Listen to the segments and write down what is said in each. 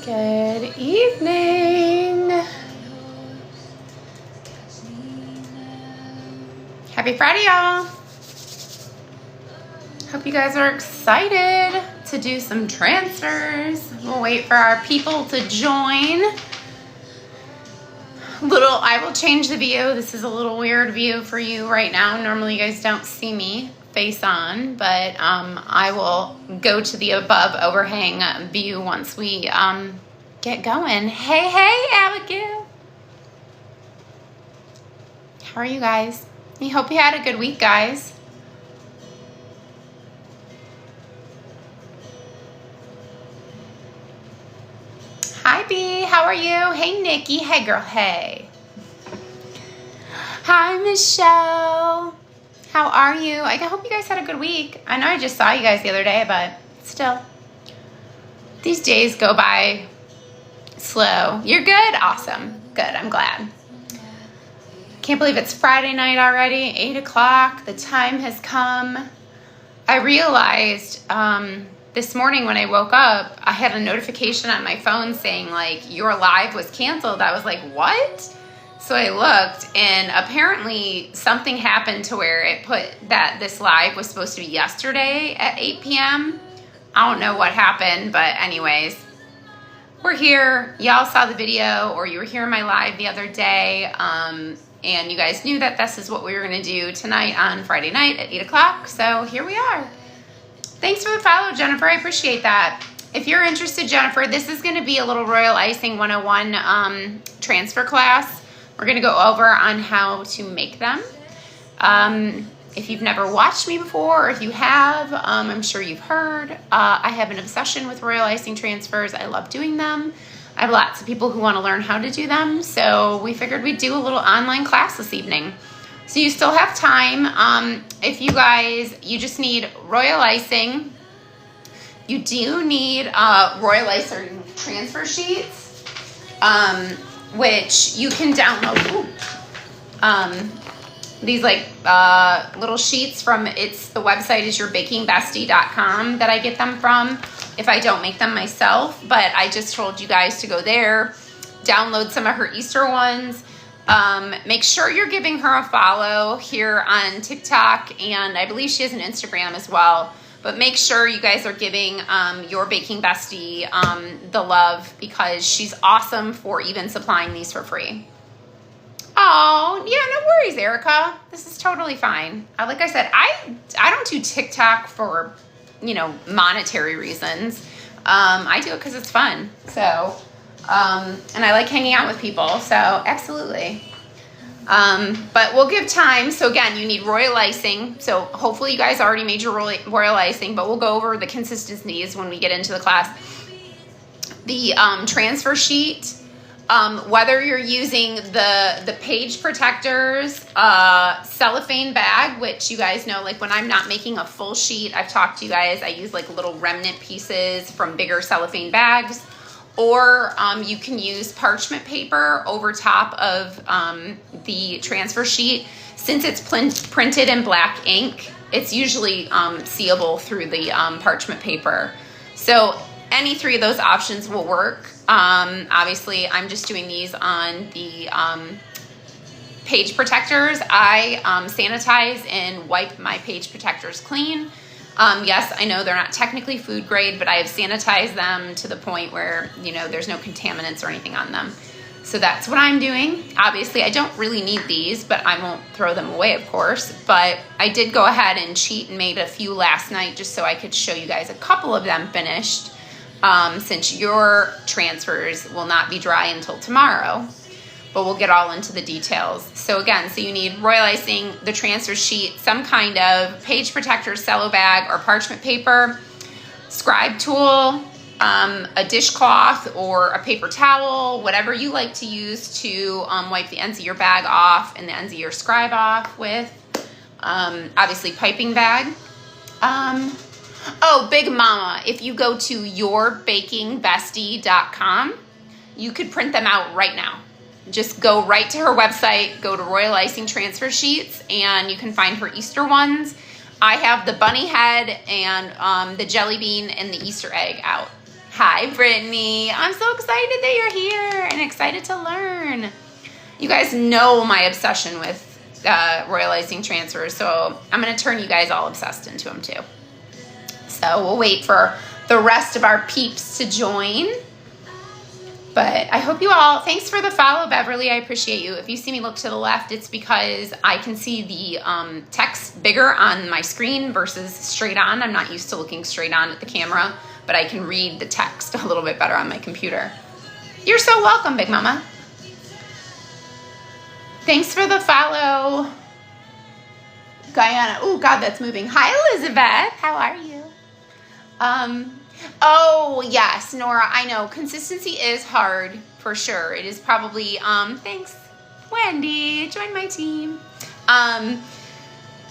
Good evening. Happy Friday, y'all. Hope you guys are excited to do some transfers. We'll wait for our people to join. I will change the view. This is a little weird view for you right now. Normally you guys don't see me face on, but I will go to the above overhang view once we get going. Hey, Abigail. How are you guys? I hope you had a good week, guys. Hi, B. How are you? Hey, Nikki. Hey, girl. Hey. Hi, Michelle. How are you? I hope you guys had a good week. I know I just saw you guys the other day, but still. These days go by slow. You're good? Awesome. Good. I'm glad. Can't believe it's Friday night already. 8 o'clock. The time has come. I realized this morning when I woke up, I had a notification on my phone saying, like, your live was canceled. I was like, what? So I looked, and apparently something happened to where it put that this live was supposed to be yesterday at 8 p.m. I don't know what happened, but anyways, we're here. Y'all saw the video, or you were here in my live the other day, and you guys knew that this is what we were going to do tonight on Friday night at 8 o'clock, so here we are. Thanks for the follow, Jennifer. I appreciate that. If you're interested, Jennifer, this is going to be a little Royal Icing 101 transfer class. We're going to go over on how to make them. If you've never watched me before, or if you have, I'm sure you've heard. I have an obsession with Royal Icing Transfers. I love doing them. I have lots of people who want to learn how to do them, so we figured we'd do a little online class this evening. So you still have time. If you guys, you just need Royal Icing. You do need Royal Icing transfer sheets, which you can download. These little sheets from, the website is yourbakingbestie.com that I get them from if I don't make them myself. But I just told you guys to go there, download some of her Easter ones. Make sure you're giving her a follow here on TikTok, and I believe she has an Instagram as well. But make sure you guys are giving your Baking Bestie the love, because she's awesome for even supplying these for free. Oh, yeah, no worries, Erica. This is totally fine. Like I said, I don't do TikTok for, monetary reasons. I do it because it's fun. So, and I like hanging out with people. So, absolutely. But we'll give time. So again, you need Royal Icing. So hopefully you guys already made your Royal Icing, but we'll go over the consistencies when we get into the class. The transfer sheet, whether you're using the page protectors, cellophane bag, which you guys know, like when I'm not making a full sheet, I've talked to you guys, I use like little remnant pieces from bigger cellophane bags. Or you can use parchment paper over top of the transfer sheet. Since it's printed in black ink, it's usually seeable through the parchment paper. So any three of those options will work. Obviously, I'm just doing these on the page protectors. I sanitize and wipe my page protectors clean. Yes, I know they're not technically food grade, but I have sanitized them to the point where, there's no contaminants or anything on them. So that's what I'm doing. Obviously, I don't really need these, but I won't throw them away, of course. But I did go ahead and cheat and made a few last night just so I could show you guys a couple of them finished, since your transfers will not be dry until tomorrow. But we'll get all into the details. So again, so you need Royal Icing, the transfer sheet, some kind of page protector, cello bag, or parchment paper, scribe tool, a dishcloth or a paper towel, whatever you like to use to wipe the ends of your bag off and the ends of your scribe off with. Obviously, piping bag. Oh, Big Mama, if you go to yourbakingbestie.com, you could print them out right now. Just go right to her website, go to Royal Icing Transfer Sheets, and you can find her Easter ones. I have the bunny head and the jelly bean and the Easter egg out. Hi, Brittany. I'm so excited that you're here and excited to learn. You guys know my obsession with Royal Icing Transfers, so I'm going to turn you guys all obsessed into them too. So we'll wait for the rest of our peeps to join. But I hope you all, thanks for the follow, Beverly. I appreciate you. If you see me look to the left, it's because I can see the text bigger on my screen versus straight on. I'm not used to looking straight on at the camera, but I can read the text a little bit better on my computer. You're so welcome, Big Mama. Thanks for the follow. Guyana. Oh, God, that's moving. Hi, Elizabeth. How are you? Oh, yes, Nora, I know. Consistency is hard, for sure. It is probably, thanks, Wendy. Join my team.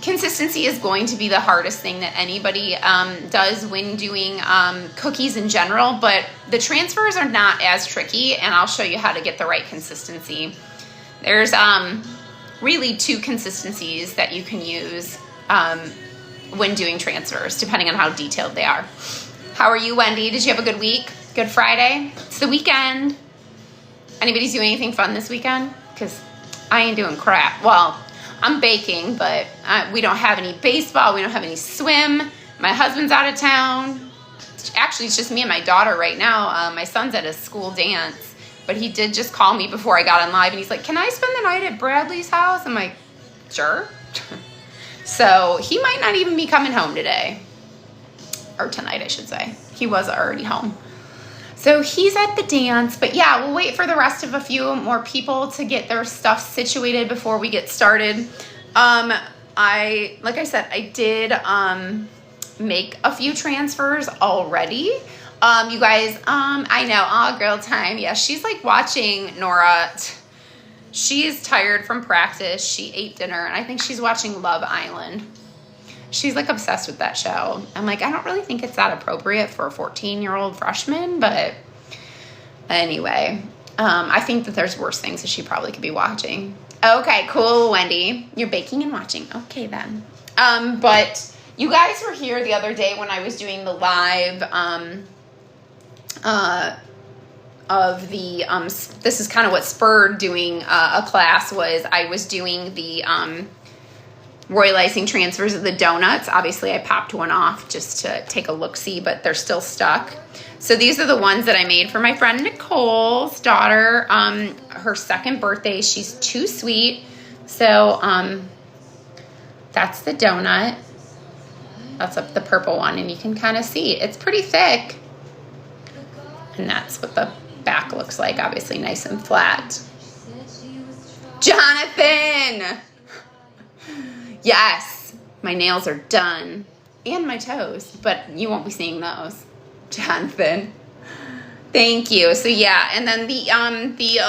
Consistency is going to be the hardest thing that anybody does when doing cookies in general, but the transfers are not as tricky, and I'll show you how to get the right consistency. There's really two consistencies that you can use when doing transfers, depending on how detailed they are. How are you, Wendy? Did you have a good week? Good Friday? It's the weekend. Anybody's doing anything fun this weekend? Because I ain't doing crap. Well, I'm baking, but we don't have any baseball. We don't have any swim. My husband's out of town. Actually, it's just me and my daughter right now. My son's at a school dance, but he did just call me before I got on live, and he's like, can I spend the night at Bradley's house? I'm like, sure. So he might not even be coming home today. Or tonight, I should say. He was already home. So he's at the dance. But yeah, we'll wait for the rest of a few more people to get their stuff situated before we get started. Like I said, I did make a few transfers already. You guys, I know, all girl time. Yeah, she's like watching Nora. She's tired from practice. She ate dinner, and I think she's watching Love Island. She's like obsessed with that show. I'm like, I don't really think it's that appropriate for a 14-year-old freshman, but anyway, I think that there's worse things that she probably could be watching. Okay, cool, Wendy. You're baking and watching. Okay, then. But you guys were here the other day when I was doing the live of the, this is kind of what spurred doing a class was I was doing the Royal Icing Transfers of the donuts. Obviously, I popped one off just to take a look-see, but they're still stuck. So these are the ones that I made for my friend Nicole's daughter, her second birthday. She's too sweet. So that's the donut. That's the purple one, and you can kind of see it's pretty thick. And that's what the back looks like, obviously nice and flat. Jonathan! Yes, my nails are done. And my toes, but you won't be seeing those. Jonathan. Thank you. So yeah, and then the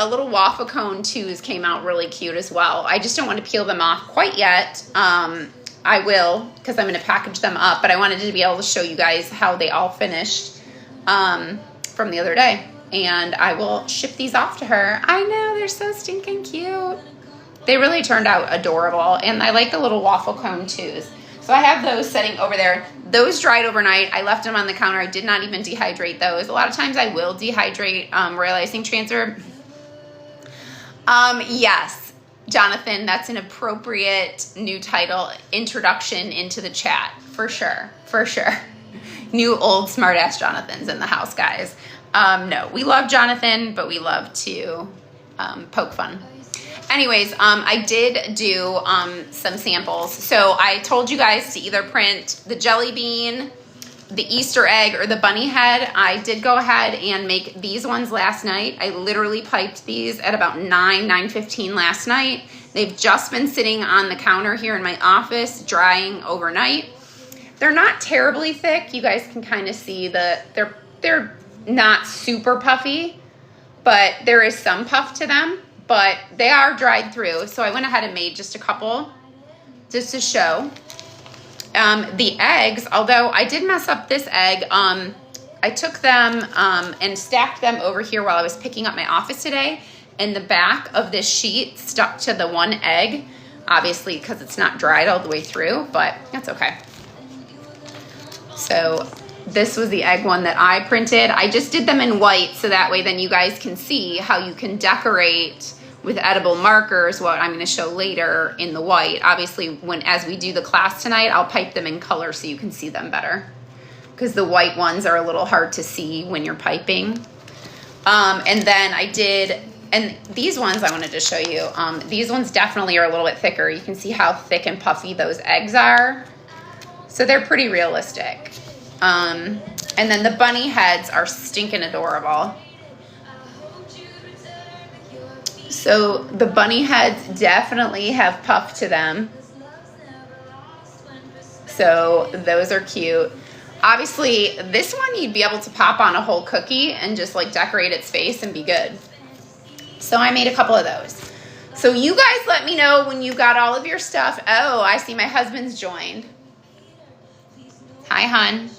little waffle cone twos came out really cute as well. I just don't want to peel them off quite yet. I will, because I'm going to package them up, but I wanted to be able to show you guys how they all finished from the other day. And I will ship these off to her. I know, they're so stinking cute. They really turned out adorable, and I like the little waffle cone twos. So I have those sitting over there. Those dried overnight. I left them on the counter. I did not even dehydrate those. A lot of times I will dehydrate Royal Icing Transfer. Yes, Jonathan, that's an appropriate new title, introduction into the chat, for sure, for sure. New old smartass Jonathan's in the house, guys. No, we love Jonathan, but we love to poke fun. Anyways, I did do some samples. So I told you guys to either print the jelly bean, the Easter egg, or the bunny head. I did go ahead and make these ones last night. I literally piped these at about 9:15 last night. They've just been sitting on the counter here in my office, drying overnight. They're not terribly thick. You guys can kind of see they're not super puffy, but there is some puff to them. But they are dried through, so I went ahead and made just a couple just to show. The eggs, although I did mess up this egg, I took them and stacked them over here while I was picking up my office today, and the back of this sheet stuck to the one egg, obviously because it's not dried all the way through, but that's okay. So This was the egg one that I printed. I just did them in white so that way then you guys can see how you can decorate with edible markers, what I'm going to show later in the white. Obviously, as we do the class tonight, I'll pipe them in color so you can see them better, because the white ones are a little hard to see when you're piping. And then I did, and these ones I wanted to show you. These ones definitely are a little bit thicker. You can see how thick and puffy those eggs are. So they're pretty realistic. And then the bunny heads are stinking adorable. So the bunny heads definitely have puff to them. So those are cute. Obviously, this one you'd be able to pop on a whole cookie and just like decorate its face and be good. So I made a couple of those. So you guys let me know when you got all of your stuff. Oh, I see my husband's joined. Hi, hon.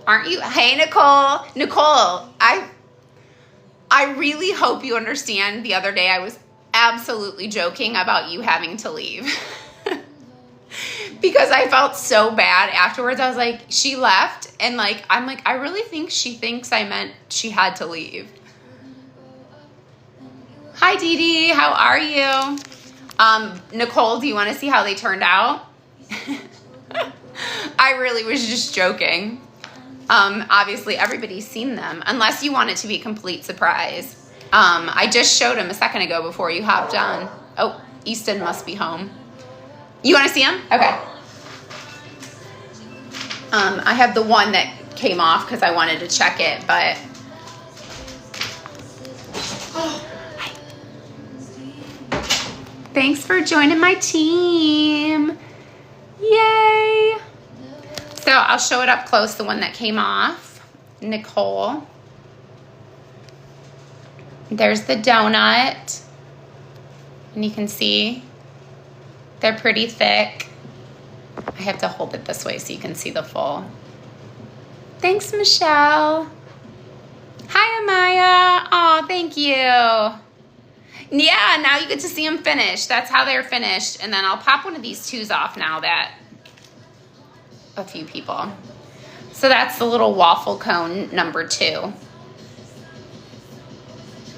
Aren't you? Hey, Nicole. Nicole, I really hope you understand the other day I was absolutely joking about you having to leave. Because I felt so bad afterwards. I was like, she left, and I'm like, I really think she thinks I meant she had to leave. Hi, Dee Dee. How are you? Nicole, do you want to see how they turned out? I really was just joking. Obviously, everybody's seen them, unless you want it to be a complete surprise. I just showed him a second ago before you hopped on. Oh, Easton must be home. You want to see him? Okay. I have the one that came off because I wanted to check it, but... Oh, hi. Thanks for joining my team. Yay. So I'll show it up close, the one that came off. Nicole. There's the donut. And you can see they're pretty thick. I have to hold it this way so you can see the full. Thanks, Michelle. Hi, Amaya. Oh, thank you. Yeah, now you get to see them finished. That's how they're finished. And then I'll pop one of these twos off now that a few people. So that's the little waffle cone number 2.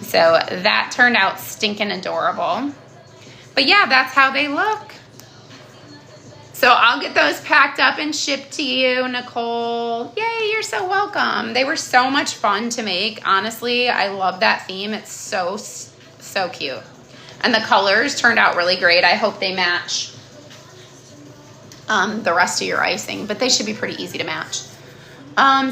So that turned out stinking adorable. But yeah, that's how they look. So I'll get those packed up and shipped to you, Nicole. Yay, you're so welcome. They were so much fun to make. Honestly, I love that theme. It's so cute. And the colors turned out really great. I hope they match the rest of your icing, but they should be pretty easy to match.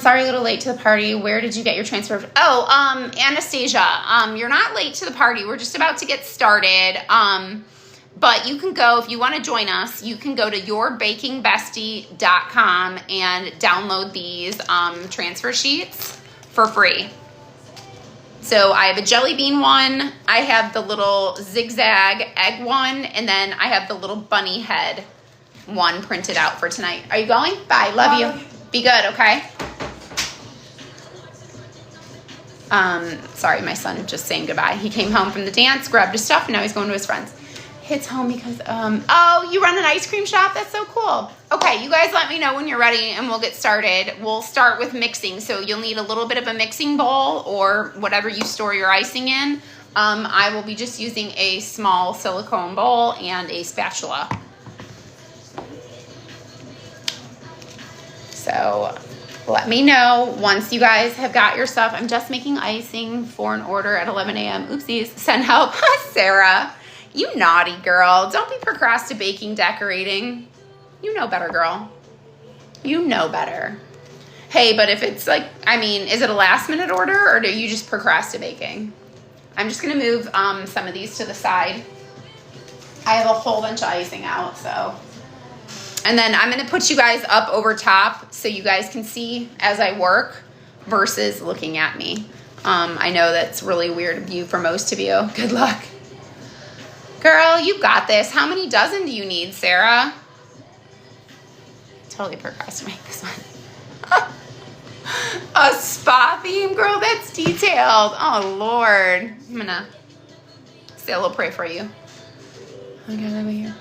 Sorry, a little late to the party. Where did you get your transfer? Oh, Anastasia, you're not late to the party. We're just about to get started. But you can go, if you want to join us, you can go to yourbakingbestie.com and download these transfer sheets for free. So I have a jelly bean one, I have the little zigzag egg one, and then I have the little bunny head one printed out for tonight. Are you going? Bye. Love you. Be good, okay? Sorry, my son just saying goodbye. He came home from the dance, grabbed his stuff, and now he's going to his friends. Hits home because, oh, you run an ice cream shop? That's so cool. Okay, you guys let me know when you're ready and we'll get started. We'll start with mixing. So you'll need a little bit of a mixing bowl or whatever you store your icing in. I will be just using a small silicone bowl and a spatula. So let me know once you guys have got your stuff. I'm just making icing for an order at 11 a.m. Oopsies. Send help. Sarah. You naughty girl. Don't be procrastinating decorating. You know better, girl. You know better. Hey, but if it's like, I mean, is it a last minute order or are you just procrastinating? I'm just going to move some of these to the side. I have a whole bunch of icing out, so. And then I'm going to put you guys up over top so you guys can see as I work versus looking at me. I know that's really weird view for most of you. Good luck. Girl, you got this. How many dozen do you need, Sarah? Totally procrastinate this one. A spa theme, girl, that's detailed. Oh, Lord. I'm going to say a little pray for you. Okay, over here.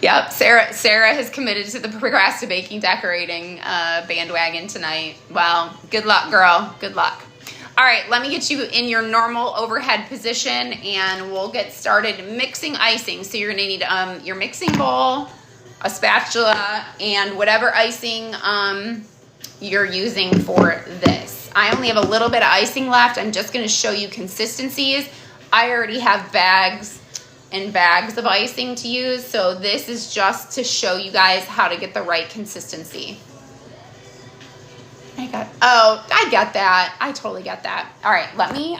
Yep, Sarah has committed to the procrastinating decorating bandwagon tonight. Well, good luck, girl. Good luck. All right, let me get you in your normal overhead position, and we'll get started mixing icing. So you're gonna need your mixing bowl, a spatula, and whatever icing you're using for this. I only have a little bit of icing left. I'm just gonna show you consistencies. I already have bags and bags of icing to use, so this is just to show you guys how to get the right consistency. I got that. I totally get that. All right, let me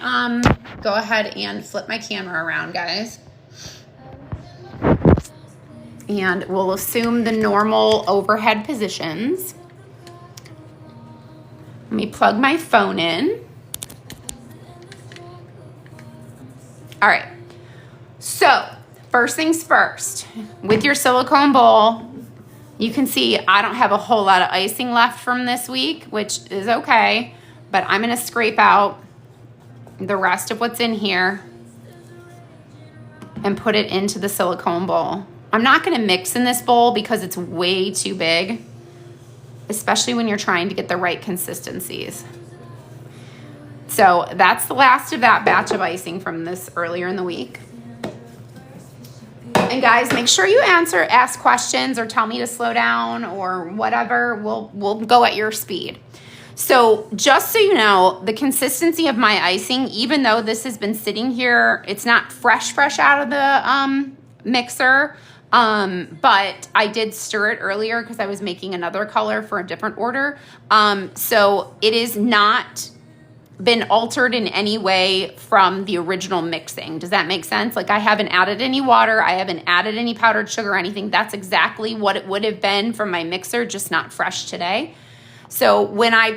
go ahead and flip my camera around, guys. And we'll assume the normal overhead positions. Let me plug my phone in. All right. So, first things first, with your silicone bowl, you can see I don't have a whole lot of icing left from this week, which is okay, but I'm gonna scrape out the rest of what's in here and put it into the silicone bowl. I'm not gonna mix in this bowl because it's way too big, especially when you're trying to get the right consistencies. So that's the last of that batch of icing from this earlier in the week. And guys, make sure you ask questions or tell me to slow down or whatever. We'll go at your speed. So just so you know, the consistency of my icing, even though this has been sitting here, it's not fresh out of the mixer, but I did stir it earlier because I was making another color for a different order. So it is not been altered in any way from the original mixing. Does that make sense? Like, I haven't added any water. I haven't added any powdered sugar or anything. That's exactly what it would have been from my mixer, just not fresh today. So when I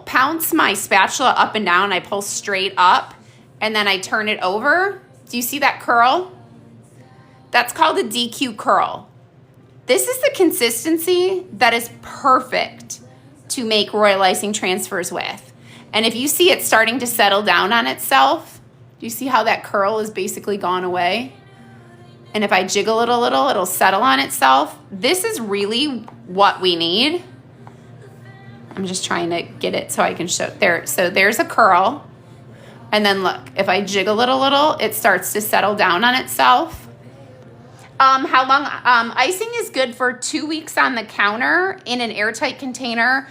pounce my spatula up and down, I pull straight up and then I turn it over. Do you see that curl? That's called a DQ curl. This is the consistency that is perfect to make Royal Icing Transfers with. And if you see it starting to settle down on itself, do you see how that curl is basically gone away? And if I jiggle it a little, it'll settle on itself. This is really what we need. I'm just trying to get it so I can show there. So there's a curl. And then look, if I jiggle it a little, it starts to settle down on itself. How long? Icing is good for 2 weeks on the counter in an airtight container.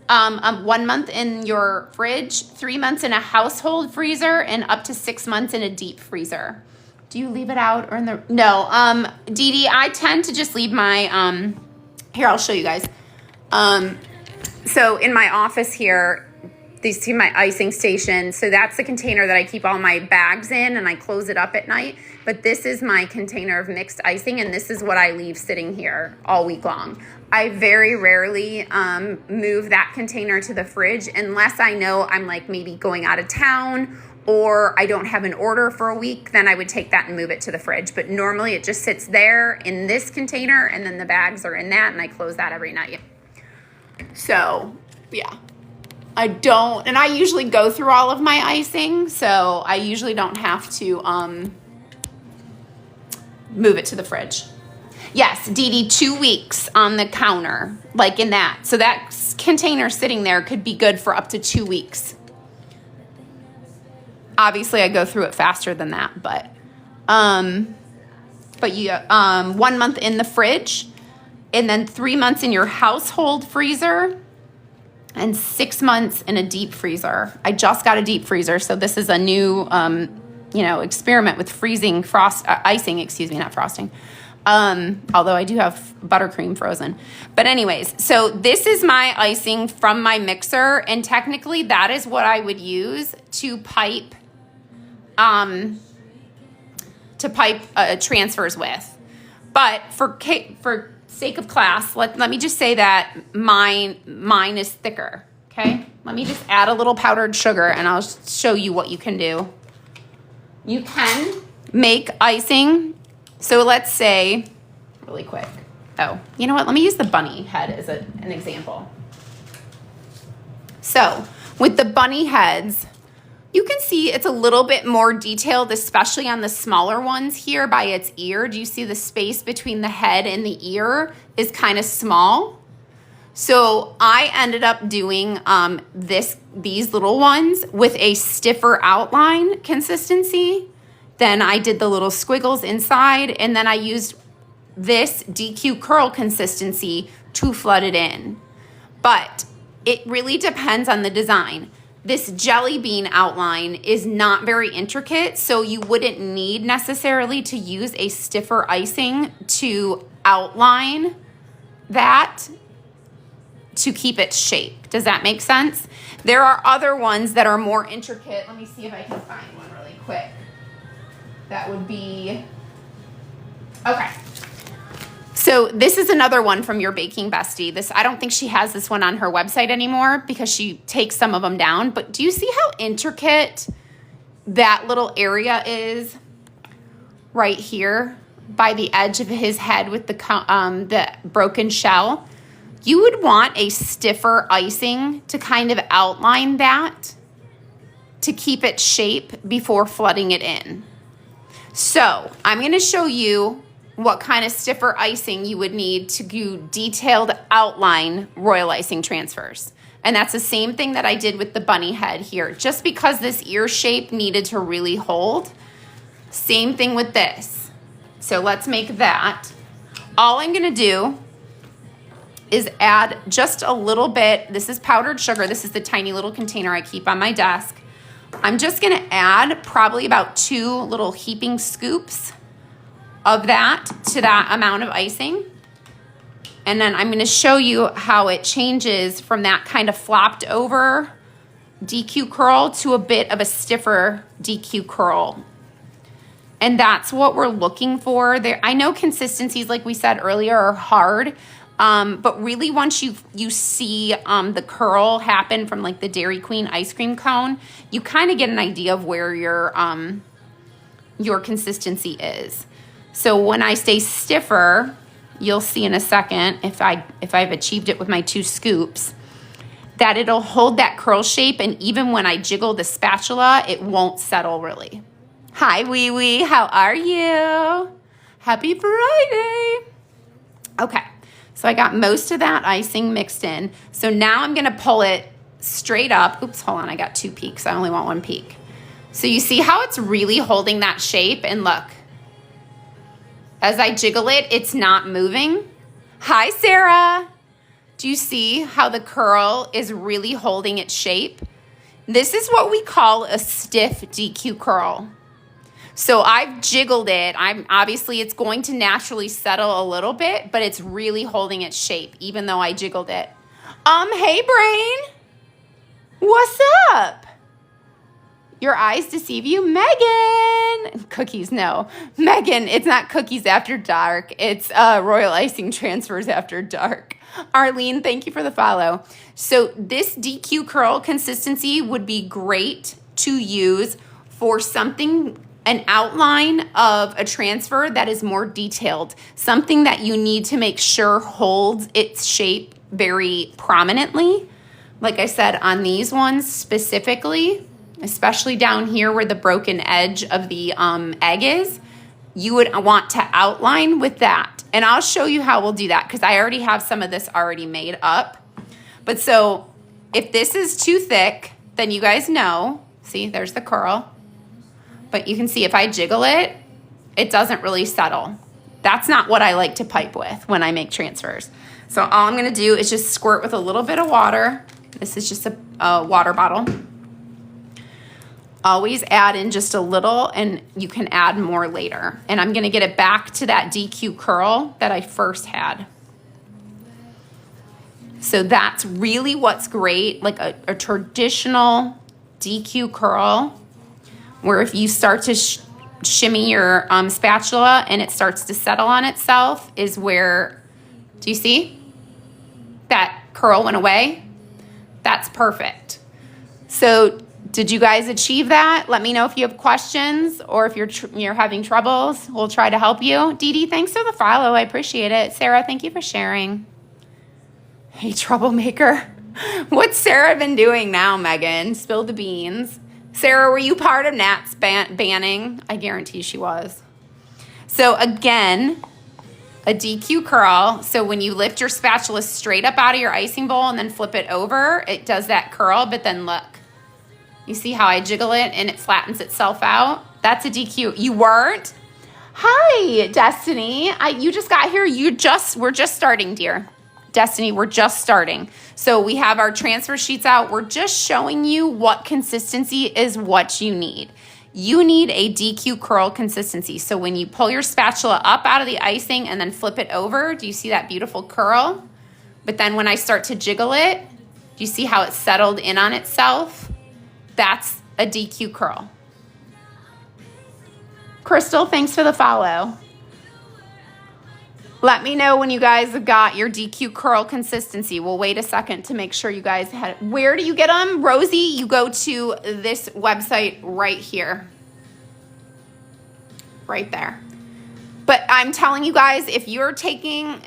1 month in your fridge, 3 months in a household freezer, and up to 6 months in a deep freezer. Do you leave it out or in the, no, Dee Dee, I tend to just leave my, here, I'll show you guys. So in my office here, these see my icing station. So that's the container that I keep all my bags in, and I close it up at night. But this is my container of mixed icing, and this is what I leave sitting here all week long. I very rarely move that container to the fridge unless I know I'm like maybe going out of town or I don't have an order for a week. Then I would take that and move it to the fridge. But normally it just sits there in this container, and then the bags are in that, and I close that every night. So yeah, I don't, and I usually go through all of my icing, so I usually don't have to move it to the fridge. Yes, Dee Dee, 2 weeks on the counter, like in that. So that container sitting there could be good for up to 2 weeks. Obviously, I go through it faster than that, but you 1 month in the fridge, and then 3 months in your household freezer, and 6 months in a deep freezer. I just got a deep freezer, so this is a new, experiment with icing, not frosting. Although I do have buttercream frozen. But anyways, so this is my icing from my mixer, and technically that is what I would use to pipe transfers with. But for sake of class, let me just say that mine is thicker, okay? Let me just add a little powdered sugar, and I'll show you what you can do. You can make icing. So let's say, really quick. Oh, you know what? Let me use the bunny head as an example. So with the bunny heads, You can see it's a little bit more detailed, especially on the smaller ones here by its ear. Do you see the space between the head and the ear is kind of small? So I ended up doing these little ones with a stiffer outline consistency. Then I did the little squiggles inside, and then I used this DQ curl consistency to flood it in. But it really depends on the design. This jelly bean outline is not very intricate, so you wouldn't need necessarily to use a stiffer icing to outline that to keep its shape. Does that make sense? There are other ones that are more intricate. Let me see if I can find one really quick. That would be, okay. So this is another one from your baking bestie. This, I don't think she has this one on her website anymore because she takes some of them down. But do you see how intricate that little area is right here by the edge of his head with the broken shell? You would want a stiffer icing to kind of outline that to keep its shape before flooding it in. So I'm going to show you what kind of stiffer icing you would need to do detailed outline Royal Icing Transfers. And that's the same thing that I did with the bunny head here. Just because this ear shape needed to really hold, same thing with this. So let's make that. All I'm gonna do is add just a little bit. This is powdered sugar. This is the tiny little container I keep on my desk. I'm just gonna add probably about 2 little heaping scoops of that to that amount of icing. And then I'm going to show you how it changes from that kind of flopped over DQ curl to a bit of a stiffer DQ curl. And that's what we're looking for there. I know consistencies, like we said earlier, are hard, but really once you see the curl happen from like the Dairy Queen ice cream cone, you kind of get an idea of where your consistency is. So when I say stiffer, you'll see in a second, if I've achieved it with my 2 scoops, that it'll hold that curl shape, and even when I jiggle the spatula, it won't settle really. Hi, Wee Wee, how are you? Happy Friday. Okay, so I got most of that icing mixed in. So now I'm gonna pull it straight up. Oops, hold on, I got 2 peaks. I only want 1 peak. So you see how it's really holding that shape, and look, as I jiggle it, it's not moving. Hi, Sarah. Do you see how the curl is really holding its shape? This is what we call a stiff DQ curl. So I've jiggled it. Obviously it's going to naturally settle a little bit, but it's really holding its shape, even though I jiggled it. Hey, Brain. What's up? Your eyes deceive you, Megan. Cookies, no. Megan, it's not cookies after dark. It's Royal Icing Transfers after dark. Arlene, thank you for the follow. So this DQ curl consistency would be great to use for something, an outline of a transfer that is more detailed, something that you need to make sure holds its shape very prominently. Like I said, on these ones specifically, especially down here where the broken edge of the egg is, you would want to outline with that. And I'll show you how we'll do that because I already have some of this already made up. But so if this is too thick, then you guys know, see, there's the curl. But you can see if I jiggle it, it doesn't really settle. That's not what I like to pipe with when I make transfers. So all I'm gonna do is just squirt with a little bit of water. This is just a water bottle. Always add in just a little, and you can add more later. And I'm gonna get it back to that DQ curl that I first had. So that's really what's great, like a traditional DQ curl, where if you start to shimmy your spatula and it starts to settle on itself is where, do you see? That curl went away. That's perfect. So did you guys achieve that? Let me know if you have questions or if you're having troubles. We'll try to help you. Dee Dee, thanks for the follow. I appreciate it. Sarah, thank you for sharing. Hey, troublemaker. What's Sarah been doing now, Megan? Spill the beans. Sarah, were you part of Nat's banning? I guarantee she was. So again, a DQ curl. So when you lift your spatula straight up out of your icing bowl and then flip it over, it does that curl, but then look. You see how I jiggle it and it flattens itself out? That's a DQ. You weren't? Hi, Destiny. You just got here. We're just starting, dear. Destiny, we're just starting. So we have our transfer sheets out. We're just showing you what consistency is what you need. You need a DQ curl consistency. So when you pull your spatula up out of the icing and then flip it over, do you see that beautiful curl? But then when I start to jiggle it, do you see how it's settled in on itself? That's a DQ curl. Crystal, thanks for the follow. Let me know when you guys have got your DQ curl consistency. We'll wait a second to make sure you guys had. Where do you get them? Rosie, you go to this website right here. Right there. But I'm telling you guys, if you're taking,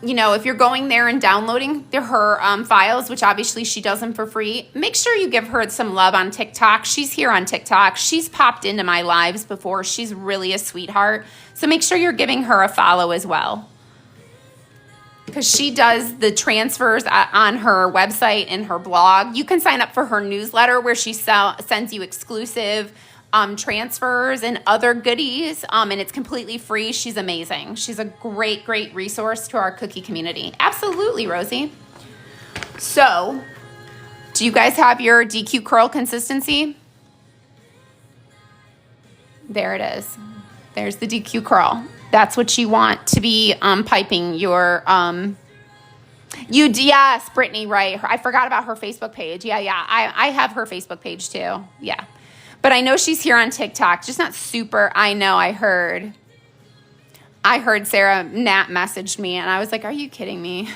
if you're going there and downloading her files, which obviously she does them for free, make sure you give her some love on TikTok. She's here on TikTok. She's popped into my lives before. She's really a sweetheart. So make sure you're giving her a follow as well. Because she does the transfers on her website and her blog. You can sign up for her newsletter where she sends you exclusive transfers and other goodies, and it's completely free. She's amazing. She's a great, great resource to our cookie community. Absolutely, Rosie. So, do you guys have your DQ curl consistency? There it is. There's the DQ curl. That's what you want to be piping your yes, Brittany, right. I forgot about her Facebook page. Yeah. I have her Facebook page too. Yeah. But I know she's here on TikTok, just not super. I know, I heard Sarah Nat messaged me, and I was like, are you kidding me?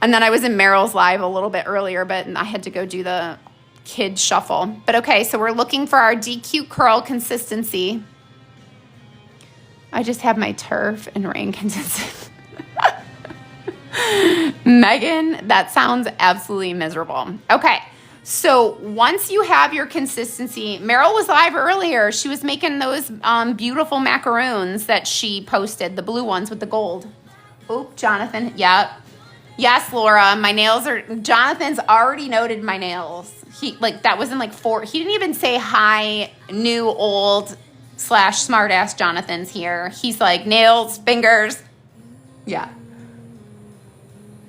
And then I was in Meryl's live a little bit earlier, but I had to go do the kid shuffle. But okay, so we're looking for our DQ curl consistency. I just have my turf and rain consistent. Megan, that sounds absolutely miserable. Okay. So once you have your consistency, Meryl was live earlier. She was making those beautiful macaroons that she posted, the blue ones with the gold. Oop, Jonathan. Yep. Yes, Laura. My nails are. Jonathan's already noted my nails. That was in 4. He didn't even say hi, new, old / smartass Jonathan's here. He's like nails, fingers. Yeah.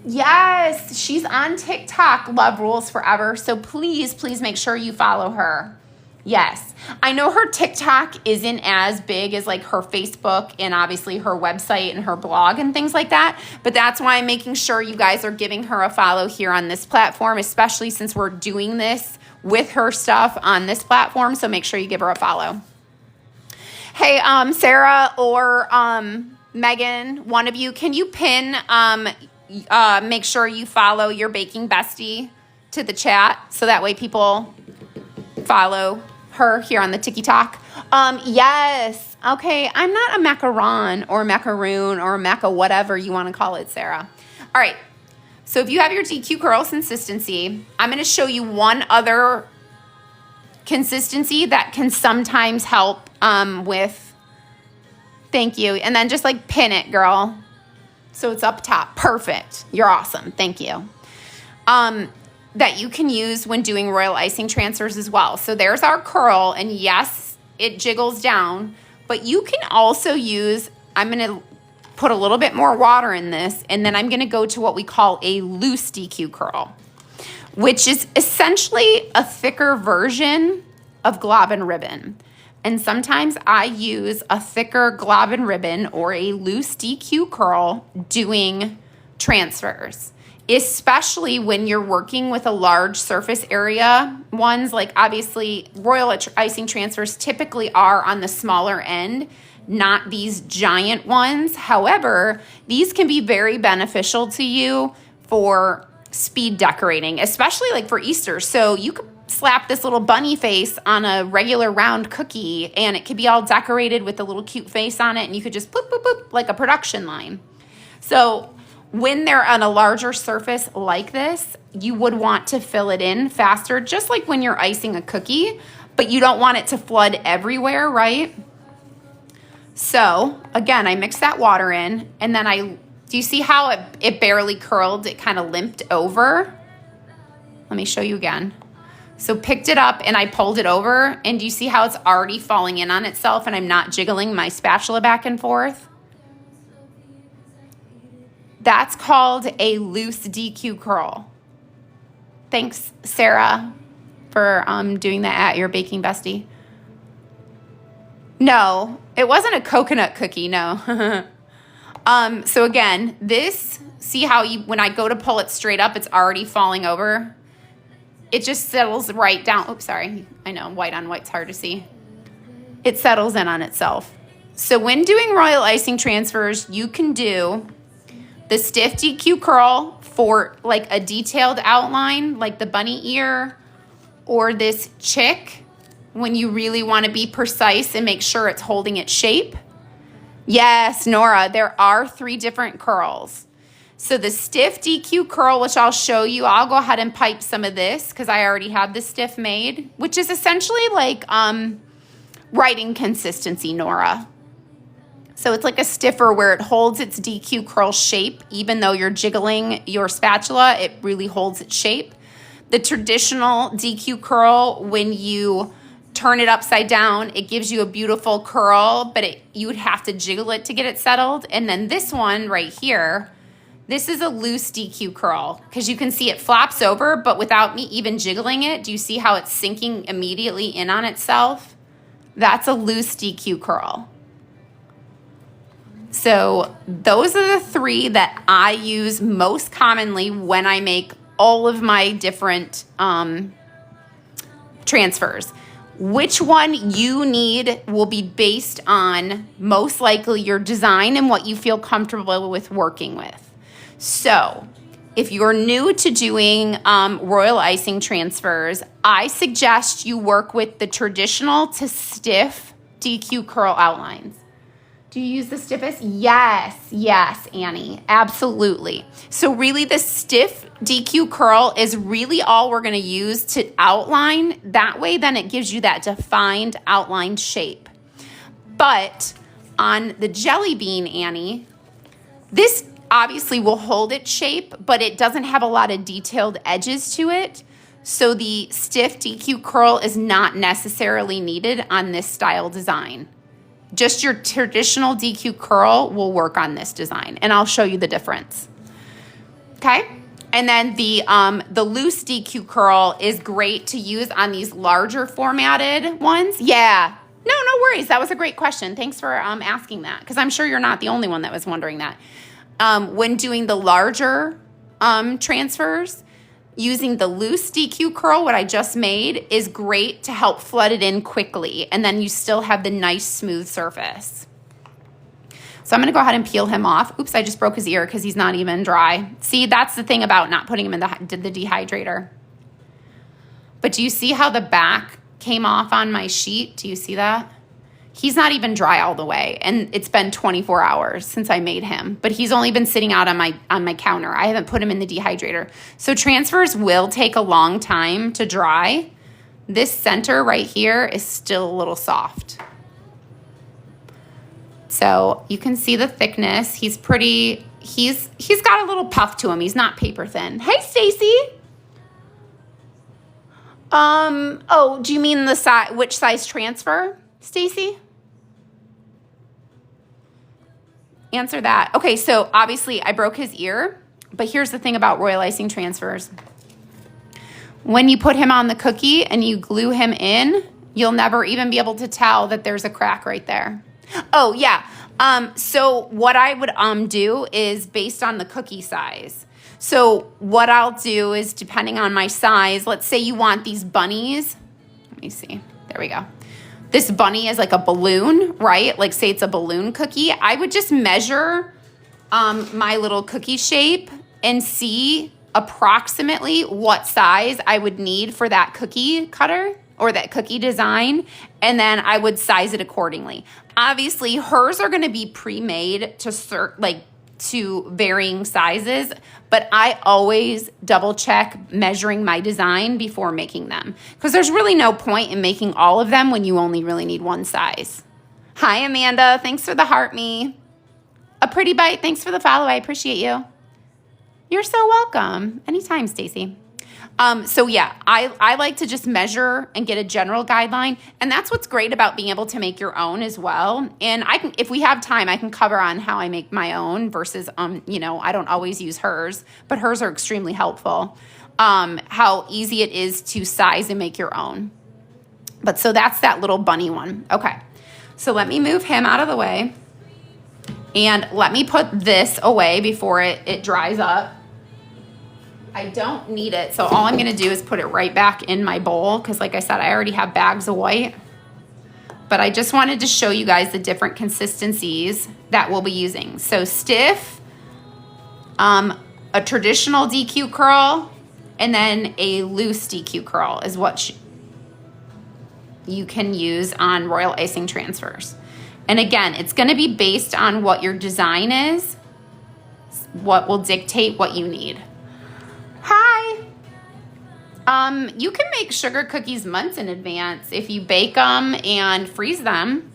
Yes, she's on TikTok, Love Rules Forever. So please, please make sure you follow her. Yes. I know her TikTok isn't as big as her Facebook and obviously her website and her blog and things like that. But that's why I'm making sure you guys are giving her a follow here on this platform, especially since we're doing this with her stuff on this platform. So make sure you give her a follow. Hey, Sarah or Megan, one of you, can you pin make sure you follow your baking bestie to the chat so that way people follow her here on the TikTok. Yes. Okay. I'm not a macaron or macaroon or maca whatever you want to call it, Sarah. All right. So if you have your DQ curl consistency, I'm going to show you one other consistency that can sometimes help with. Thank you. And then just pin it, girl. So it's up top. Perfect. You're awesome. Thank you. That you can use when doing Royal Icing Transfers as well. So there's our curl, and yes, it jiggles down, but you can also use, I'm going to put a little bit more water in this, and then I'm going to go to what we call a loose DQ curl, which is essentially a thicker version of glob and ribbon. And sometimes I use a thicker glob and ribbon or a loose DQ curl doing transfers, especially when you're working with a large surface area ones. Obviously Royal Icing Transfers typically are on the smaller end, not these giant ones. However, these can be very beneficial to you for speed decorating, especially for Easter. So you could slap this little bunny face on a regular round cookie and it could be all decorated with a little cute face on it, and you could just boop, boop, boop, like a production line. So when they're on a larger surface like this, you would want to fill it in faster, just like when you're icing a cookie, but you don't want it to flood everywhere, right? So again, I mix that water in, and then do you see how it barely curled? It kind of limped over. Let me show you again. So picked it up and I pulled it over, and do you see how it's already falling in on itself and I'm not jiggling my spatula back and forth? That's called a loose DQ curl. Thanks, Sarah, for doing that at your baking bestie. No, it wasn't a coconut cookie, no. So again, see how when I go to pull it straight up, it's already falling over? It just settles right down. Oops, sorry. I know, white on white's hard to see. It settles in on itself. So when doing Royal Icing Transfers, you can do the stiff DQ curl for like a detailed outline, like the bunny ear or this chick, when you really want to be precise and make sure it's holding its shape. Yes, Nora, there are 3 different curls. So the stiff DQ curl, which I'll show you, I'll go ahead and pipe some of this because I already have the stiff made, which is essentially like writing consistency, Nora. So it's like a stiffer where it holds its DQ curl shape. Even though you're jiggling your spatula, it really holds its shape. The traditional DQ curl, when you turn it upside down, it gives you a beautiful curl, but you would have to jiggle it to get it settled. And then this one right here, this is a loose DQ curl because you can see it flops over, but without me even jiggling it, do you see how it's sinking immediately in on itself? That's a loose DQ curl. So those are the 3 that I use most commonly when I make all of my different transfers. Which one you need will be based on most likely your design and what you feel comfortable with working with. So if you're new to doing Royal Icing Transfers, I suggest you work with the traditional to stiff DQ curl outlines. Do you use the stiffest? Yes, Annie, absolutely. So really the stiff DQ curl is really all we're gonna use to outline. That way then it gives you that defined outline shape. But on the jelly bean, Annie, this obviously will hold its shape, but it doesn't have a lot of detailed edges to it. So the stiff DQ curl is not necessarily needed on this style design. Just your traditional DQ curl will work on this design, and I'll show you the difference. Okay? And then the loose DQ curl is great to use on these larger formatted ones. Yeah. No worries. That was a great question. Thanks for asking that, because I'm sure you're not the only one that was wondering that. When doing the larger transfers, using the loose DQ curl, what I just made, is great to help flood it in quickly, and then you still have the nice smooth surface. So I'm gonna go ahead and peel him off. Oops, I just broke his ear because he's not even dry. See, that's the thing about not putting him in the dehydrator. But do you see how the back came off on my sheet? Do you see that? He's not even dry all the way, and it's been 24 hours since I made him, but he's only been sitting out on my counter. I haven't put him in the dehydrator. So transfers will take a long time to dry. This center right here is still a little soft. So you can see the thickness. He's got a little puff to him. He's not paper thin. Hey, Stacy. Oh, do you mean which size transfer, Stacy? Answer that. Okay, so obviously I broke his ear, but here's the thing about Royal Icing Transfers. When you put him on the cookie and you glue him in, you'll never even be able to tell that there's a crack right there. Oh, yeah. So what I would do is based on the cookie size. So what I'll do is, depending on my size, let's say you want these bunnies. Let me see. There we go. This bunny is like a balloon, right? Like say it's a balloon cookie. I would just measure my little cookie shape and see approximately what size I would need for that cookie cutter or that cookie design, and then I would size it accordingly. Obviously, hers are gonna be pre-made to to varying sizes, but I always double check measuring my design before making them, because there's really no point in making all of them when you only really need one size. Hi, Amanda. Thanks for the heart me. A pretty bite. Thanks for the follow. I appreciate you. You're so welcome. Anytime, Stacy. So yeah, I like to just measure and get a general guideline. And that's what's great about being able to make your own as well. And I can, if we have time, I can cover on how I make my own versus, you know, I don't always use hers, but hers are extremely helpful. How easy it is to size and make your own. But so that's that little bunny one. Okay. So let me move him out of the way and let me put this away before it dries up. I don't need it, so all I'm going to do is put it right back in my bowl because, like I said, I already have bags of white. But I just wanted to show you guys the different consistencies that we'll be using. So stiff, a traditional DQ curl, and then a loose DQ curl is what you can use on Royal Icing Transfers. And again, it's going to be based on what your design is, what will dictate what you need. Hi. You can make sugar cookies months in advance if you bake them and freeze them,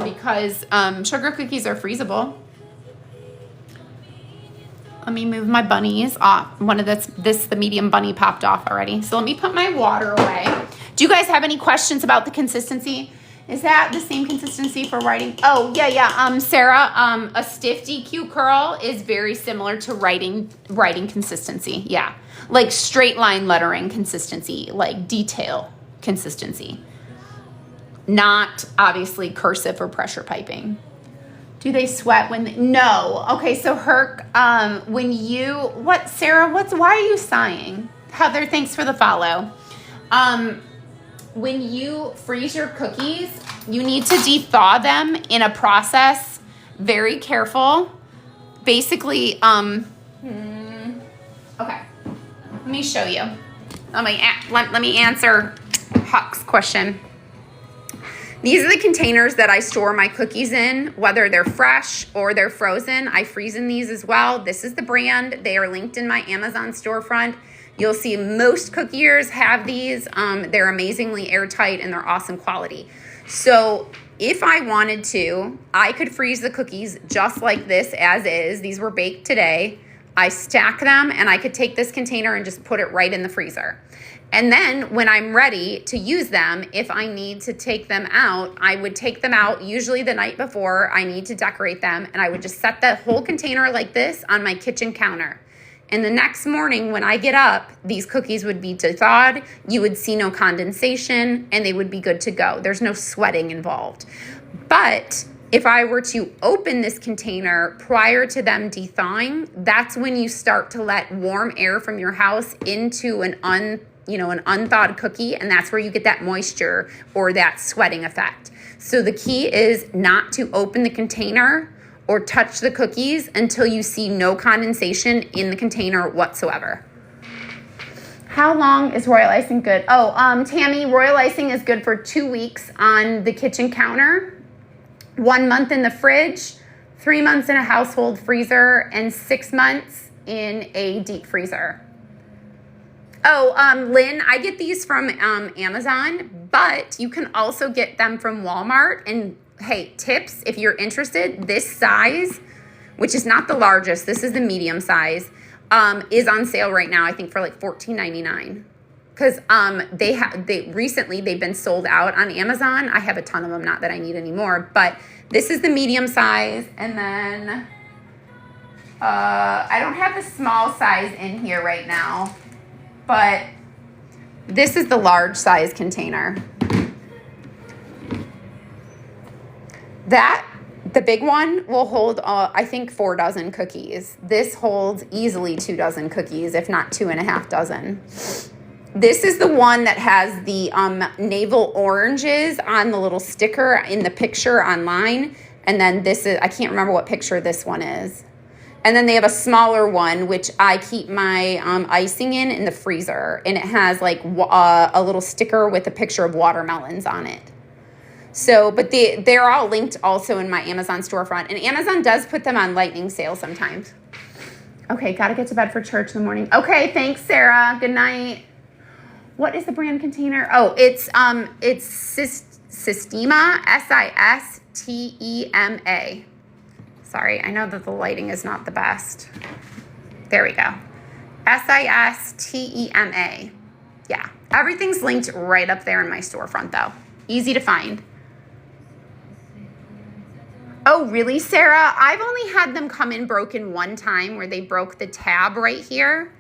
because sugar cookies are freezable. Let me move my bunnies off. One of the medium bunny popped off already. So let me put my water away. Do you guys have any questions about the consistency? Is that the same consistency for writing? Oh, yeah. Sarah, a stiff DQ curl is very similar to writing consistency. Yeah. Like straight line lettering consistency, like detail consistency. Not obviously cursive or pressure piping. Do they sweat when no. Okay, so Herc, Sarah, why are you sighing? Heather, thanks for the follow. When you freeze your cookies, you need to dethaw them in a process, very careful. Basically, okay, let me show you. Let me answer Huck's question. These are the containers that I store my cookies in, whether they're fresh or they're frozen. I freeze in these as well. This is the brand. They are linked in my Amazon storefront. You'll see most cookiers have these. They're amazingly airtight and they're awesome quality. So if I wanted to, I could freeze the cookies just like this as is. These were baked today. I stack them and I could take this container and just put it right in the freezer. And then when I'm ready to use them, if I need to take them out, I would take them out usually the night before I need to decorate them. And I would just set the whole container like this on my kitchen counter. And the next morning when I get up, these cookies would be thawed, you would see no condensation, and they would be good to go. There's no sweating involved. But if I were to open this container prior to them thawing, that's when you start to let warm air from your house into an unthawed cookie, and that's where you get that moisture or that sweating effect. So the key is not to open the container or touch the cookies until you see no condensation in the container whatsoever. How long is Royal Icing good? Oh, Tammy, Royal Icing is good for 2 weeks on the kitchen counter, 1 month in the fridge, 3 months in a household freezer, and 6 months in a deep freezer. Oh, Lynn, I get these from Amazon, but you can also get them from Walmart. And hey, tips, if you're interested, this size, which is not the largest, this is the medium size, is on sale right now, I think for like $14.99. Because they've been sold out on Amazon. I have a ton of them, not that I need any more, but this is the medium size. And then I don't have the small size in here right now, but this is the large size container. The big one will hold, I think, 4 dozen cookies. This holds easily 2 dozen cookies, if not 2.5 dozen. This is the one that has the navel oranges on the little sticker in the picture online. And then this is, I can't remember what picture this one is. And then they have a smaller one, which I keep my icing in the freezer. And it has like a little sticker with a picture of watermelons on it. So, but they're all linked also in my Amazon storefront. And Amazon does put them on lightning sale sometimes. Okay, got to get to bed for church in the morning. Okay, thanks, Sarah. Good night. What is the brand container? Oh, it's Sistema, Sistema. Sorry, I know that the lighting is not the best. There we go. Sistema. Yeah, everything's linked right up there in my storefront, though. Easy to find. Oh, really, Sarah? I've only had them come in broken one time where they broke the tab right here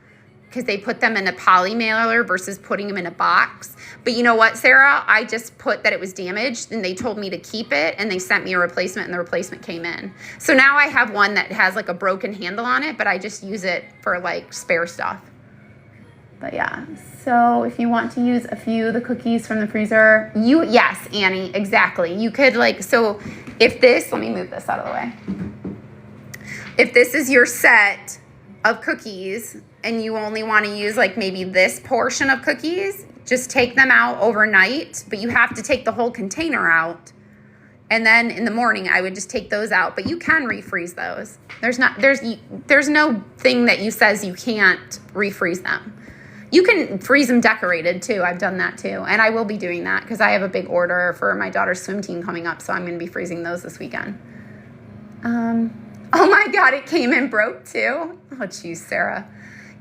because they put them in a poly mailer versus putting them in a box. But you know what, Sarah? I just put that it was damaged and they told me to keep it and they sent me a replacement and the replacement came in. So now I have one that has like a broken handle on it, but I just use it for like spare stuff. But yeah, so if you want to use a few of the cookies from the freezer, yes, Annie, exactly. You could like, so if this, let me move this out of the way. If this is your set of cookies and you only want to use like maybe this portion of cookies, just take them out overnight, but you have to take the whole container out. And then in the morning, I would just take those out, but you can refreeze those. There's no thing that says you can't refreeze them. You can freeze them decorated too. I've done that too. And I will be doing that because I have a big order for my daughter's swim team coming up. So I'm going to be freezing those this weekend. Oh my God, it came in broke too. Oh geez, Sarah.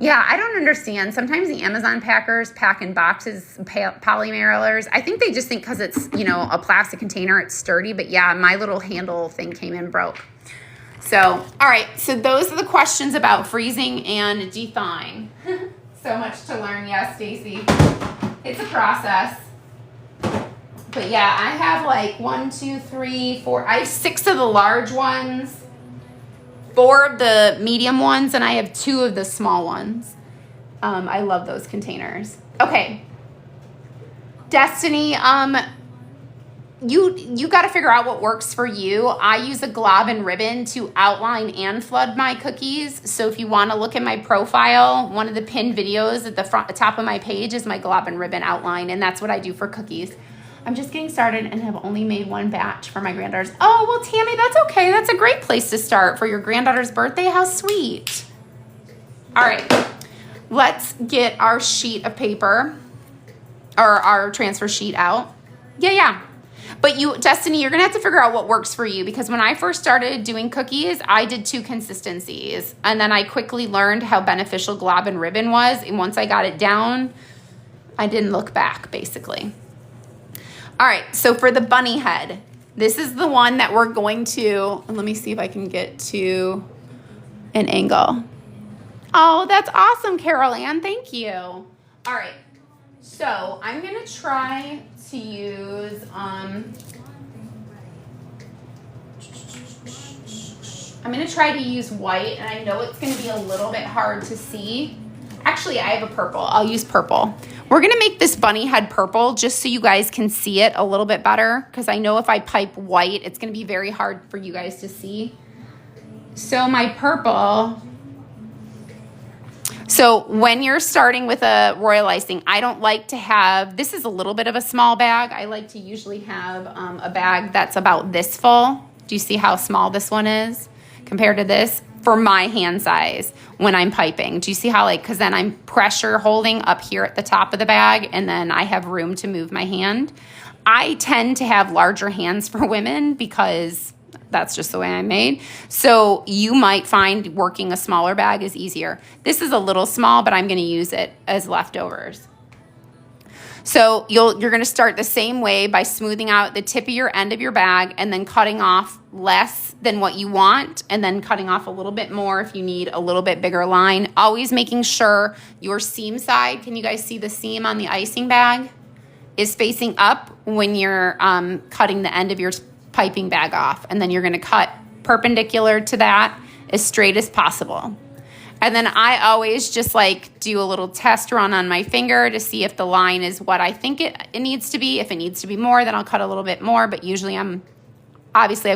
Yeah, I don't understand. Sometimes the Amazon packers pack in boxes, poly mailers. I think they just think because it's, a plastic container, it's sturdy. But yeah, my little handle thing came in broke. So, all right. So those are the questions about freezing and de-thawing. So much to learn. Yes, Stacy. It's a process. But yeah, I have like 1, 2, 3, 4. I have 6 of the large ones, 4 of the medium ones, and I have 2 of the small ones. I love those containers. Okay. Destiny, you got to figure out what works for you. I use a glob and ribbon to outline and flood my cookies. So if you want to look at my profile, one of the pinned videos at the top of my page is my glob and ribbon outline, and that's what I do for cookies. I'm just getting started and have only made 1 batch for my granddaughters. Oh, well, Tammy, that's okay. That's a great place to start for your granddaughter's birthday. How sweet. All right, let's get our sheet of paper or our transfer sheet out. Yeah. But Destiny, you're going to have to figure out what works for you because when I first started doing cookies, I did 2 consistencies. And then I quickly learned how beneficial glob and ribbon was. And once I got it down, I didn't look back, basically. All right, so for the bunny head, this is the one that we're going to, let me see if I can get to an angle. Oh, that's awesome, Carol Ann. Thank you. All right, so I'm going to try to use, I'm going to try to use white, and I know it's going to be a little bit hard to see. Actually, I have a purple. I'll use purple. We're going to make this bunny head purple just so you guys can see it a little bit better because I know if I pipe white, it's going to be very hard for you guys to see. So my purple. So when you're starting with a Royal Icing, I don't like to have, this is a little bit of a small bag. I like to usually have a bag that's about this full. Do you see how small this one is compared to this? For my hand size when I'm piping. Do you see how because then I'm pressure holding up here at the top of the bag and then I have room to move my hand. I tend to have larger hands for women because that's just the way I'm made. So you might find working a smaller bag is easier. This is a little small, but I'm going to use it as leftovers. So you're going to start the same way by smoothing out the tip of your end of your bag and then cutting off less than what you want and then cutting off a little bit more if you need a little bit bigger line. Always making sure your seam side, can you guys see the seam on the icing bag, is facing up when you're cutting the end of your piping bag off. And then you're going to cut perpendicular to that as straight as possible. And then I always just do a little test run on my finger to see if the line is what I think it needs to be. If it needs to be more, then I'll cut a little bit more. But usually I've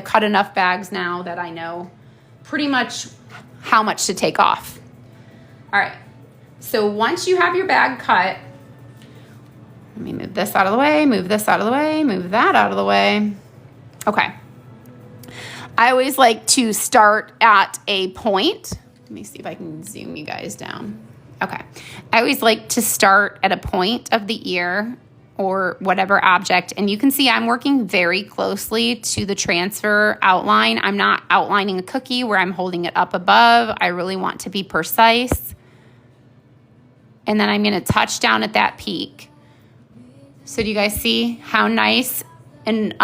cut enough bags now that I know pretty much how much to take off. All right. So once you have your bag cut, let me move Move this out of the way, move this out of the way, move that out of the way. Okay. I always like to start at a point. Let me see if I can zoom you guys down. Okay. I always like to start at a point of the ear or whatever object. And you can see I'm working very closely to the transfer outline. I'm not outlining a cookie where I'm holding it up above. I really want to be precise. And then I'm going to touch down at that peak. So do you guys see how nice and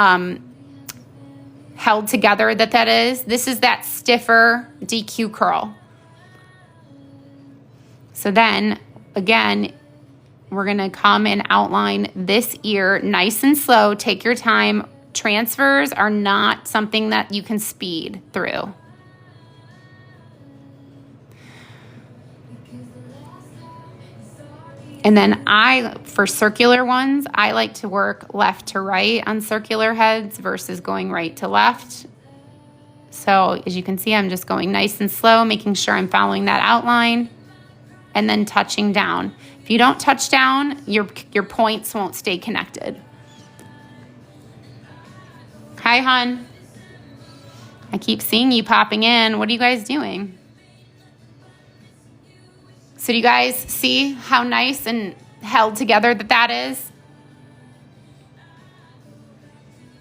held together that is? This is that stiffer DQ curl. So then, again, we're going to come and outline this ear nice and slow. Take your time. Transfers are not something that you can speed through. And then for circular ones, I like to work left to right on circular heads versus going right to left. So as you can see, I'm just going nice and slow, making sure I'm following that outline and then touching down. If you don't touch down, your points won't stay connected. Hi, hon. I keep seeing you popping in. What are you guys doing? So do you guys see how nice and held together that is?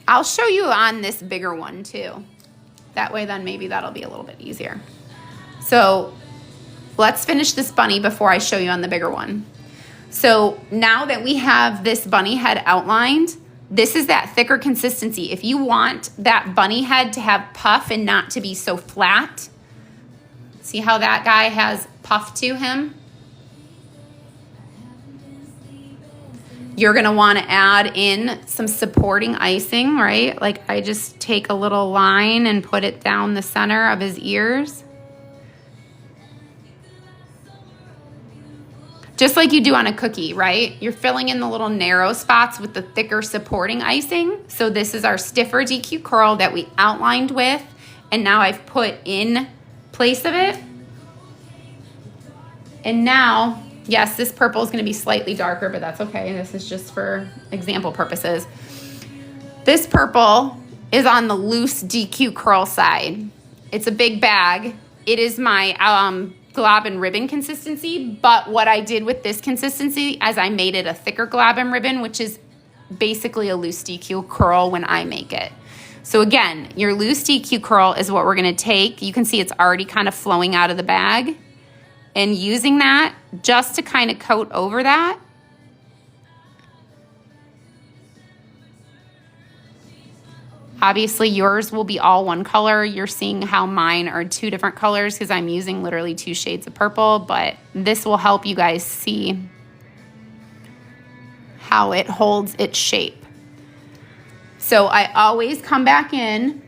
I'll show you on this bigger one too. That way then maybe that'll be a little bit easier. So let's finish this bunny before I show you on the bigger one. So now that we have this bunny head outlined, this is that thicker consistency. If you want that bunny head to have puff and not to be so flat, see how that guy has puff to him? You're gonna wanna add in some supporting icing, right? Like I just take a little line and put it down the center of his ears. Just like you do on a cookie, right? You're filling in the little narrow spots with the thicker supporting icing. So this is our stiffer DQ curl that we outlined with, and now I've put in place of it. And now, yes, this purple is gonna be slightly darker, but that's okay. This is just for example purposes. This purple is on the loose DQ curl side. It's a big bag. It is my glob and ribbon consistency, but what I did with this consistency is I made it a thicker glob and ribbon, which is basically a loose DQ curl when I make it. So again, your loose DQ curl is what we're gonna take. You can see it's already kind of flowing out of the bag, and using that just to kind of coat over that. Obviously yours will be all one color. You're seeing how mine are two different colors because I'm using literally 2 shades of purple, but this will help you guys see how it holds its shape. So I always come back in,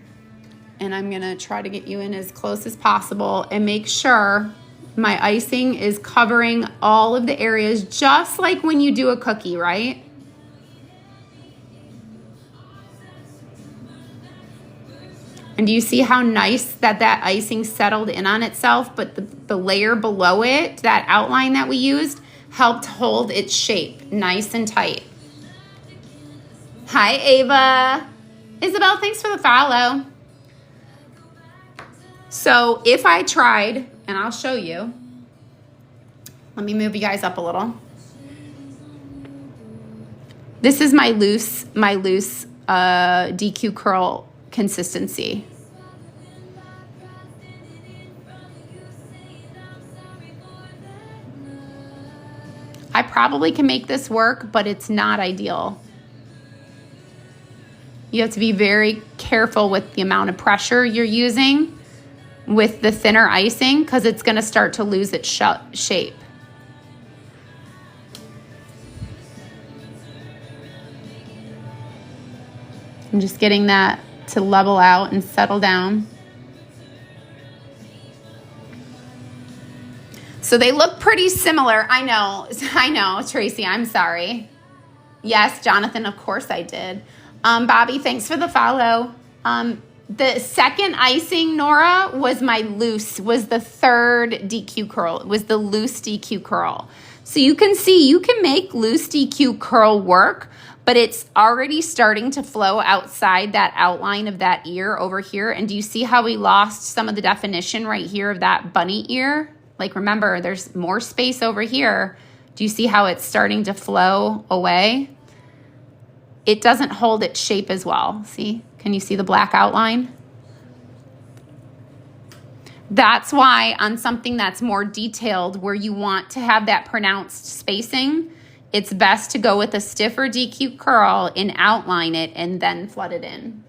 and I'm gonna try to get you in as close as possible and make sure my icing is covering all of the areas, just like when you do a cookie, right? And do you see how nice that icing settled in on itself, but the layer below it, that outline that we used, helped hold its shape nice and tight. Hi, Ava. Isabel, thanks for the follow. So if I tried, and I'll show you, let me move you guys up a little. This is my loose DQ curl consistency. I probably can make this work, but it's not ideal. You have to be very careful with the amount of pressure you're using with the thinner icing because it's going to start to lose its shape. I'm just getting that to level out and settle down. So they look pretty similar. I know, Tracy, I'm sorry. Yes, Jonathan, of course I did. Bobby, thanks for the follow. The second icing, Nora, was the third DQ curl. It was the loose DQ curl. So you can see you can make loose DQ curl work, but it's already starting to flow outside that outline of that ear over here. And do you see how we lost some of the definition right here of that bunny ear? Like, remember, there's more space over here. Do you see how it's starting to flow away? It doesn't hold its shape as well. See? Can you see the black outline? That's why on something that's more detailed where you want to have that pronounced spacing, it's best to go with a stiffer DQ curl and outline it and then flood it in.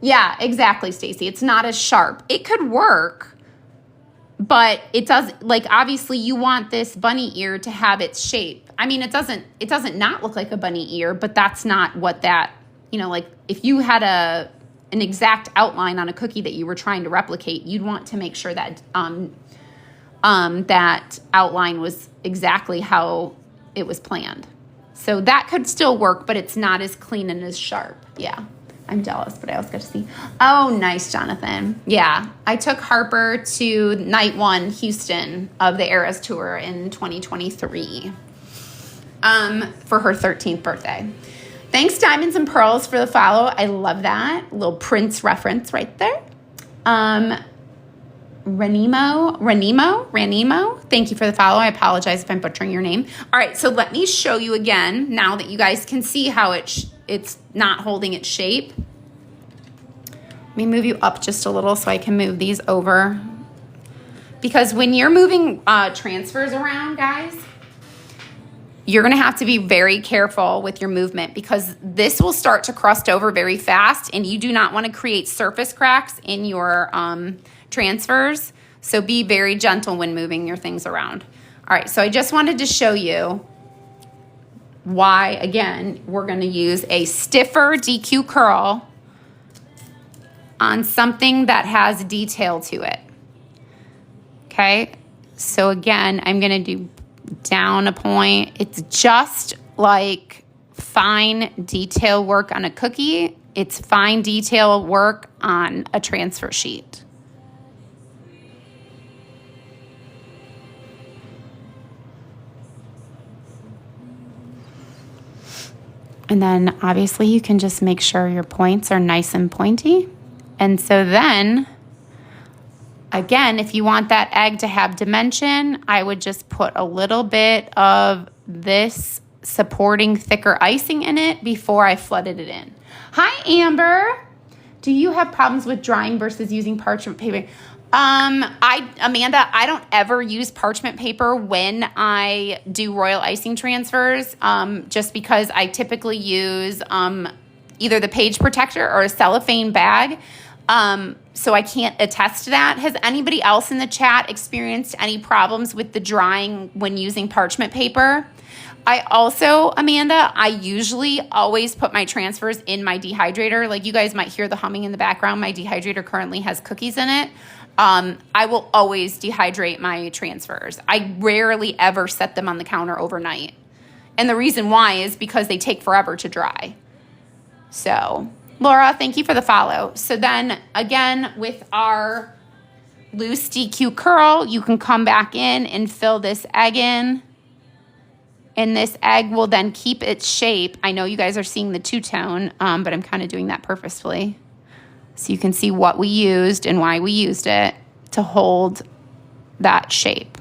Yeah, exactly, Stacy. It's not as sharp. It could work, but it does, like, obviously you want this bunny ear to have its shape. I mean, it doesn't not look like a bunny ear, but that's not what that, you know, like if you had an exact outline on a cookie that you were trying to replicate, you'd want to make sure that that outline was exactly how it was planned. So that could still work, but it's not as clean and as sharp. Yeah, I'm jealous, but I also got to see. Oh, nice, Jonathan. Yeah, I took Harper to night 1 Houston of the Eras Tour in 2023 for her 13th birthday. Thanks, Diamonds and Pearls, for the follow. I love that. A little Prince reference right there. Ranimo, thank you for the follow. I apologize if I'm butchering your name. All right, so let me show you again now that you guys can see how it's not holding its shape. Let me move you up just a little so I can move these over. Because when you're moving transfers around, guys, you're going to have to be very careful with your movement because this will start to crust over very fast and you do not want to create surface cracks in your transfers. So be very gentle when moving your things around. All right, so I just wanted to show you why, again, we're going to use a stiffer DQ curl on something that has detail to it. Okay, so again, I'm going to do down a point. It's just like fine detail work on a cookie. It's fine detail work on a transfer sheet. And then obviously you can just make sure your points are nice and pointy. And so then, again, if you want that egg to have dimension, I would just put a little bit of this supporting thicker icing in it before I flooded it in. Hi, Amber. Do you have problems with drying versus using parchment paper? Amanda, I don't ever use parchment paper when I do Royal Icing Transfers, just because I typically use either the page protector or a cellophane bag. So I can't attest to that. Has anybody else in the chat experienced any problems with the drying when using parchment paper? I also, Amanda, I usually always put my transfers in my dehydrator. Like you guys might hear the humming in the background. My dehydrator currently has cookies in it. I will always dehydrate my transfers. I rarely ever set them on the counter overnight. And the reason why is because they take forever to dry. So, Laura, thank you for the follow. So then, again, with our loose DQ curl, you can come back in and fill this egg in. And this egg will then keep its shape. I know you guys are seeing the two-tone, but I'm kind of doing that purposefully. So you can see what we used and why we used it to hold that shape.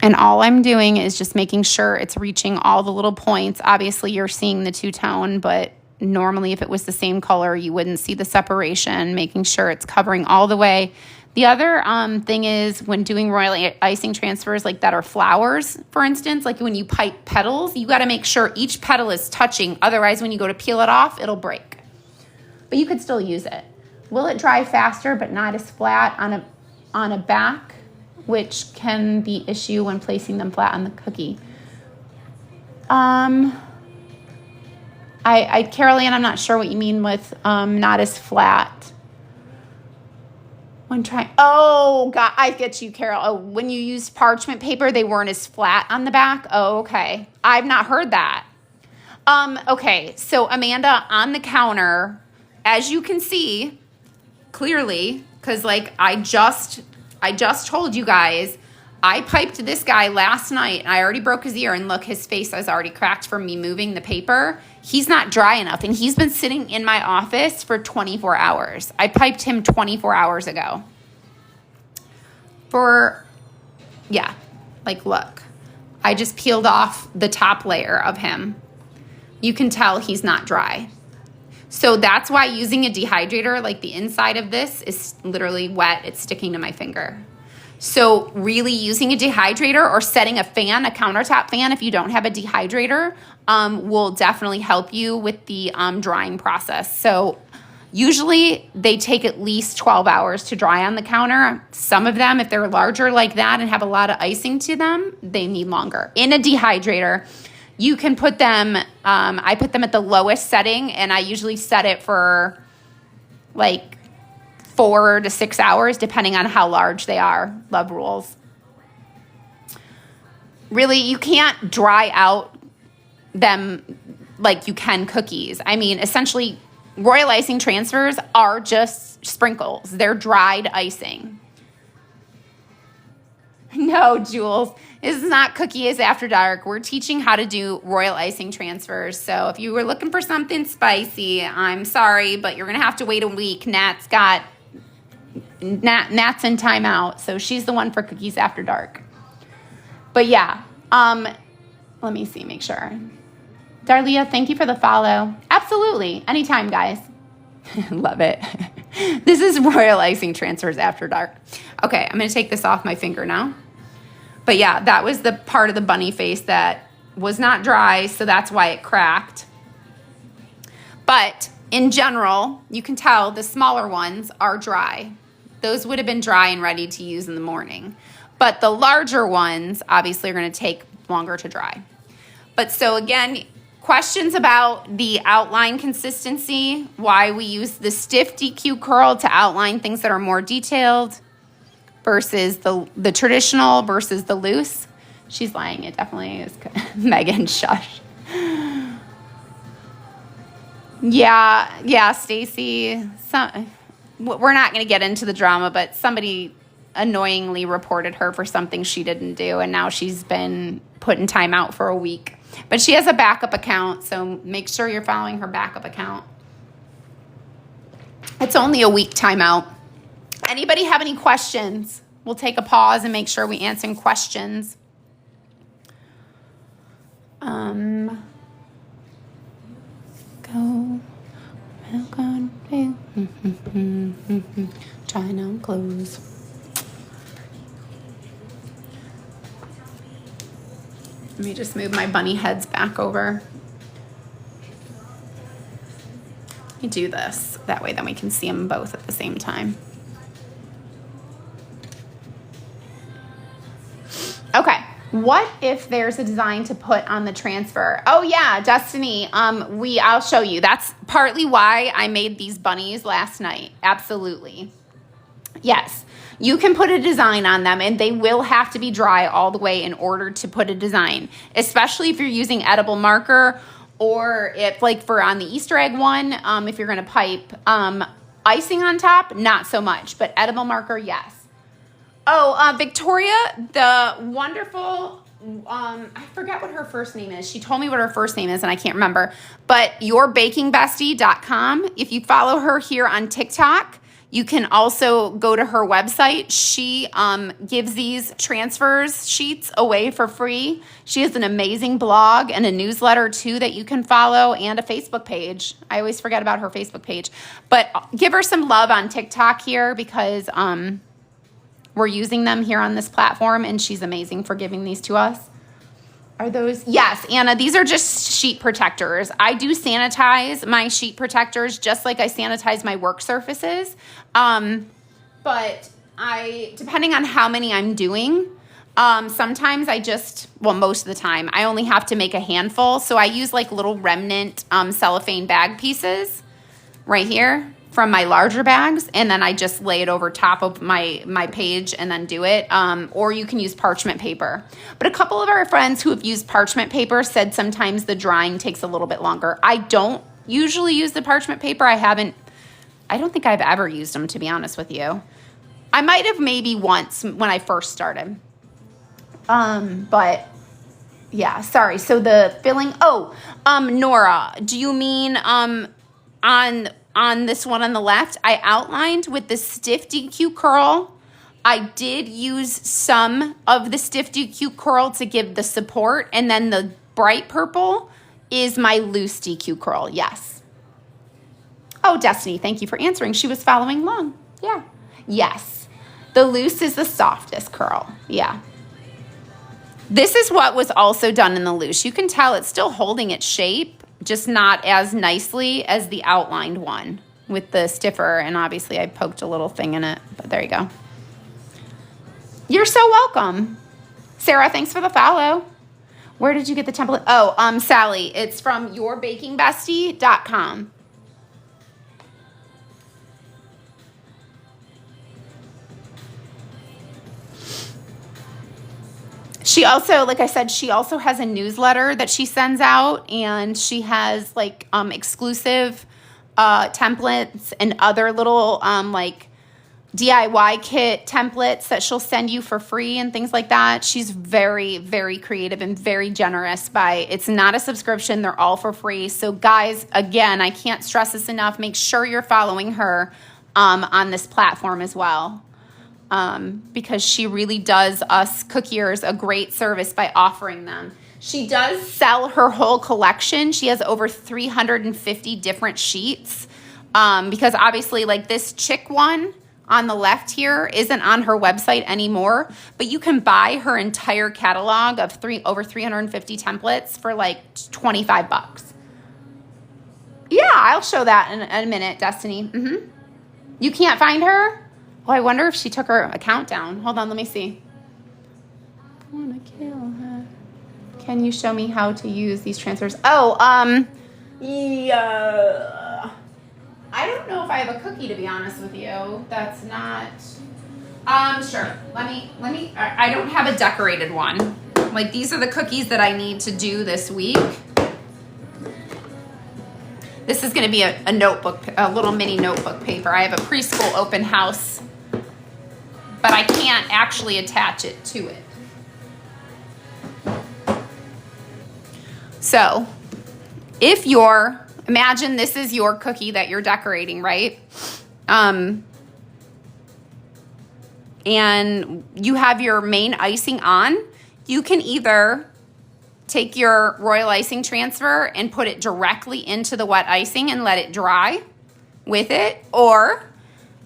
And all I'm doing is just making sure it's reaching all the little points. Obviously, you're seeing the two-tone, but normally if it was the same color, you wouldn't see the separation, making sure it's covering all the way. The other thing is when doing Royal Icing Transfers like that are flowers, for instance, like when you pipe petals, you got to make sure each petal is touching. Otherwise, when you go to peel it off, it'll break. But you could still use it. Will it dry faster but not as flat on a back, which can be issue when placing them flat on the cookie? Carol Ann, I'm not sure what you mean with not as flat. When trying, oh, God, I get you, Carol. Oh, when you used parchment paper, they weren't as flat on the back? Oh, okay. I've not heard that. Okay, so Amanda, on the counter, as you can see, clearly, Because like I just told you guys, I piped this guy last night and I already broke his ear, and look, his face is already cracked from me moving the paper. He's not dry enough, and he's been sitting in my office for 24 hours. I piped him 24 hours ago. Like look, I just peeled off the top layer of him. You can tell he's not dry. So that's why using a dehydrator, like the inside of this is literally wet. It's sticking to my finger. So really using a dehydrator or setting a fan, a countertop fan, if you don't have a dehydrator, will definitely help you with the drying process. So usually they take at least 12 hours to dry on the counter. Some of them, if they're larger like that and have a lot of icing to them, they need longer. In a dehydrator, you can put them, I put them at the lowest setting, and I usually set it for like 4 to 6 hours, depending on how large they are. Love rules. Really, you can't dry out them like you can cookies. I mean, essentially, Royal Icing Transfers are just sprinkles. They're dried icing. No, Jules, this is not Cookies After Dark. We're teaching how to do Royal Icing Transfers. So if you were looking for something spicy, I'm sorry, but you're going to have to wait a week. Nat's in timeout, so she's the one for Cookies After Dark. But yeah, let me see, make sure. Darlia, thank you for the follow. Absolutely, anytime, guys. Love it. This is Royal Icing Transfers After Dark. Okay, I'm going to take this off my finger now. But yeah, that was the part of the bunny face that was not dry, so that's why it cracked. But in general, you can tell the smaller ones are dry. Those would have been dry and ready to use in the morning. But the larger ones, obviously, are going to take longer to dry. But so again, questions about the outline consistency, why we use the stiff DQ curl to outline things that are more detailed versus the traditional versus the loose. She's lying. It definitely is. Megan, shush. Yeah, Stacy. We're not going to get into the drama, but somebody annoyingly reported her for something she didn't do, and now she's been put in timeout for a week. But she has a backup account, so make sure you're following her backup account. It's only a week timeout. Anybody have any questions? We'll take a pause and make sure we answer questions. Go. Trying on clothes. Let me just move my bunny heads back over. Let me do this. That way then we can see them both at the same time. Okay. What if there's a design to put on the transfer? Oh yeah, Destiny. I'll show you. That's partly why I made these bunnies last night. Absolutely. Yes. You can put a design on them, and they will have to be dry all the way in order to put a design, especially if you're using edible marker, or if like for on the Easter egg one, if you're going to pipe icing on top, not so much, but edible marker, yes. Oh, Victoria, the wonderful, I forget what her first name is. She told me what her first name is, and I can't remember. But yourbakingBestie.com. If you follow her here on TikTok, you can also go to her website. She gives these transfers sheets away for free. She has an amazing blog and a newsletter, too, that you can follow, and a Facebook page. I always forget about her Facebook page. But give her some love on TikTok here, because we're using them here on this platform, and she's amazing for giving these to us. Are those? Yes, Anna, these are just sheet protectors. I do sanitize my sheet protectors just like I sanitize my work surfaces. But depending on how many I'm doing, sometimes most of the time, I only have to make a handful. So I use like little remnant cellophane bag pieces right here from my larger bags, and then I just lay it over top of my page and then do it. Or you can use parchment paper. But a couple of our friends who have used parchment paper said sometimes the drying takes a little bit longer. I don't usually use the parchment paper. I haven't I don't think I've ever used them, to be honest with you. I might have maybe once when I first started. But yeah, sorry. So the filling, Nora, do you mean, on this one on the left, I outlined with the stiff DQ curl. I did use some of the stiff DQ curl to give the support, and then the bright purple is my loose DQ curl. Yes. Oh, Destiny, thank you for answering. She was following along. Yeah. Yes. The loose is the softest curl. Yeah. This is what was also done in the loose. You can tell it's still holding its shape, just not as nicely as the outlined one with the stiffer. And obviously I poked a little thing in it, but there you go. You're so welcome. Sarah, thanks for the follow. Where did you get the template? Oh, Sally, it's from yourbakingbestie.com. She also, like I said, she also has a newsletter that she sends out, and she has like exclusive templates and other little like DIY kit templates that she'll send you for free and things like that. She's very, very creative and very generous. It's not a subscription. They're all for free. So guys, again, I can't stress this enough. Make sure you're following her on this platform as well. Because she really does us cookiers a great service by offering them. She does sell her whole collection. She has over 350 different sheets. Because obviously like this chick one on the left here isn't on her website anymore, but you can buy her entire catalog of over 350 templates for like $25. Yeah, I'll show that in a minute, Destiny. You can't find her? Oh, I wonder if she took her account down. Hold on, let me see. I want to kill her. Can you show me how to use these transfers? Yeah. I don't know if I have a cookie, to be honest with you. That's not. Sure. Let me. I don't have a decorated one. Like, these are the cookies that I need to do this week. This is going to be a notebook, a little mini notebook paper. I have a preschool open house, but I can't actually attach it to it. So imagine this is your cookie that you're decorating, right? And you have your main icing on. You can either take your Royal Icing Transfer and put it directly into the wet icing and let it dry with it, or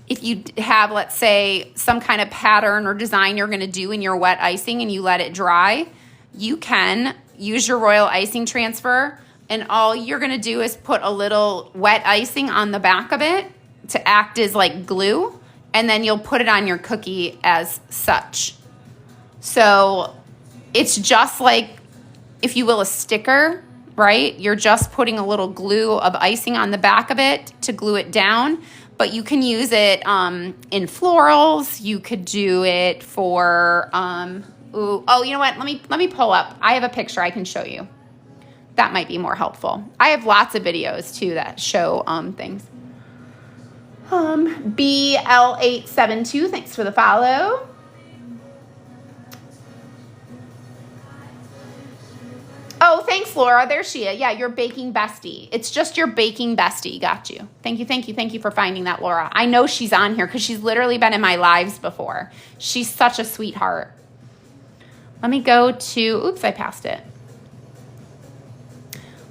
if you have, let's say, some kind of pattern or design you're going to do in your wet icing and you let it dry, you can use your Royal Icing Transfer, and all you're going to do is put a little wet icing on the back of it to act as like glue, and then you'll put it on your cookie as such. So it's just like, if you will, a sticker, right? You're just putting a little glue of icing on the back of it to glue it down. But you can use it in florals. You could do it for, you know what? Let me pull up. I have a picture I can show you. That might be more helpful. I have lots of videos too that show things. BL872, thanks for the follow. Oh, thanks, Laura. There she is. Yeah, your baking bestie. It's just your baking bestie. Got you. Thank you for finding that, Laura. I know she's on here because she's literally been in my lives before. She's such a sweetheart. Let me go to, oops, I passed it.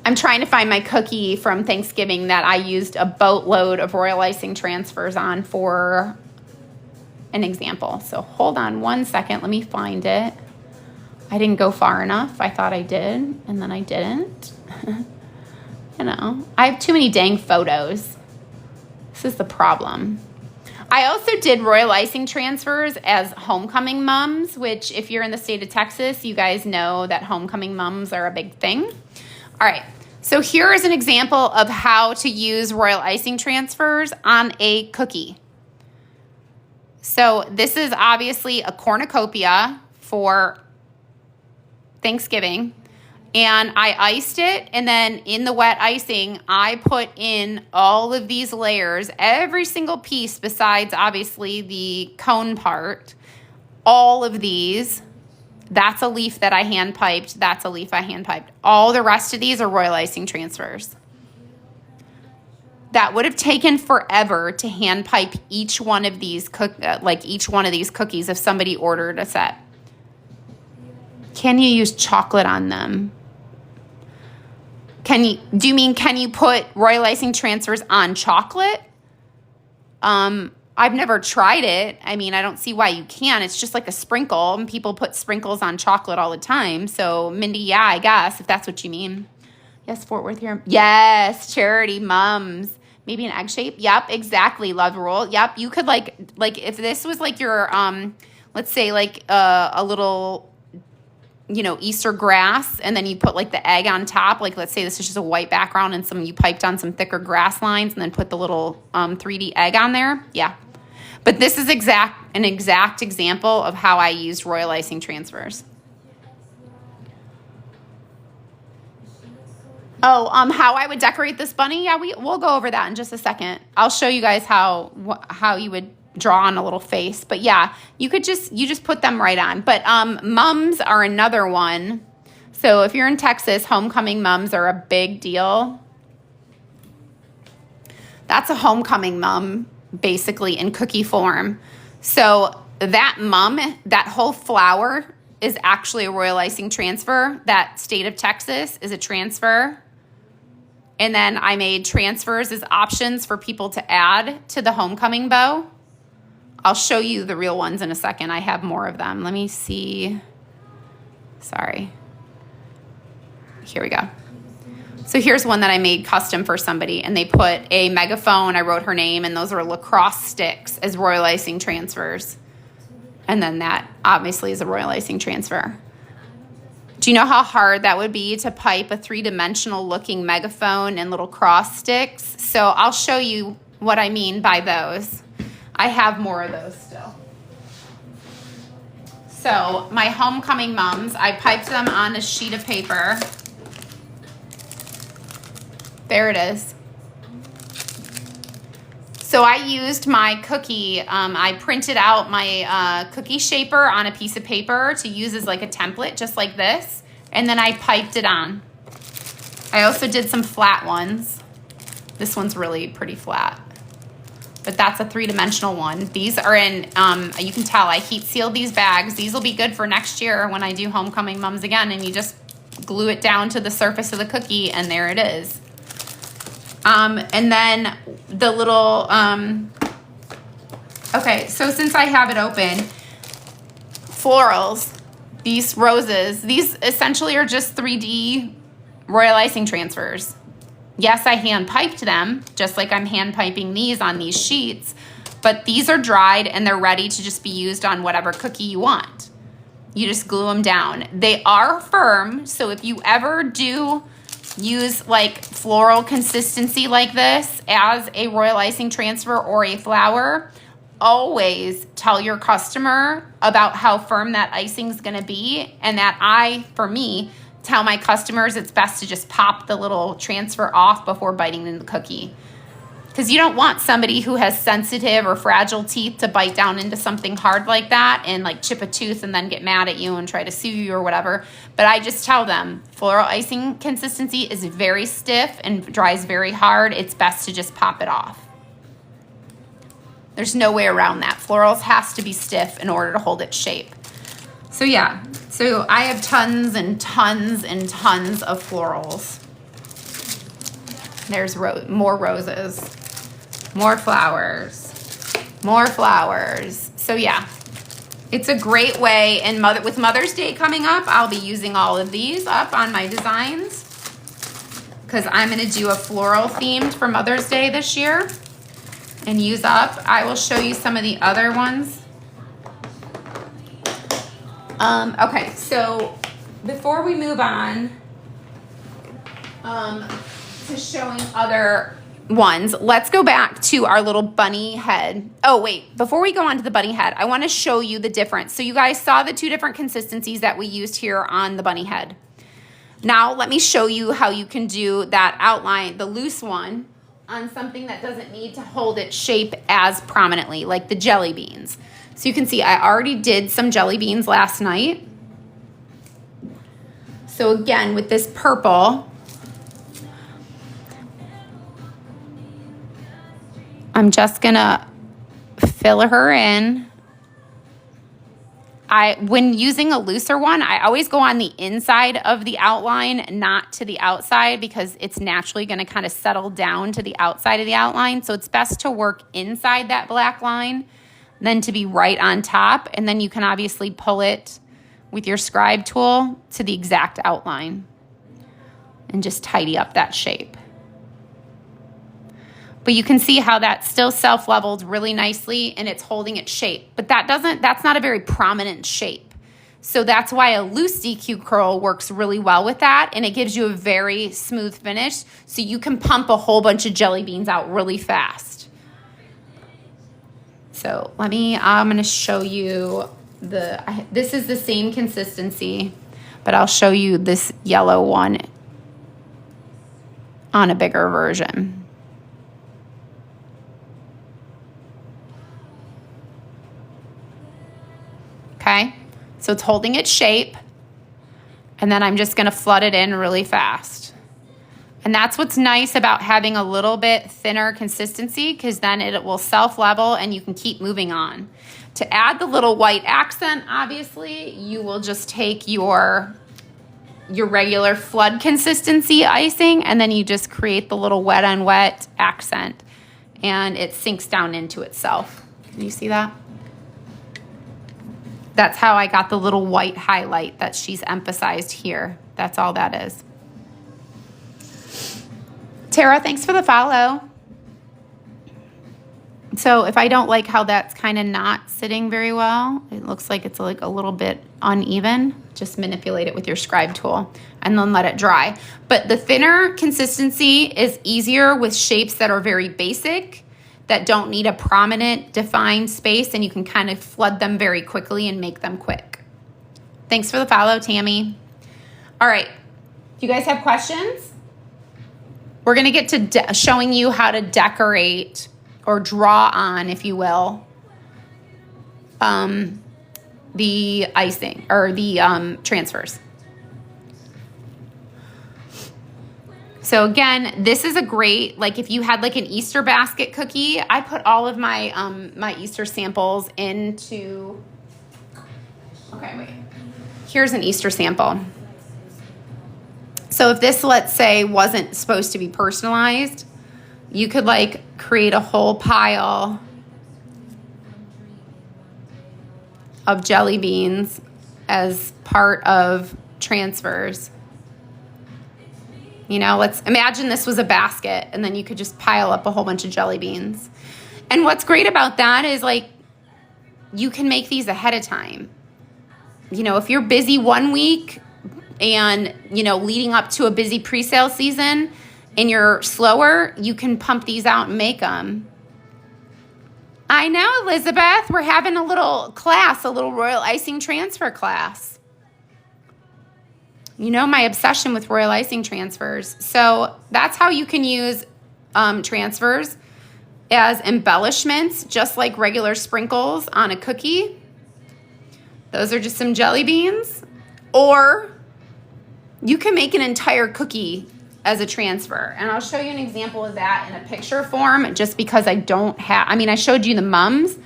I'm trying to find my cookie from Thanksgiving that I used a boatload of Royal Icing Transfers on for an example. So hold on one second. Let me find it. I didn't go far enough. I thought I did, and then I didn't. You know, I have too many dang photos. This is the problem. I also did Royal Icing Transfers as homecoming mums, which if you're in the state of Texas, you guys know that homecoming mums are a big thing. All right, so here is an example of how to use Royal Icing Transfers on a cookie. So this is obviously a cornucopia for Thanksgiving. and I iced it, and then in the wet icing, I put in all of these layers, every single piece besides obviously the cone part, all of these. That's a leaf that I hand piped. That's a leaf I hand piped. All the rest of these are Royal Icing Transfers. That would have taken forever to hand pipe each one of these each one of these cookies if somebody ordered a set. Can you use chocolate on them? Can you put Royal Icing Transfers on chocolate? I've never tried it. I mean, I don't see why you can. It's just like a sprinkle, and people put sprinkles on chocolate all the time. So, Mindy, yeah, I guess, if that's what you mean. Yes, Fort Worth here. Yes, Charity, mums. Maybe an egg shape. Yep, exactly, Love Roll. Yep, you could like if this was like your, let's say like a little, Easter grass, and then you put like the egg on top. Like, let's say this is just a white background and you piped on some thicker grass lines and then put the little 3D egg on there. Yeah. But this is an exact example of how I used Royal Icing Transfers. Oh, how I would decorate this bunny? Yeah, we'll go over that in just a second. I'll show you guys how you would draw on a little face. But yeah, you just put them right on. But mums are another one. So if you're in Texas, homecoming mums are a big deal. That's a homecoming mum, basically, in cookie form. So that mum, that whole flower is actually a Royal Icing Transfer. That state of Texas is a transfer. And then I made transfers as options for people to add to the homecoming bow. I'll show you the real ones in a second. I have more of them. Let me see. Sorry. Here we go. So here's one that I made custom for somebody, and they put a megaphone. I wrote her name, and those are lacrosse sticks as Royal Icing Transfers. And then that obviously is a Royal Icing Transfer. Do you know how hard that would be to pipe a three-dimensional looking megaphone and little cross sticks? So I'll show you what I mean by those. I have more of those still. So my homecoming mums, I piped them on a sheet of paper. There it is. So I used my cookie, I printed out my cookie shaper on a piece of paper to use as like a template, just like this. And then I piped it on. I also did some flat ones. This one's really pretty flat. But that's a three-dimensional one. These are in, you can tell I heat sealed these bags. These will be good for next year when I do homecoming mums again, and you just glue it down to the surface of the cookie, and there it is. And then the little, okay, so since I have it open, florals, these roses, these essentially are just 3D Royal Icing Transfers. Yes, I hand piped them, just like I'm hand piping these on these sheets, but these are dried and they're ready to just be used on whatever cookie you want. You just glue them down. They are firm, so if you ever do use like floral consistency like this as a Royal Icing Transfer or a flower, always tell your customer about how firm that icing is going to be, and that for me, tell my customers it's best to just pop the little transfer off before biting into the cookie. Because you don't want somebody who has sensitive or fragile teeth to bite down into something hard like that and like chip a tooth and then get mad at you and try to sue you or whatever. But I just tell them floral icing consistency is very stiff and dries very hard. It's best to just pop it off. There's no way around that. Florals has to be stiff in order to hold its shape. So yeah, so I have tons and tons and tons of florals. There's more roses, more flowers, more flowers. So yeah, it's a great way. And with Mother's Day coming up, I'll be using all of these up on my designs because I'm going to do a floral themed for Mother's Day this year and use up. I will show you some of the other ones. Okay, so before we move on to showing other ones, let's go back to our little bunny head. Oh, wait, before we go on to the bunny head, I want to show you the difference. So you guys saw the two different consistencies that we used here on the bunny head. Now let me show you how you can do that outline, the loose one, on something that doesn't need to hold its shape as prominently, like the jelly beans. So you can see I already did some jelly beans last night. So again, with this purple, I'm just gonna fill her in. When using a looser one, I always go on the inside of the outline, not to the outside, because it's naturally going to kind of settle down to the outside of the outline. So it's best to work inside that black line than to be right on top. And then you can obviously pull it with your scribe tool to the exact outline and just tidy up that shape. But you can see how that's still self-leveled really nicely and it's holding its shape. But that's not a very prominent shape. So that's why a loose DQ curl works really well with that, and it gives you a very smooth finish. So you can pump a whole bunch of jelly beans out really fast. So I'm gonna show you this is the same consistency, but I'll show you this yellow one on a bigger version. Okay, so it's holding its shape, and then I'm just gonna flood it in really fast. And that's what's nice about having a little bit thinner consistency, because then it will self-level and you can keep moving on. To add the little white accent, obviously, you will just take your regular flood consistency icing, and then you just create the little wet on wet accent, and it sinks down into itself. Can you see that? That's how I got the little white highlight that she's emphasized here. That's all that is. Tara, thanks for the follow. So if I don't like how that's kind of not sitting very well, it looks like it's like a little bit uneven, just manipulate it with your scribe tool and then let it dry. But the thinner consistency is easier with shapes that are very basic, that don't need a prominent defined space, and you can kind of flood them very quickly and make them quick. Thanks for the follow, Tammy. All right, do you guys have questions? We're gonna get to showing you how to decorate or draw on, if you will, the icing or the transfers. So again, this is a great, like if you had like an Easter basket cookie, I put all of my my Easter samples into, okay, wait. Here's an Easter sample. So if this, let's say, wasn't supposed to be personalized, you could like create a whole pile of jelly beans as part of transfers. You know, let's imagine this was a basket, and then you could just pile up a whole bunch of jelly beans. And what's great about that is like you can make these ahead of time. You know, if you're busy one week and, you know, leading up to a busy pre-sale season and you're slower, you can pump these out and make them. I know, Elizabeth, we're having a little class, a little Royal Icing Transfer class. You know my obsession with Royal Icing Transfers. So that's how you can use transfers as embellishments, just like regular sprinkles on a cookie. Those are just some jelly beans. Or you can make an entire cookie as a transfer. And I'll show you an example of that in a picture form, just because I don't have, I mean, I showed you the mums,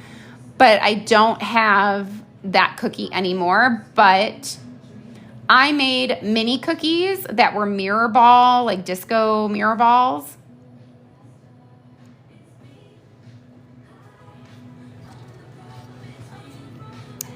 but I don't have that cookie anymore. But I made mini cookies that were mirror ball, like disco mirror balls.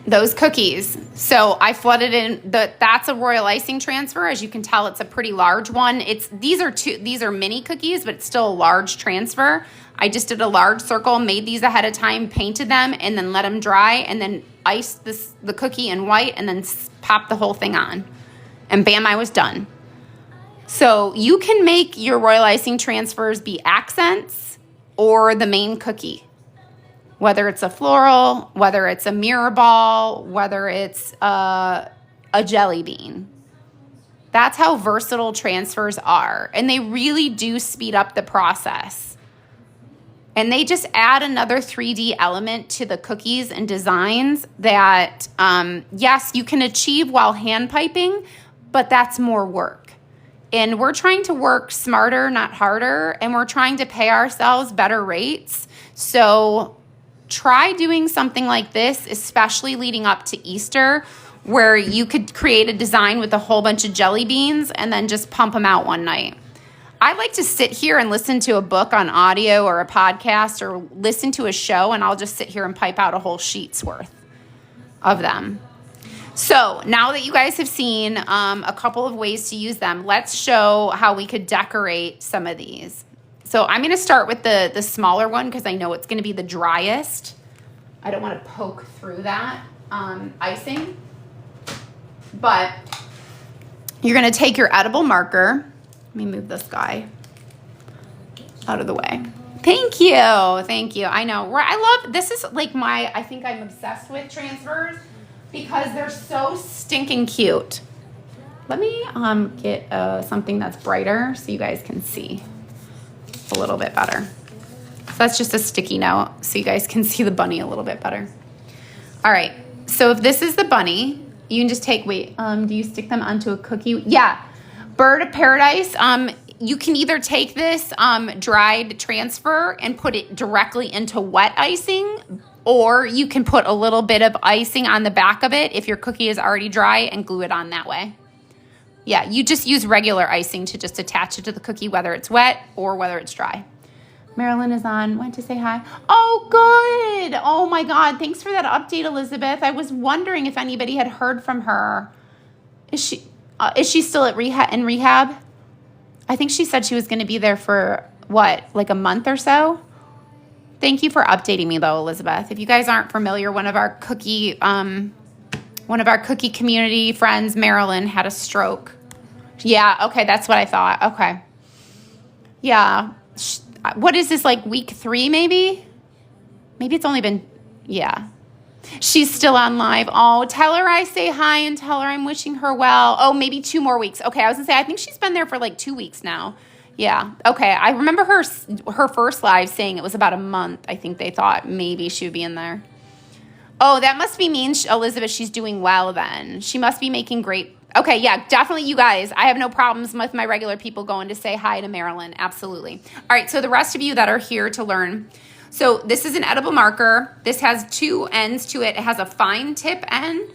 Those cookies. So I flooded in that's a Royal Icing Transfer. As you can tell, it's a pretty large one. These are mini cookies, but it's still a large transfer. I just did a large circle, made these ahead of time, painted them, and then let them dry, and then iced the cookie in white, and then popped the whole thing on. And bam, I was done. So you can make your Royal Icing Transfers be accents or the main cookie. Whether it's a floral, whether it's a mirror ball, whether it's a jelly bean. That's how versatile transfers are. And they really do speed up the process. And they just add another 3D element to the cookies and designs that, yes, you can achieve while hand piping, but that's more work. And we're trying to work smarter, not harder, and we're trying to pay ourselves better rates. So try doing something like this, especially leading up to Easter, where you could create a design with a whole bunch of jelly beans and then just pump them out one night. I like to sit here and listen to a book on audio or a podcast or listen to a show, and I'll just sit here and pipe out a whole sheet's worth of them. So now that you guys have seen a couple of ways to use them, let's show how we could decorate some of these. So I'm going to start with the smaller one because I know it's going to be the driest. I don't want to poke through that icing. But you're going to take your edible marker. Let me move this guy out of the way. Thank you. Thank you. I know. I love, this is like I think I'm obsessed with transfers because they're so stinking cute. Let me get something that's brighter so you guys can see a little bit better. So that's just a sticky note so you guys can see the bunny a little bit better. All right. So if this is the bunny, you can just take, do you stick them onto a cookie? Yeah. Bird of Paradise, you can either take this dried transfer and put it directly into wet icing, or you can put a little bit of icing on the back of it if your cookie is already dry and glue it on that way. Yeah, you just use regular icing to just attach it to the cookie, whether it's wet or whether it's dry. Marilyn is on. Went to say hi. Oh, good. Oh, my God. Thanks for that update, Elizabeth. I was wondering if anybody had heard from her. Is she still at rehab? I think she said she was going to be there for, like a month or so? Thank you for updating me, though, Elizabeth. If you guys aren't familiar, one of our cookie community friends, Marilyn, had a stroke. Yeah, okay, that's what I thought. Okay. Yeah. What is this, like week 3 maybe? Maybe it's only been, yeah. She's still on live. Oh, tell her I say hi and tell her I'm wishing her well. Oh, maybe 2 more weeks. Okay, I was going to say, I think she's been there for like 2 weeks now. Yeah, okay. I remember her first live saying it was about a month. I think they thought maybe she would be in there. Oh, that must be mean, Elizabeth. She's doing well then. She must be making great. Okay, yeah, definitely you guys. I have no problems with my regular people going to say hi to Marilyn. Absolutely. All right, so the rest of you that are here to learn. So this is an edible marker. This has 2 ends to it. It has a fine tip end,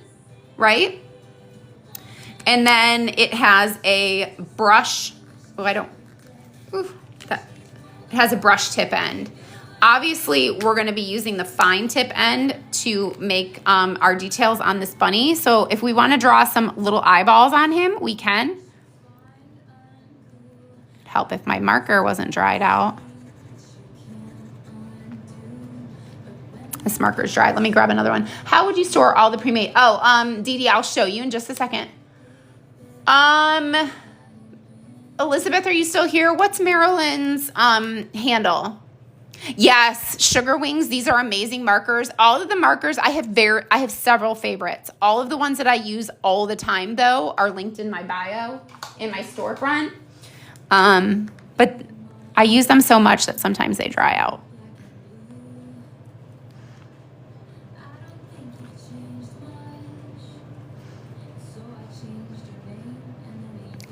right? And then it has a brush. Oh, it has a brush tip end. Obviously, we're going to be using the fine tip end to make our details on this bunny. So if we want to draw some little eyeballs on him, we can. It'd help if my marker wasn't dried out. This marker's dried. Let me grab another one. How would you store all the pre-made? Oh, Dee Dee, I'll show you in just a second. Elizabeth, are you still here? What's Marilyn's handle? Yes, Sugar Wings. These are amazing markers. All of the markers, I have several favorites. All of the ones that I use all the time, though, are linked in my bio, in my storefront. But I use them so much that sometimes they dry out.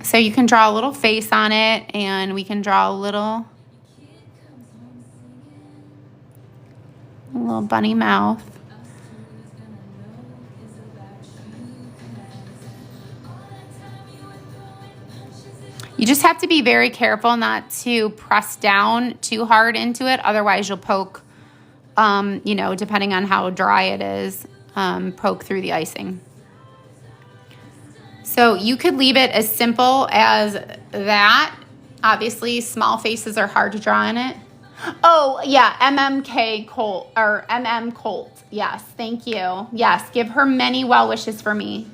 So you can draw a little face on it, and we can draw a little bunny mouth. You just have to be very careful not to press down too hard into it. Otherwise, you'll poke, depending on how dry it is, poke through the icing. So you could leave it as simple as that. Obviously, small faces are hard to draw in it. Oh, yeah, MMK Colt, or MM Colt. Yes, thank you. Yes, give her many well wishes for me.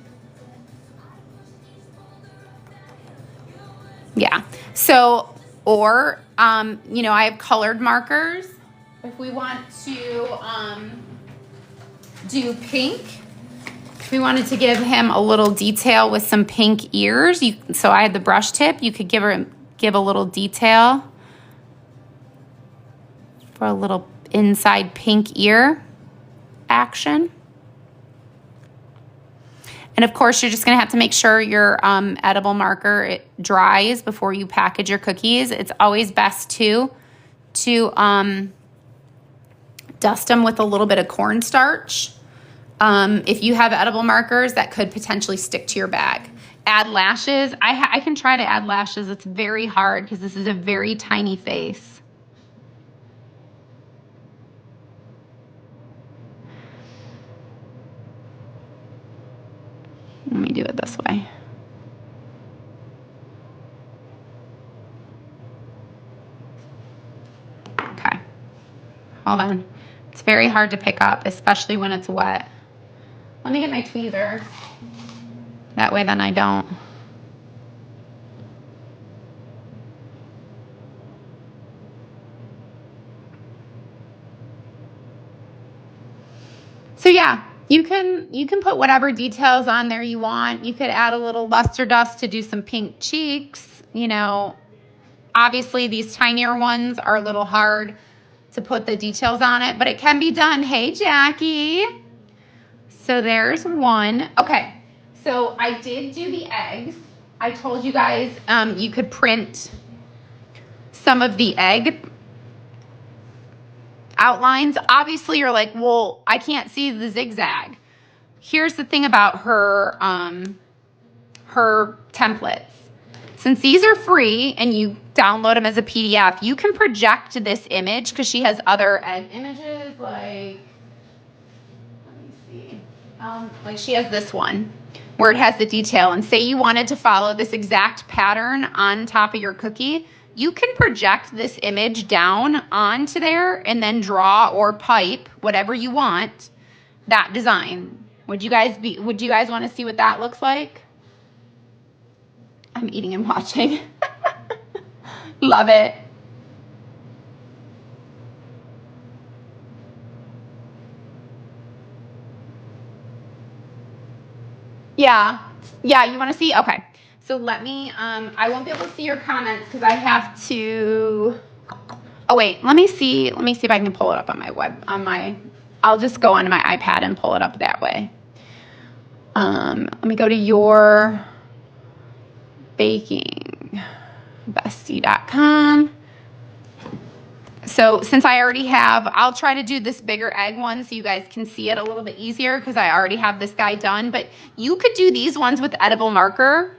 Yeah. So, or, I have colored markers. If we want to do pink, We wanted to give him a little detail with some pink ears. So I had the brush tip. You could give a little detail for a little inside pink ear action. And of course, you're just gonna have to make sure your edible marker dries before you package your cookies. It's always best to dust them with a little bit of cornstarch. If you have edible markers, that could potentially stick to your bag. Add lashes. I can try to add lashes. It's very hard because this is a very tiny face. Let me do it this way. Okay. Hold on. It's very hard to pick up, especially when it's wet. Let me get my tweezers. That way then I don't. So yeah, you can put whatever details on there you want. You could add a little luster dust to do some pink cheeks. You know, obviously these tinier ones are a little hard to put the details on it, but it can be done. Hey, Jackie. So there's one. Okay, so I did do the eggs. I told you guys you could print some of the egg outlines. Obviously, you're like, well, I can't see the zigzag. Here's the thing about her templates. Since these are free and you download them as a PDF, you can project this image because she has other egg images like, like she has this one where it has the detail, and say you wanted to follow this exact pattern on top of your cookie, you can project this image down onto there and then draw or pipe whatever you want that design. Would you guys want to see what that looks like? I'm eating and watching. Love it. Yeah, you want to see? Okay, so let me, I won't be able to see your comments because I have to, oh wait, let me see if I can pull it up on my I'll just go onto my iPad and pull it up that way. Let me go to your bakingbestie.com. So since I already have, I'll try to do this bigger egg one so you guys can see it a little bit easier because I already have this guy done. But you could do these ones with edible marker.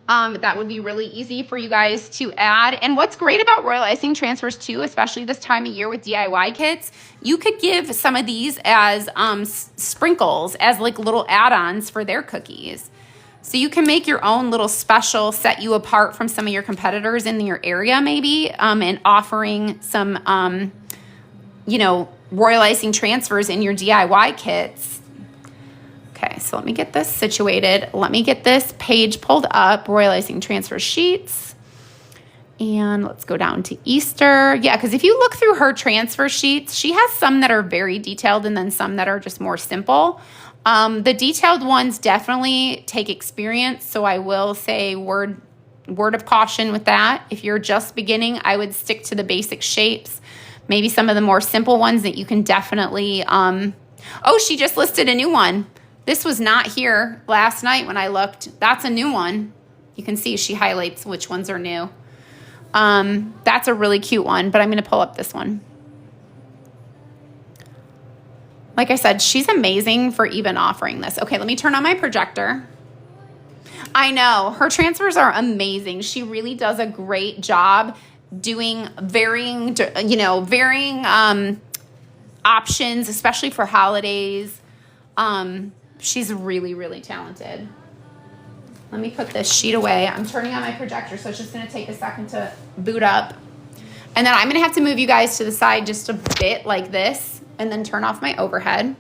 That would be really easy for you guys to add. And what's great about Royal Icing Transfers too, especially this time of year with DIY kits, you could give some of these as sprinkles, as like little add-ons for their cookies. So you can make your own little special, set you apart from some of your competitors in your area maybe, and offering some, Royal Icing Transfers in your DIY kits. Okay, so let me get this situated. Let me get this page pulled up, Royal Icing Transfer sheets. And let's go down to Easter. Yeah, because if you look through her transfer sheets, she has some that are very detailed and then some that are just more simple. The detailed ones definitely take experience, so I will say word of caution with that. If you're just beginning, I would stick to the basic shapes. Maybe some of the more simple ones that you can definitely, oh, she just listed a new one. This was not here last night when I looked. That's a new one. You can see she highlights which ones are new. That's a really cute one, but I'm going to pull up this one. Like I said, she's amazing for even offering this. Okay, let me turn on my projector. I know, her transfers are amazing. She really does a great job doing varying options, especially for holidays. She's really, really talented. Let me put this sheet away. I'm turning on my projector, so it's just going to take a second to boot up. And then I'm going to have to move you guys to the side just a bit like this and then turn off my overhead.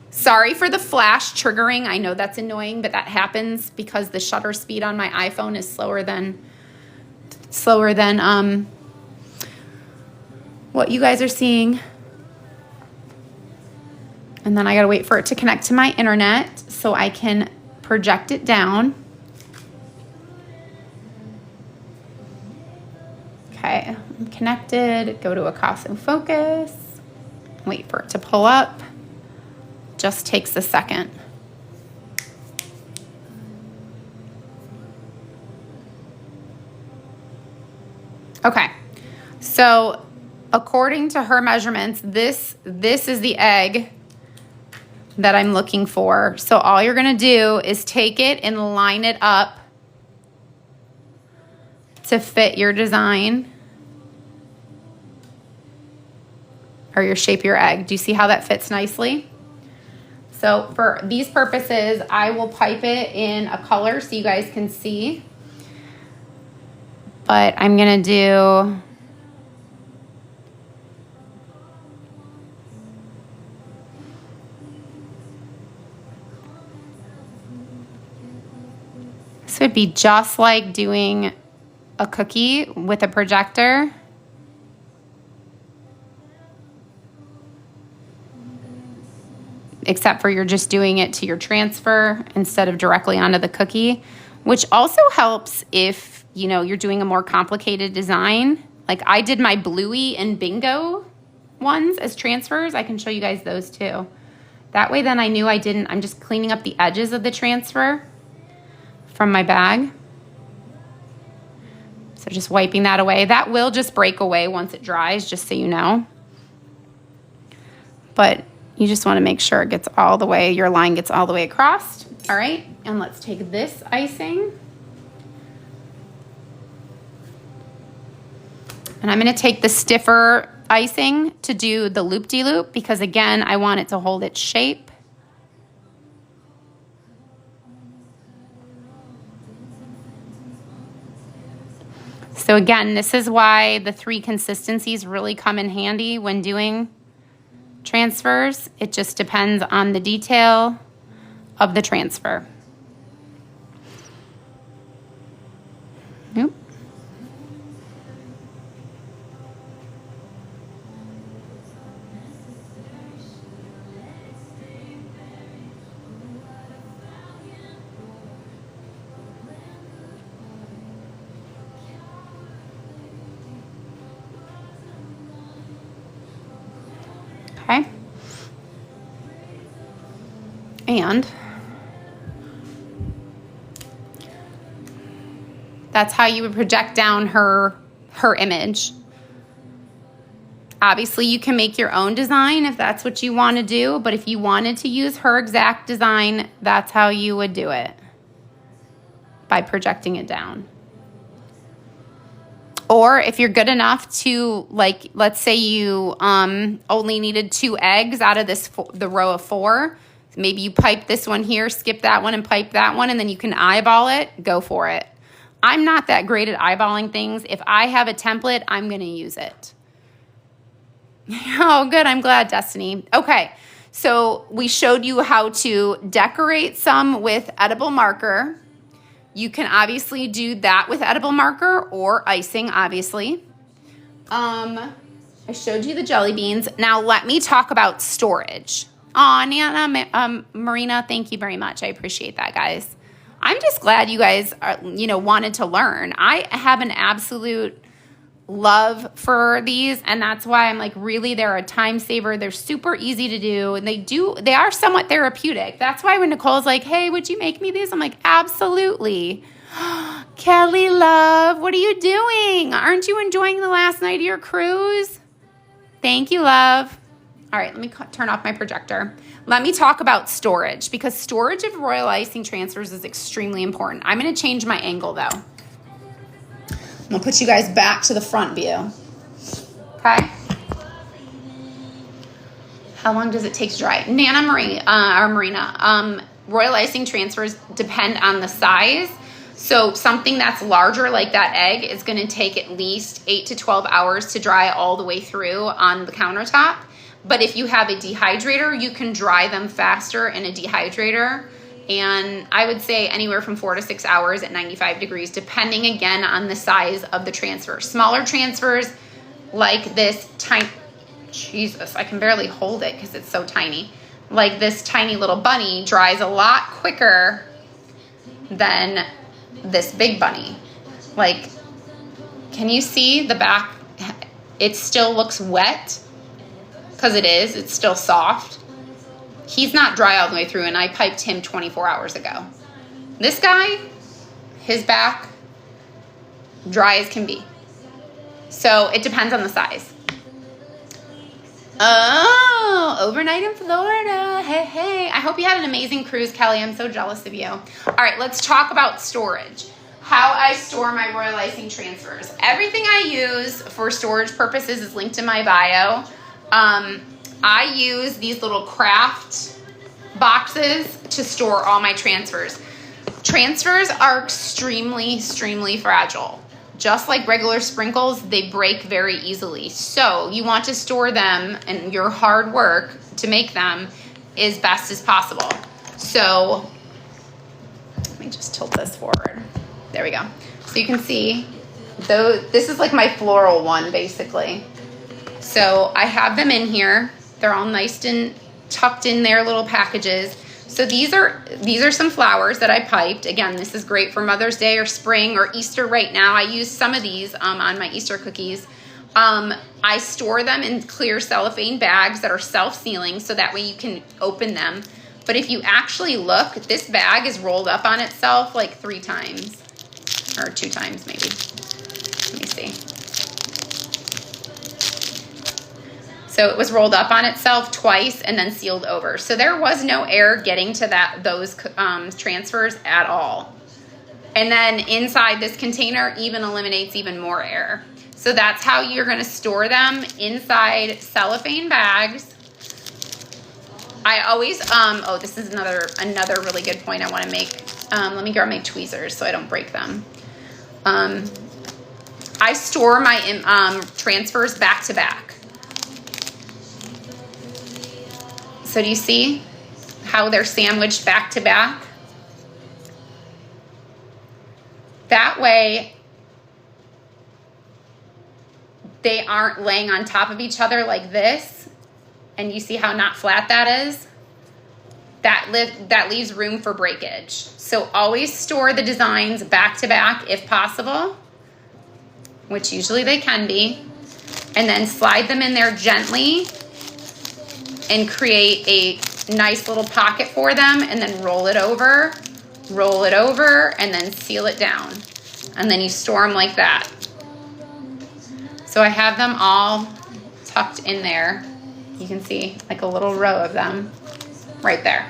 Sorry for the flash triggering. I know that's annoying, but that happens because the shutter speed on my iPhone is slower than what you guys are seeing. And then I got to wait for it to connect to my internet. so I can project it down. Okay, I'm connected. Go to Akaso Focus. Wait for it to pull up. Just takes a second. Okay, so according to her measurements, this is the egg that I'm looking for. So all you're gonna do is take it and line it up to fit your design or your shape of your egg. Do you see how that fits nicely? So for these purposes, I will pipe it in a color so you guys can see. But I'm gonna do this would be just like doing a cookie with a projector. Except for you're just doing it to your transfer instead of directly onto the cookie, which also helps if, you know, you're doing a more complicated design. Like I did my Bluey and Bingo ones as transfers. I can show you guys those too. That way then I knew I'm just cleaning up the edges of the transfer from my bag. So just wiping that away. That will just break away once it dries, just so you know. But you just want to make sure it gets all the way, your line gets all the way across. All right, and let's take this icing. And I'm going to take the stiffer icing to do the loop-de-loop because again, I want it to hold its shape. So again, this is why the 3 consistencies really come in handy when doing transfers. It just depends on the detail of the transfer. Nope. Okay. And that's how you would project down her image. Obviously, you can make your own design if that's what you want to do, but if you wanted to use her exact design, that's how you would do it, by projecting it down. Or if you're good enough to, like, let's say you only needed 2 eggs out of the row of 4. Maybe you pipe this one here, skip that one, and pipe that one, and then you can eyeball it. Go for it. I'm not that great at eyeballing things. If I have a template, I'm going to use it. Oh, good. I'm glad, Destiny. Okay, so we showed you how to decorate some with edible marker. You can obviously do that with edible marker or icing, obviously. I showed you the jelly beans. Now let me talk about storage. Aw, Nana, Marina, thank you very much. I appreciate that, guys. I'm just glad you guys are, wanted to learn. I have an absolute love for these, and that's why I'm like, really, they're a time saver. They're super easy to do, and they are somewhat therapeutic. That's why when Nicole's like, hey, would you make me these? I'm like, absolutely. Kelly, love, what are you doing? Aren't you enjoying the last night of your cruise? Thank you, love. All right, let me turn off my projector. Let me talk about storage, because storage of Royal Icing Transfers is extremely important. I'm going to change my angle, though. I'm going to put you guys back to the front view. Okay? How long does it take to dry? Nana Marie, or Marina, Royal Icing Transfers depend on the size. So something that's larger, like that egg, is going to take at least 8 to 12 hours to dry all the way through on the countertop. But if you have a dehydrator, you can dry them faster in a dehydrator. And I would say anywhere from 4 to 6 hours at 95 degrees, depending again on the size of the transfer. Smaller transfers like this tiny, Jesus, I can barely hold it because it's so tiny. like this tiny little bunny dries a lot quicker than this big bunny. Like, can you see the back? It still looks wet because it's still soft. He's not dry all the way through, and I piped him 24 hours ago. This guy, his back, dry as can be. So it depends on the size. Oh, overnight in Florida. Hey. I hope you had an amazing cruise, Kelly. I'm so jealous of you. All right, let's talk about storage. How I store my Royal Icing Transfers. Everything I use for storage purposes is linked in my bio. I use these little craft boxes to store all my transfers. Transfers are extremely fragile. Just like regular sprinkles, they break very easily. So you want to store them, and your hard work to make them as best as possible. So let me just tilt this forward. There we go. So you can see, though, this is like my floral one, basically. So I have them in here. They're all nice and tucked in their little packages. So these are some flowers that I piped. Again, this is great for Mother's Day or spring or Easter right now. I use some of these on my Easter cookies. I store them in clear cellophane bags that are self-sealing, so that way you can open them. But if you actually look, this bag is rolled up on itself like 3 times. Or 2 times maybe. Let me see. So it was rolled up on itself twice and then sealed over. So there was no air getting to those transfers at all. And then inside this container even eliminates even more air. So that's how you're going to store them, inside cellophane bags. I always, oh, this is another really good point I want to make. Let me grab my tweezers so I don't break them. I store my transfers back to back. So do you see how they're sandwiched back to back? That way, they aren't laying on top of each other like this. And you see how not flat that is? That leaves room for breakage. So always store the designs back to back if possible, which usually they can be. And then slide them in there gently and create a nice little pocket for them, and then roll it over, and then seal it down. And then you store them like that. So I have them all tucked in there. You can see like a little row of them right there.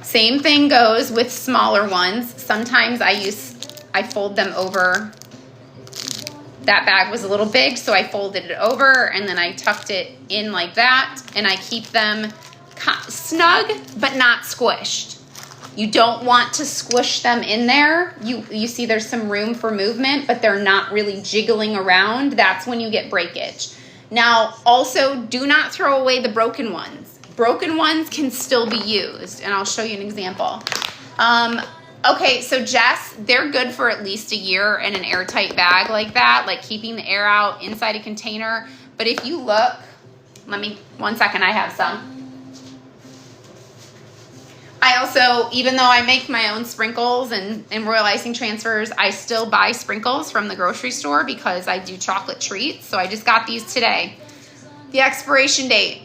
Same thing goes with smaller ones. Sometimes I fold them over. That bag was a little big, so I folded it over and then I tucked it in like that, and I keep them snug but not squished. You don't want to squish them in there. You see there's some room for movement, but they're not really jiggling around. That's when you get breakage. Now, also, do not throw away the broken ones. Broken ones can still be used, and I'll show you an example. Okay, so Jess, they're good for at least a year in an airtight bag like that, like keeping the air out inside a container. But if you look, one second, I have some. I also, even though I make my own sprinkles and Royal Icing Transfers, I still buy sprinkles from the grocery store because I do chocolate treats. So I just got these today. The expiration date,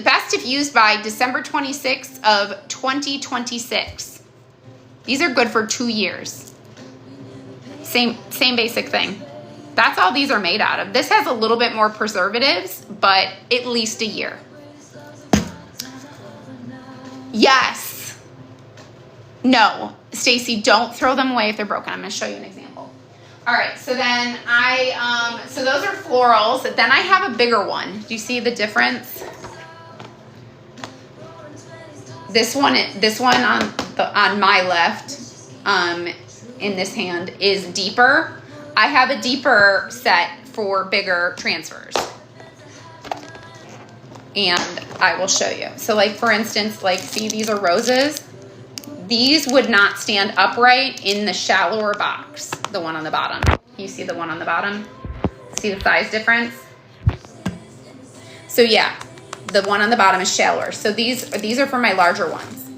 best if used by December 26th of 2026. These are good for 2 years. Same basic thing. That's all these are made out of. This has a little bit more preservatives, but at least a year. Yes. No. Stacy, don't throw them away if they're broken. I'm going to show you an example. All right, so then so those are florals. Then I have a bigger one. Do you see the difference? This one on my left, in this hand, is deeper. I have a deeper set for bigger transfers. And I will show you. So like, for instance, like, see, these are roses. These would not stand upright in the shallower box, the one on the bottom. You see the one on the bottom? See the size difference? So yeah, the one on the bottom is shallower. So these are for my larger ones.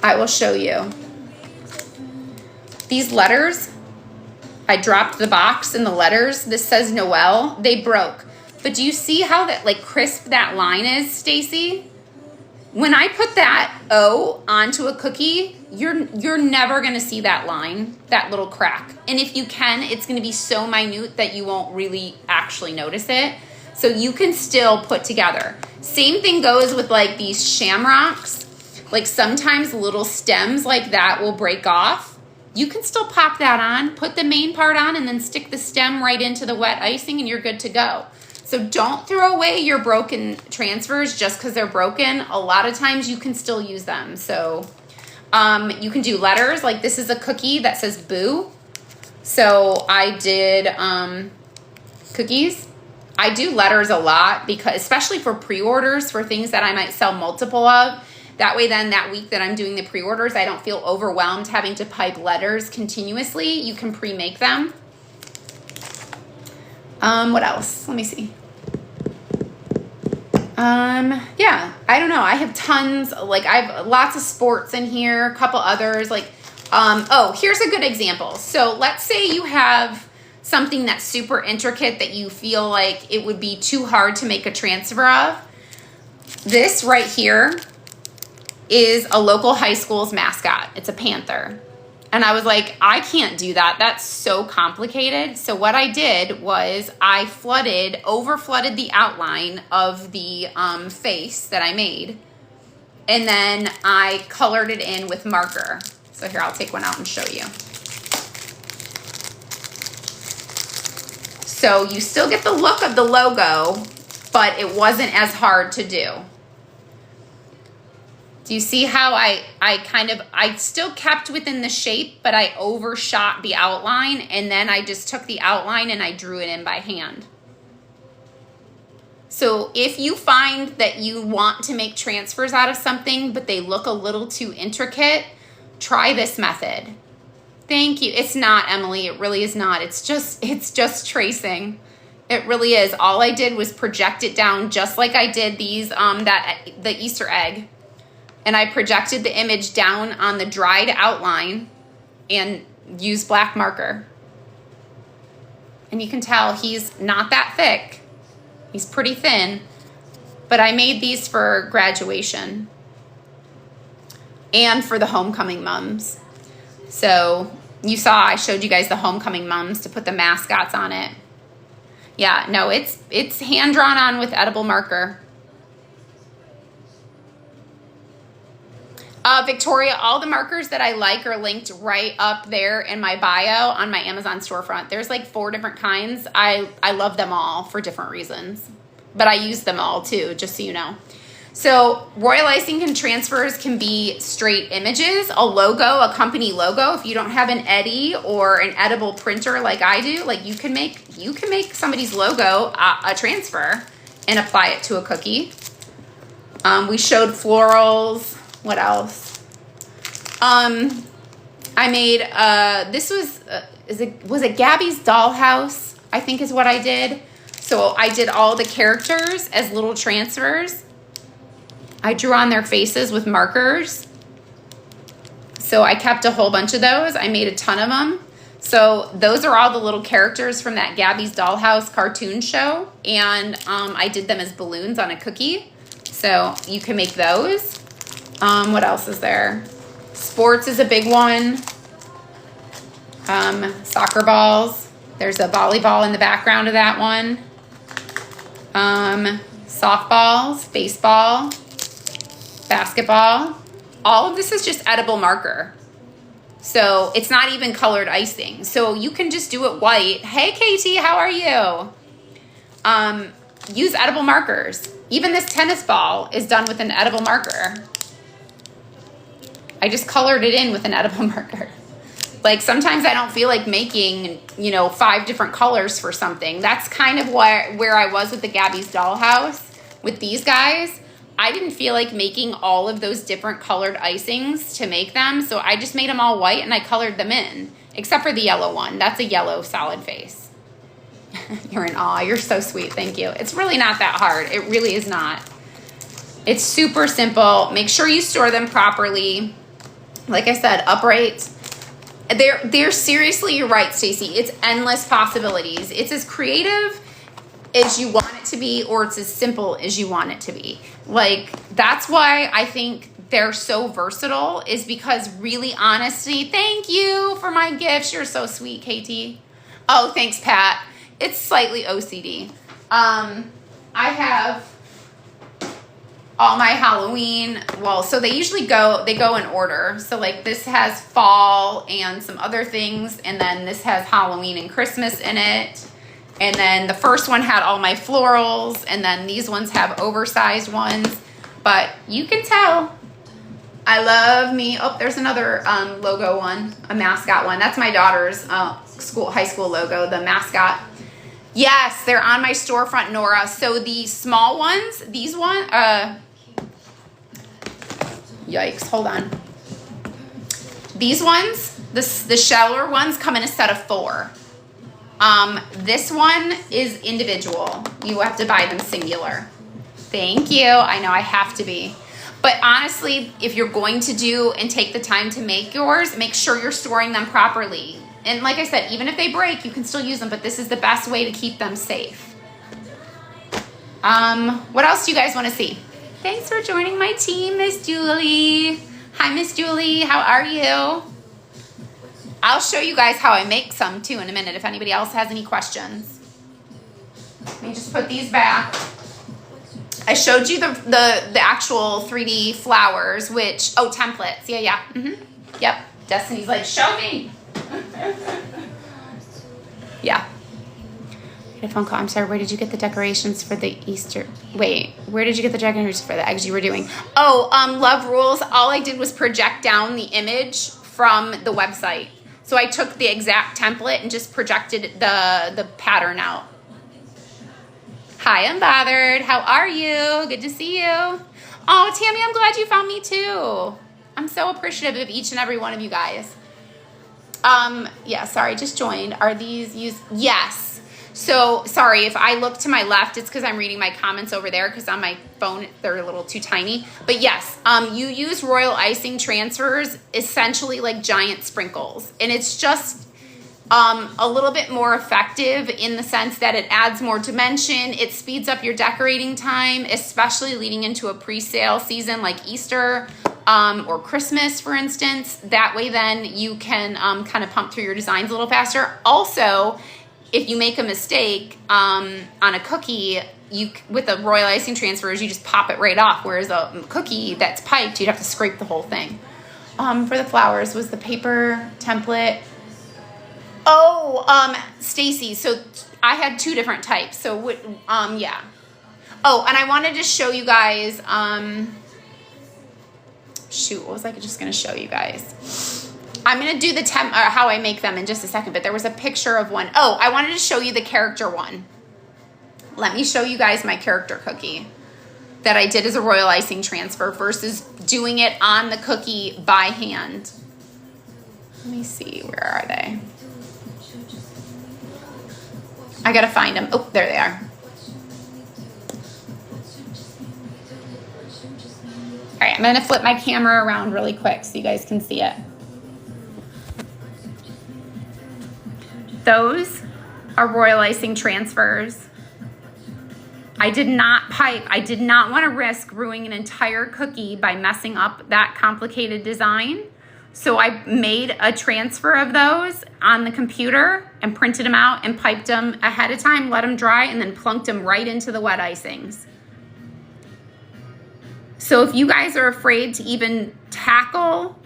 I will show you. These letters, I dropped the box and the letters. This says Noel. They broke. But do you see how that like crisp that line is, Stacy? When I put that O onto a cookie, you're never gonna see that line, that little crack. And if you can, it's gonna be so minute that you won't really actually notice it. So you can still put together. Same thing goes with like these shamrocks. Like sometimes little stems like that will break off. You can still pop that on, put the main part on, and then stick the stem right into the wet icing and you're good to go. So don't throw away your broken transfers just because they're broken. A lot of times you can still use them. So you can do letters. Like this is a cookie that says boo. So I did cookies. I do letters a lot because especially for pre-orders for things that I might sell multiple of. That way then that week that I'm doing the pre-orders, I don't feel overwhelmed having to pipe letters continuously. You can pre-make them. What else? Let me see. Yeah, I don't know. I have tons, like I have lots of sports in here, a couple others like, oh, here's a good example. So let's say you have something that's super intricate that you feel like it would be too hard to make a transfer of. This right here is a local high school's mascot. It's a panther. And I was like, I can't do that. That's so complicated. So what I did was I over flooded the outline of the face that I made. And then I colored it in with marker. So here, I'll take one out and show you. So you still get the look of the logo, but it wasn't as hard to do. Do you see how I still kept within the shape, but I overshot the outline, and then I just took the outline and I drew it in by hand. So if you find that you want to make transfers out of something, but they look a little too intricate, try this method. Thank you. It's not, Emily. It really is not. It's just tracing. It really is. All I did was project it down just like I did these, the Easter egg. And I projected the image down on the dried outline and used black marker. And you can tell he's not that thick. He's pretty thin. But I made these for graduation and for the homecoming mums. So you saw I showed you guys the homecoming mums to put the mascots on it. Yeah, no, it's hand drawn on with edible marker. Victoria, all the markers that I like are linked right up there in my bio on my Amazon storefront. There's like 4 different kinds. I love them all for different reasons, but I use them all too, just so you know. So Royal Icing Transfers can be straight images, a logo, a company logo. If you don't have an Eddie or an edible printer like I do, like you can make somebody's logo a transfer and apply it to a cookie. We showed florals. What else? I made, this was it Gabby's Dollhouse, I think is what I did. So I did all the characters as little transfers. I drew on their faces with markers. So I kept a whole bunch of those. I made a ton of them. So those are all the little characters from that Gabby's Dollhouse cartoon show. And I did them as balloons on a cookie. So you can make those. What else is there? Sports is a big one. Soccer balls. There's a volleyball in the background of that one. Softballs, baseball, basketball. All of this is just edible marker. So it's not even colored icing. So you can just do it white. Hey, Katie, how are you? Use edible markers. Even this tennis ball is done with an edible marker. I just colored it in with an edible marker. Like sometimes I don't feel like making, 5 different colors for something. That's kind of where I was with the Gabby's Dollhouse with these guys. I didn't feel like making all of those different colored icings to make them. So I just made them all white and I colored them in, except for the yellow one. That's a yellow solid face. You're in awe. You're so sweet. Thank you. It's really not that hard. It really is not. It's super simple. Make sure you store them properly. Like I said, upright. They're seriously, you're right, Stacy. It's endless possibilities. It's as creative as you want it to be, or it's as simple as you want it to be. Like, that's why I think they're so versatile, is because really, honestly, thank you for my gifts. You're so sweet, KT. Oh, thanks, Pat. It's slightly OCD. I have all my Halloween, well, so they usually go in order. So like this has fall and some other things, and then this has Halloween and Christmas in it. And then the first one had all my florals, and then these ones have oversized ones. But you can tell I love me. Oh, there's another logo one, a mascot one. That's my daughter's high school logo, the mascot. Yes, they're on my storefront, Nora. So the small ones, these one, yikes, hold on. These ones, the shallower ones come in a set of 4. This one is individual. You have to buy them singular. Thank you. I know I have to be. But honestly, if you're going to do and take the time to make yours, make sure you're storing them properly. And like I said, even if they break, you can still use them, but this is the best way to keep them safe. What else do you guys want to see? Thanks for joining my team, Miss Julie. Hi, Miss Julie. How are you? I'll show you guys how I make some too in a minute if anybody else has any questions. Let me just put these back. I showed you the actual 3D flowers, which, oh, templates. Yeah. Yep. Destiny's like, show me. Yeah. I had a phone call. I'm sorry. Where did you get the decorations for the Easter? Wait, where did you get the decorations for the eggs you were doing? Oh, Love Rules. All I did was project down the image from the website. So I took the exact template and just projected the pattern out. Hi, Unbothered. How are you? Good to see you. Oh, Tammy, I'm glad you found me too. I'm so appreciative of each and every one of you guys. Yeah, sorry, just joined. Are these used? Yes. So, sorry, if I look to my left, it's because I'm reading my comments over there, because on my phone, they're a little too tiny. But yes, you use Royal Icing Transfers, essentially like giant sprinkles. And it's just a little bit more effective in the sense that it adds more dimension. It speeds up your decorating time, especially leading into a pre-sale season like Easter or Christmas, for instance. That way then you can kind of pump through your designs a little faster. Also, if you make a mistake on a cookie, with the Royal Icing Transfers, you just pop it right off. Whereas a cookie that's piped, you'd have to scrape the whole thing. For the flowers, was the paper template? Oh, Stacy, so I had 2 different types. So, yeah. Oh, and I wanted to show you guys, shoot, what was I just going to show you guys? I'm going to do the how I make them in just a second, but there was a picture of one. Oh, I wanted to show you the character one. Let me show you guys my character cookie that I did as a Royal Icing Transfer versus doing it on the cookie by hand. Let me see, where are they? I gotta find them. Oh, there they are. All right, I'm gonna flip my camera around really quick so you guys can see it. Those are Royal Icing Transfers. I did not pipe. I did not want to risk ruining an entire cookie by messing up that complicated design. So I made a transfer of those on the computer and printed them out and piped them ahead of time, let them dry, and then plunked them right into the wet icings. So if you guys are afraid to even tackle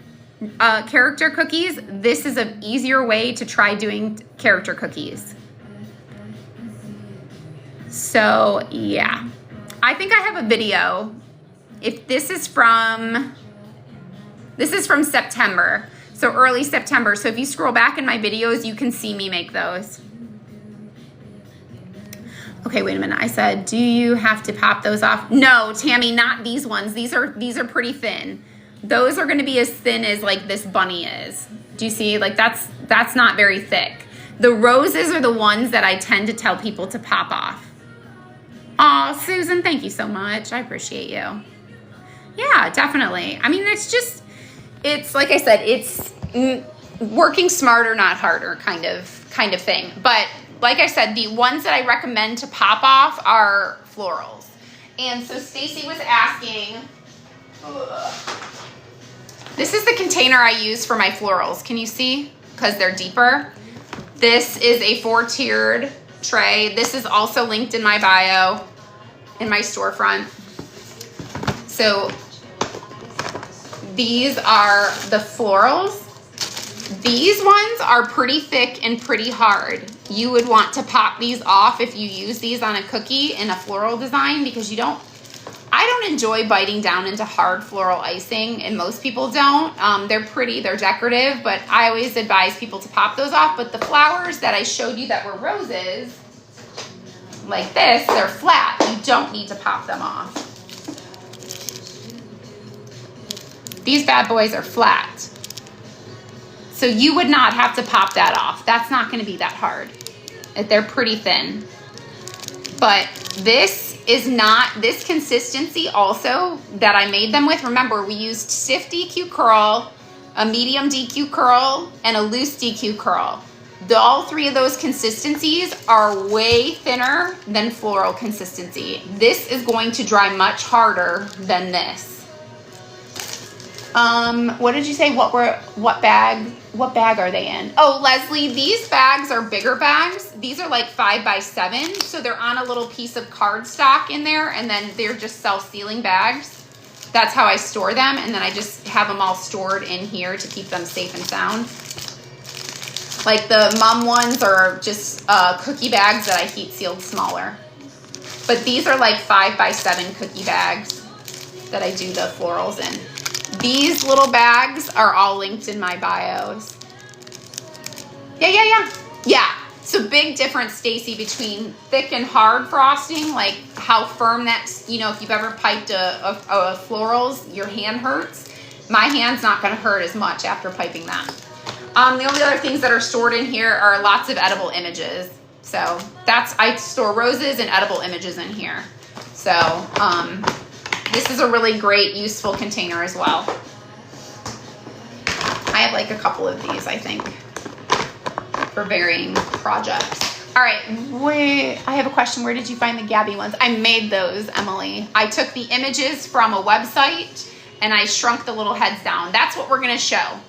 character cookies, this is an easier way to try doing character cookies. So yeah, I think I have a video. If this is from September, so early September. So if you scroll back in my videos, you can see me make those. Okay, wait a minute. I said, do you have to pop those off? No, Tammy, not these ones. These are pretty thin. Those are going to be as thin as like this bunny is. Do you see? Like that's not very thick. The roses are the ones that I tend to tell people to pop off. Aw, Susan, thank you so much. I appreciate you. Yeah, definitely. I mean, it's like I said, it's working smarter, not harder kind of thing. But like I said, the ones that I recommend to pop off are florals. And so Stacy was asking, this is the container I use for my florals. Can you see? Because they're deeper. This is a 4-tiered tray. This is also linked in my bio, in my storefront. So these are the florals. These ones are pretty thick and pretty hard. You would want to pop these off if you use these on a cookie in a floral design, because I don't enjoy biting down into hard floral icing, and most people don't. They're pretty, they're decorative, but I always advise people to pop those off. But the flowers that I showed you that were roses, like this, they're flat. You don't need to pop them off. These bad boys are flat. So you would not have to pop that off. That's not going to be that hard. They're pretty thin. But this consistency also that I made them with, remember we used stiff DQ curl, a medium DQ curl, and a loose DQ curl. All three of those consistencies are way thinner than floral consistency. This is going to dry much harder than this. What did you say? What bag are they in? Oh, Leslie, these bags are bigger bags. These are like 5x7. So they're on a little piece of cardstock in there, and then they're just self-sealing bags. That's how I store them. And then I just have them all stored in here to keep them safe and sound. Like the mom ones are just cookie bags that I heat sealed smaller. But these are like 5x7 cookie bags that I do the florals in. These little bags are all linked in my bios. Yeah. So big difference, Stacy, between thick and hard frosting, like how firm that's, if you've ever piped a florals, your hand hurts. My hand's not going to hurt as much after piping that. The only other things that are stored in here are lots of edible images. So I store roses and edible images in here. So, this is a really great, useful container as well. I have like a couple of these, I think, for varying projects. All right, I have a question. Where did you find the Gabby ones? I made those, Emily. I took the images from a website and I shrunk the little heads down. That's what we're gonna show.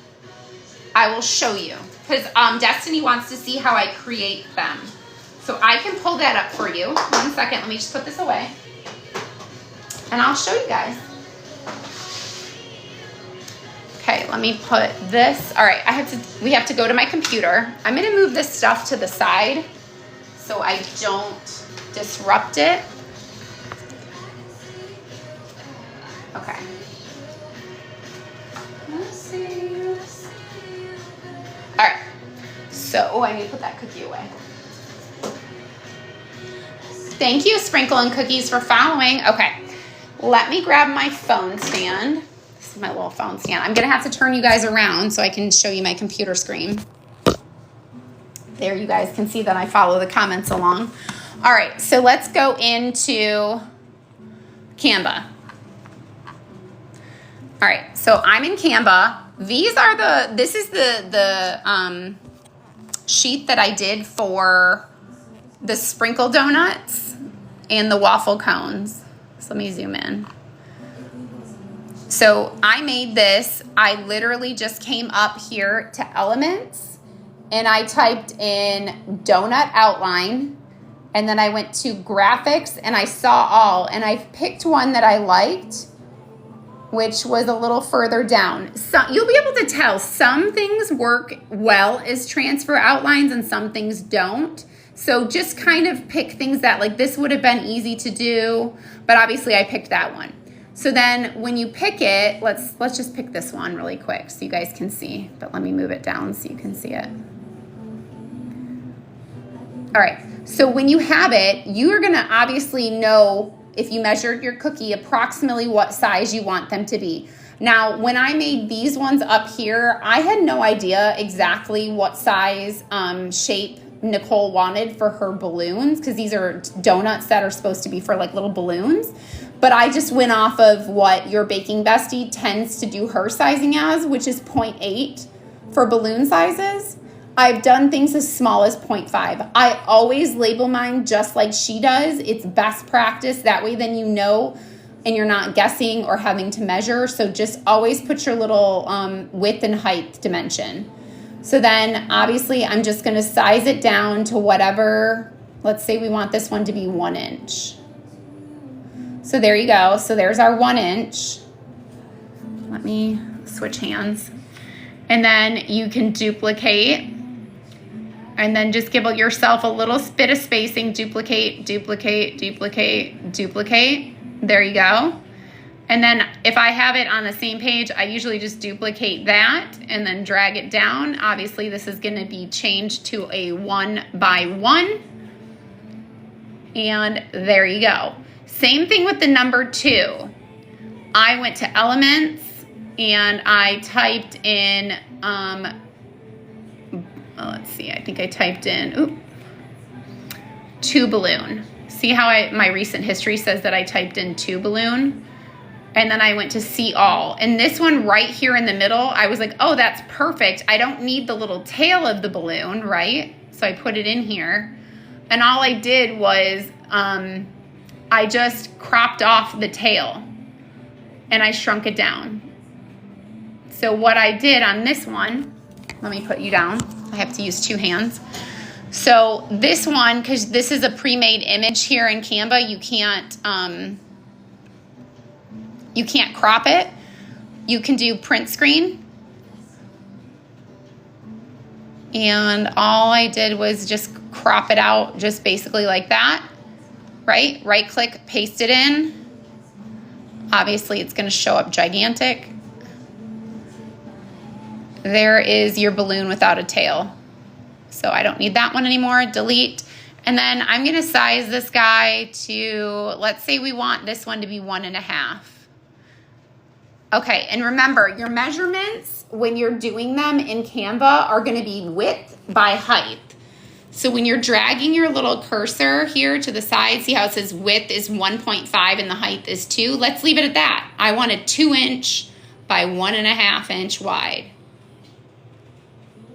I will show you, because Destiny wants to see how I create them. So I can pull that up for you. 1 second, let me just put this away. And I'll show you guys. Okay, let me put this. All right, we have to go to my computer. I'm gonna move this stuff to the side so I don't disrupt it. Okay. Let's see. All right, so I need to put that cookie away. Thank you, Sprinkle and Cookies, for following. Okay. Let me grab my phone stand. This is my little phone stand. I'm going to have to turn you guys around so I can show you my computer screen. There, you guys can see that I follow the comments along. All right, so let's go into Canva. All right, so I'm in Canva. This is the sheet that I did for the sprinkle donuts and the waffle cones. So let me zoom in. So I made this. I literally just came up here to elements and I typed in donut outline, and then I went to graphics and I saw all, and I picked one that I liked, which was a little further down. So you'll be able to tell some things work well as transfer outlines and some things don't. So just kind of pick things that, like, this would have been easy to do, but obviously I picked that one. So then when you pick it, let's just pick this one really quick so you guys can see, but let me move it down so you can see it. All right, so when you have it, you are gonna obviously know, if you measured your cookie, approximately what size you want them to be. Now, when I made these ones up here, I had no idea exactly what size shape Nicole wanted for her balloons, because these are donuts that are supposed to be for like little balloons. But I just went off of what your baking bestie tends to do her sizing as, which is 0.8 for balloon sizes. I've done things as small as 0.5. I always label mine just like she does. It's best practice. That way then you know, and you're not guessing or having to measure. So just always put your little width and height dimension. So then obviously I'm just going to size it down to whatever, let's say we want this one to be 1 inch. So there you go. So there's our 1 inch. Let me switch hands. And then you can duplicate, and then just give yourself a little bit of spacing. Duplicate, duplicate, duplicate, duplicate. There you go. And then if I have it on the same page, I usually just duplicate that and then drag it down. Obviously, this is going to be changed to a 1 by 1. And there you go. Same thing with the number 2. I went to Elements and I typed in, let's see, I think I typed in, 2 balloon. See how my recent history says that I typed in 2 balloon? And then I went to see all. And this one right here in the middle, I was like, oh, that's perfect. I don't need the little tail of the balloon, right? So I put it in here. And all I did was, I just cropped off the tail and I shrunk it down. So what I did on this one, let me put you down. I have to use 2 hands. So this one, because this is a pre-made image here in Canva, you can't crop it. You can do print screen. And all I did was just crop it out just basically like that. Right? Right click, paste it in. Obviously, it's going to show up gigantic. There is your balloon without a tail. So I don't need that one anymore. Delete. And then I'm going to size this guy to, let's say we want this one to be 1.5. Okay, and remember, your measurements when you're doing them in Canva are going to be width by height. So when you're dragging your little cursor here to the side, see how it says width is 1.5 and the height is 2? Let's leave it at that. I want a 2 inch by 1.5 inch wide.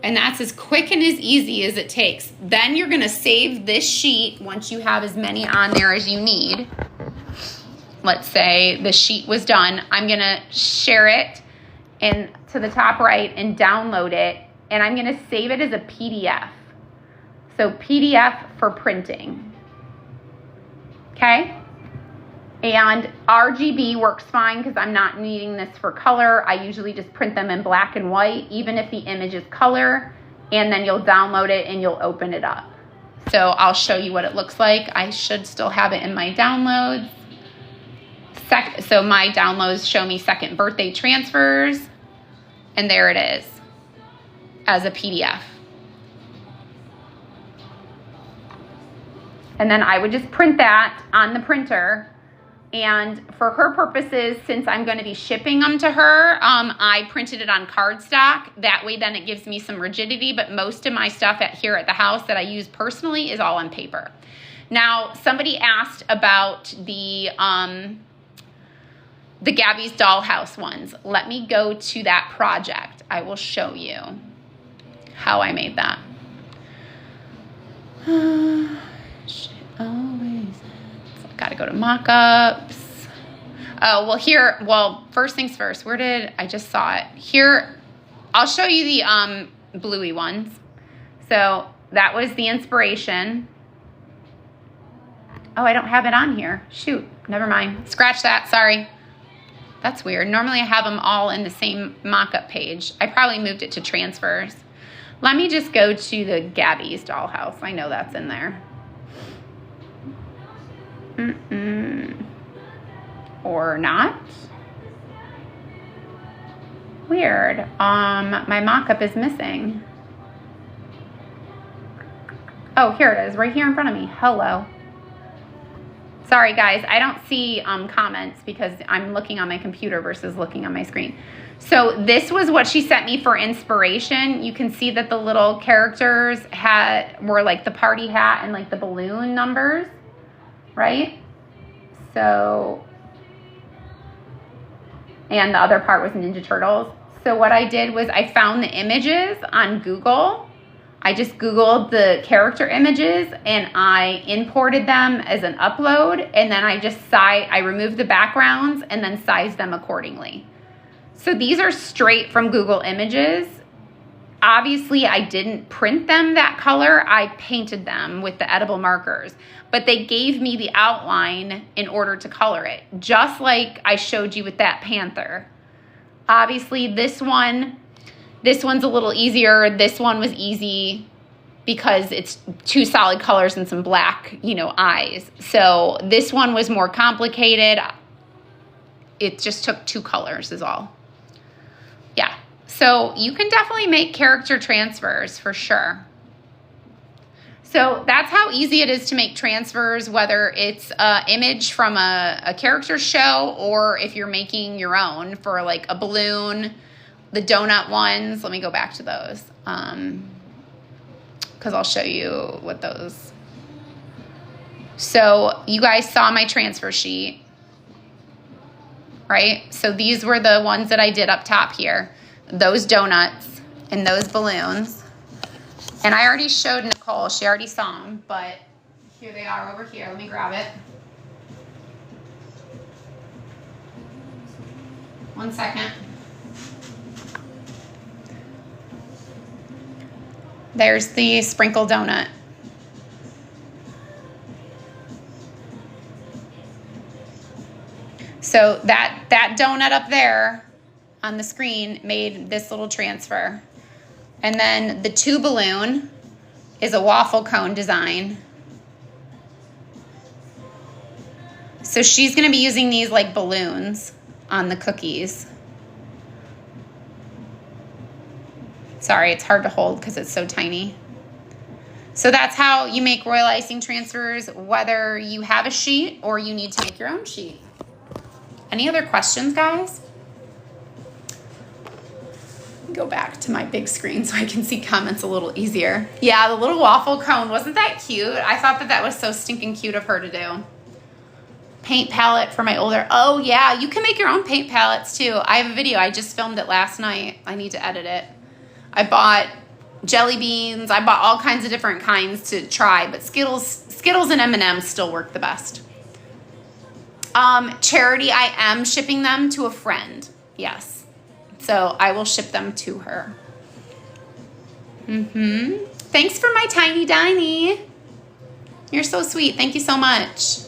And that's as quick and as easy as it takes. Then you're gonna save this sheet once you have as many on there as you need. Let's say the sheet was done. I'm gonna share it and to the top right and download it. And I'm gonna save it as a PDF. So PDF for printing, okay? And RGB works fine because I'm not needing this for color. I usually just print them in black and white, even if the image is color, and then you'll download it and you'll open it up. So I'll show you what it looks like. I should still have it in my downloads. So my downloads show me second birthday transfers, and there it is as a PDF. And then I would just print that on the printer. And for her purposes, since I'm going to be shipping them to her, I printed it on cardstock. That way then it gives me some rigidity, but most of my stuff here at the house that I use personally is all on paper. Now, somebody asked about the Gabby's Dollhouse ones. Let me go to that project. I will show you how I made that. Always. So I gotta go to mock-ups. Oh, well here, first things first, where did, I just saw it. Here, I'll show you the bluey ones. So that was the inspiration. Oh, I don't have it on here. Shoot, never mind. Scratch that, sorry. That's weird. Normally I have them all in the same mock-up page. I probably moved it to transfers. Let me just go to the Gabby's Dollhouse. I know that's in there. Or not. Weird. My mock-up is missing. Oh, here it is, right here in front of me. Hello. Sorry, guys. I don't see comments because I'm looking on my computer versus looking on my screen. So this was what she sent me for inspiration. You can see that the little characters were like the party hat and like the balloon numbers, right? So, and the other part was Ninja Turtles. So what I did was I found the images on Google. I just Googled the character images and I imported them as an upload, and then I removed the backgrounds and then sized them accordingly. So these are straight from Google Images. Obviously, I didn't print them that color. I painted them with the edible markers, but they gave me the outline in order to color it, just like I showed you with that panther. Obviously, this one's a little easier. This one was easy because it's 2 solid colors and some black, eyes. So this one was more complicated. It just took 2 colors is all. Yeah, so you can definitely make character transfers for sure. So that's how easy it is to make transfers, whether it's an image from a character show or if you're making your own for like a balloon, the donut ones. Let me go back to those because I'll show you what those. So you guys saw my transfer sheet. Right? So these were the ones that I did up top here. Those donuts and those balloons. And I already showed Nicole. She already saw them, but here they are over here. Let me grab it. One second. There's the sprinkle donut. So that donut up there on the screen made this little transfer. And then the 2 balloon is a waffle cone design. So she's going to be using these like balloons on the cookies. Sorry, it's hard to hold because it's so tiny. So that's how you make Royal Icing transfers, whether you have a sheet or you need to make your own sheet. Any other questions, guys? Go back to my big screen so I can see comments a little easier. Yeah, the little waffle cone, wasn't that cute? I thought that was so stinking cute of her to do. Paint palette for my older, oh yeah, you can make your own paint palettes too. I have a video, I just filmed it last night. I need to edit it. I bought jelly beans, I bought all kinds of different kinds to try, but Skittles and M&M's still work the best. Charity, I am shipping them to a friend. Yes. So I will ship them to her. Thanks for my tiny diny. You're so sweet. Thank you so much.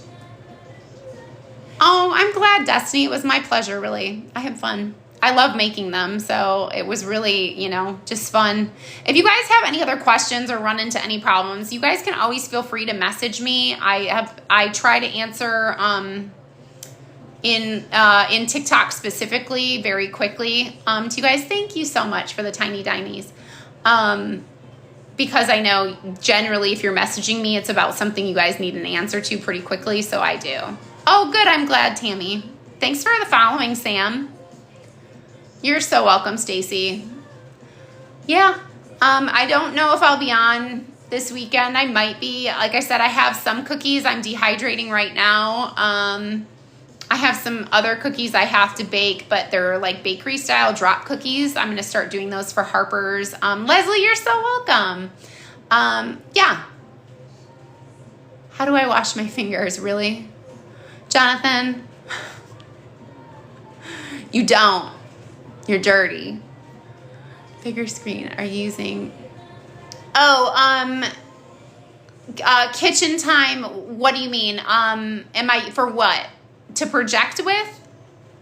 Oh, I'm glad, Destiny. It was my pleasure, really. I had fun. I love making them, so it was really, just fun. If you guys have any other questions or run into any problems, you guys can always feel free to message me. I try to answer in TikTok specifically very quickly. To you guys, thank you so much for the tiny dinies. Because I know generally if you're messaging me, it's about something you guys need an answer to pretty quickly, so I do. Oh, good. I'm glad, Tammy. Thanks for the following, Sam. You're so welcome, Stacy. Yeah, I don't know if I'll be on this weekend. I might be. Like I said, I have some cookies. I'm dehydrating right now. I have some other cookies I have to bake, but they're like bakery style drop cookies. I'm going to start doing those for Harper's. Leslie, you're so welcome. Yeah. How do I wash my fingers? Really? Jonathan? You don't. You're dirty. Bigger screen. Are you using... kitchen time. What do you mean? Am I... For what? To project with?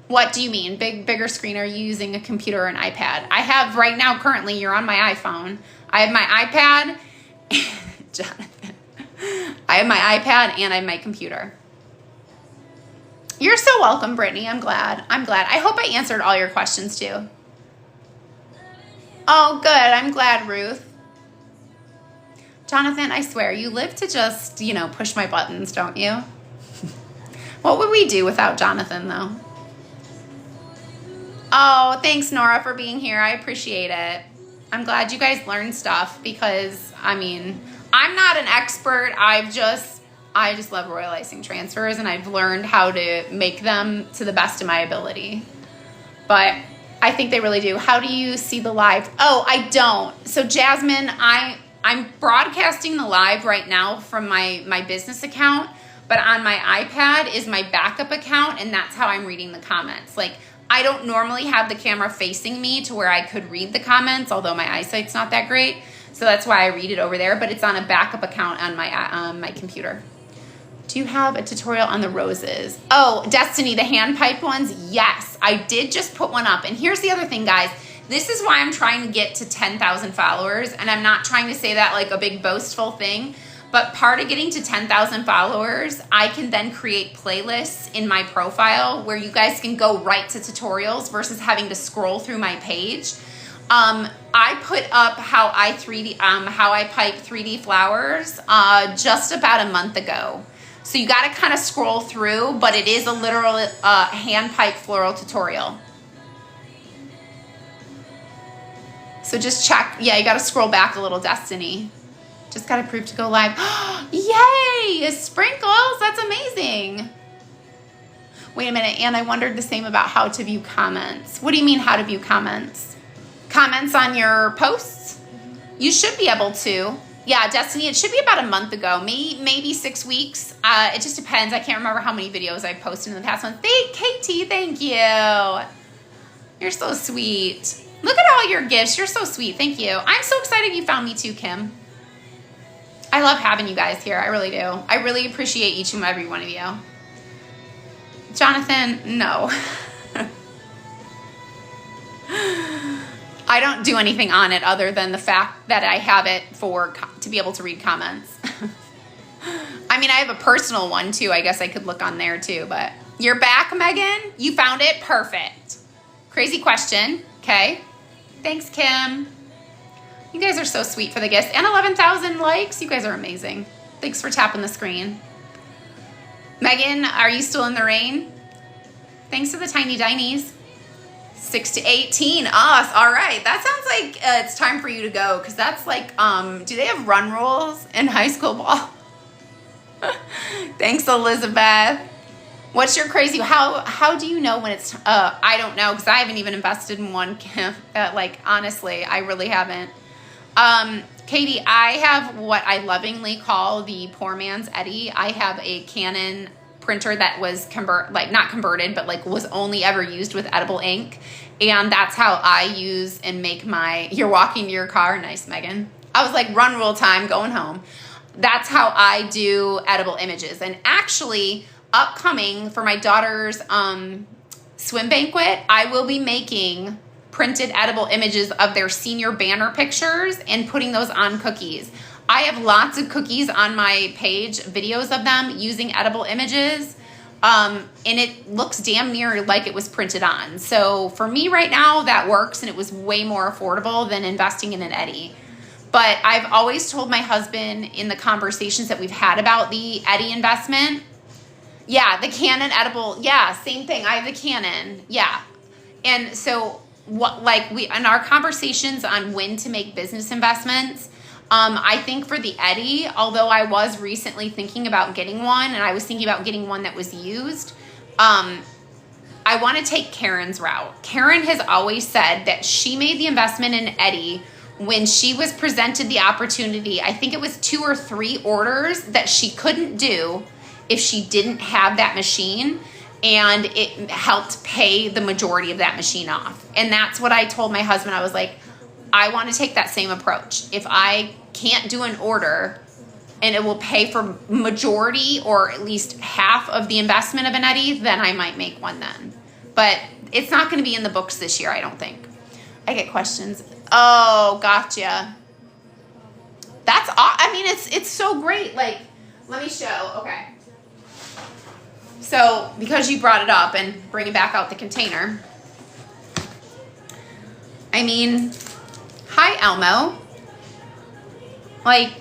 What do you mean? Bigger screen? Are you using a computer or an iPad? I have right now, currently, you're on my iPhone. I have my iPad. Jonathan. I have my iPad and I have my computer. You're so welcome, Brittany. I'm glad. I hope I answered all your questions too. Oh, good. I'm glad, Ruth. Jonathan, I swear, you live to just, push my buttons, don't you? What would we do without Jonathan, though? Oh, thanks, Nora, for being here. I appreciate it. I'm glad you guys learned stuff because, I mean, I'm not an expert. I just love Royal Icing Transfers, and I've learned how to make them to the best of my ability. But I think they really do. How do you see the live? Oh, I don't. So, Jasmine, I'm broadcasting the live right now from my business account, but on my iPad is my backup account, and that's how I'm reading the comments. Like, I don't normally have the camera facing me to where I could read the comments, although my eyesight's not that great. So that's why I read it over there, but it's on a backup account on my computer. Do you have a tutorial on the roses? Oh, Destiny, the hand piped ones? Yes, I did just put one up. And here's the other thing, guys. This is why I'm trying to get to 10,000 followers, and I'm not trying to say that like a big boastful thing. But part of getting to 10,000 followers, I can then create playlists in my profile where you guys can go right to tutorials versus having to scroll through my page. I put up how I pipe 3D flowers just about a month ago. So you got to kind of scroll through, but it is a literal hand pipe floral tutorial. So just check. Yeah, you got to scroll back a little, Destiny. Just got approved to go live. Yay! Sprinkles! That's amazing. Wait a minute, and I wondered the same about how to view comments. What do you mean how to view comments? Comments on your posts? You should be able to. Yeah, Destiny, it should be about a month ago, maybe 6 weeks. It just depends. I can't remember how many videos I've posted in the past month. Katie, thank you. You're so sweet. Look at all your gifts. You're so sweet. Thank you. I'm so excited you found me too, Kim. I love having you guys here. I really do. I really appreciate each and every one of you. Jonathan, no. I don't do anything on it other than the fact that I have it to be able to read comments. I mean, I have a personal one too. I guess I could look on there too, but you're back, Megan? You found it? Perfect. Crazy question. Okay. Thanks, Kim. You guys are so sweet for the gifts. And 11,000 likes. You guys are amazing. Thanks for tapping the screen. Megan, are you still in the rain? Thanks for the tiny dinies. 6 to 18. Us. All right. That sounds like it's time for you to go because that's like, do they have run rules in high school ball? Thanks, Elizabeth. What's your crazy, how do you know when it's, I don't know because I haven't even invested in one. Like, honestly, I really haven't. Katie, I have what I lovingly call the poor man's Eddie. I have a Canon printer that was not converted, but like was only ever used with edible ink. And that's how I use and make you're walking to your car. Nice, Megan. I was like, run rule time, going home. That's how I do edible images. And actually upcoming for my daughter's, swim banquet, I will be making printed edible images of their senior banner pictures and putting those on cookies. I have lots of cookies on my page, videos of them using edible images, and it looks damn near like it was printed on. So for me right now, that works, and it was way more affordable than investing in an Eddie. But I've always told my husband in the conversations that we've had about the Eddie investment, yeah, the Canon edible, yeah, same thing. I have the Canon, yeah. And so in our conversations on when to make business investments, I think for the Eddie, although I was recently thinking about getting one, and I was thinking about getting one that was used, I want to take Karen's route. Karen has always said that she made the investment in Eddie when she was presented the opportunity. I think it was 2 or 3 orders that she couldn't do if she didn't have that machine, and it helped pay the majority of that machine off. And that's what I told my husband. I was like, I want to take that same approach. If I can't do an order and it will pay for majority or at least half of the investment of an Eddie, then I might make one then. But it's not going to be in the books this year, I don't think. I get questions. Oh, gotcha. I mean, it's so great. Like, let me show. Okay. So, because you brought it up and bringing back out the container, I mean, hi, Elmo. Like,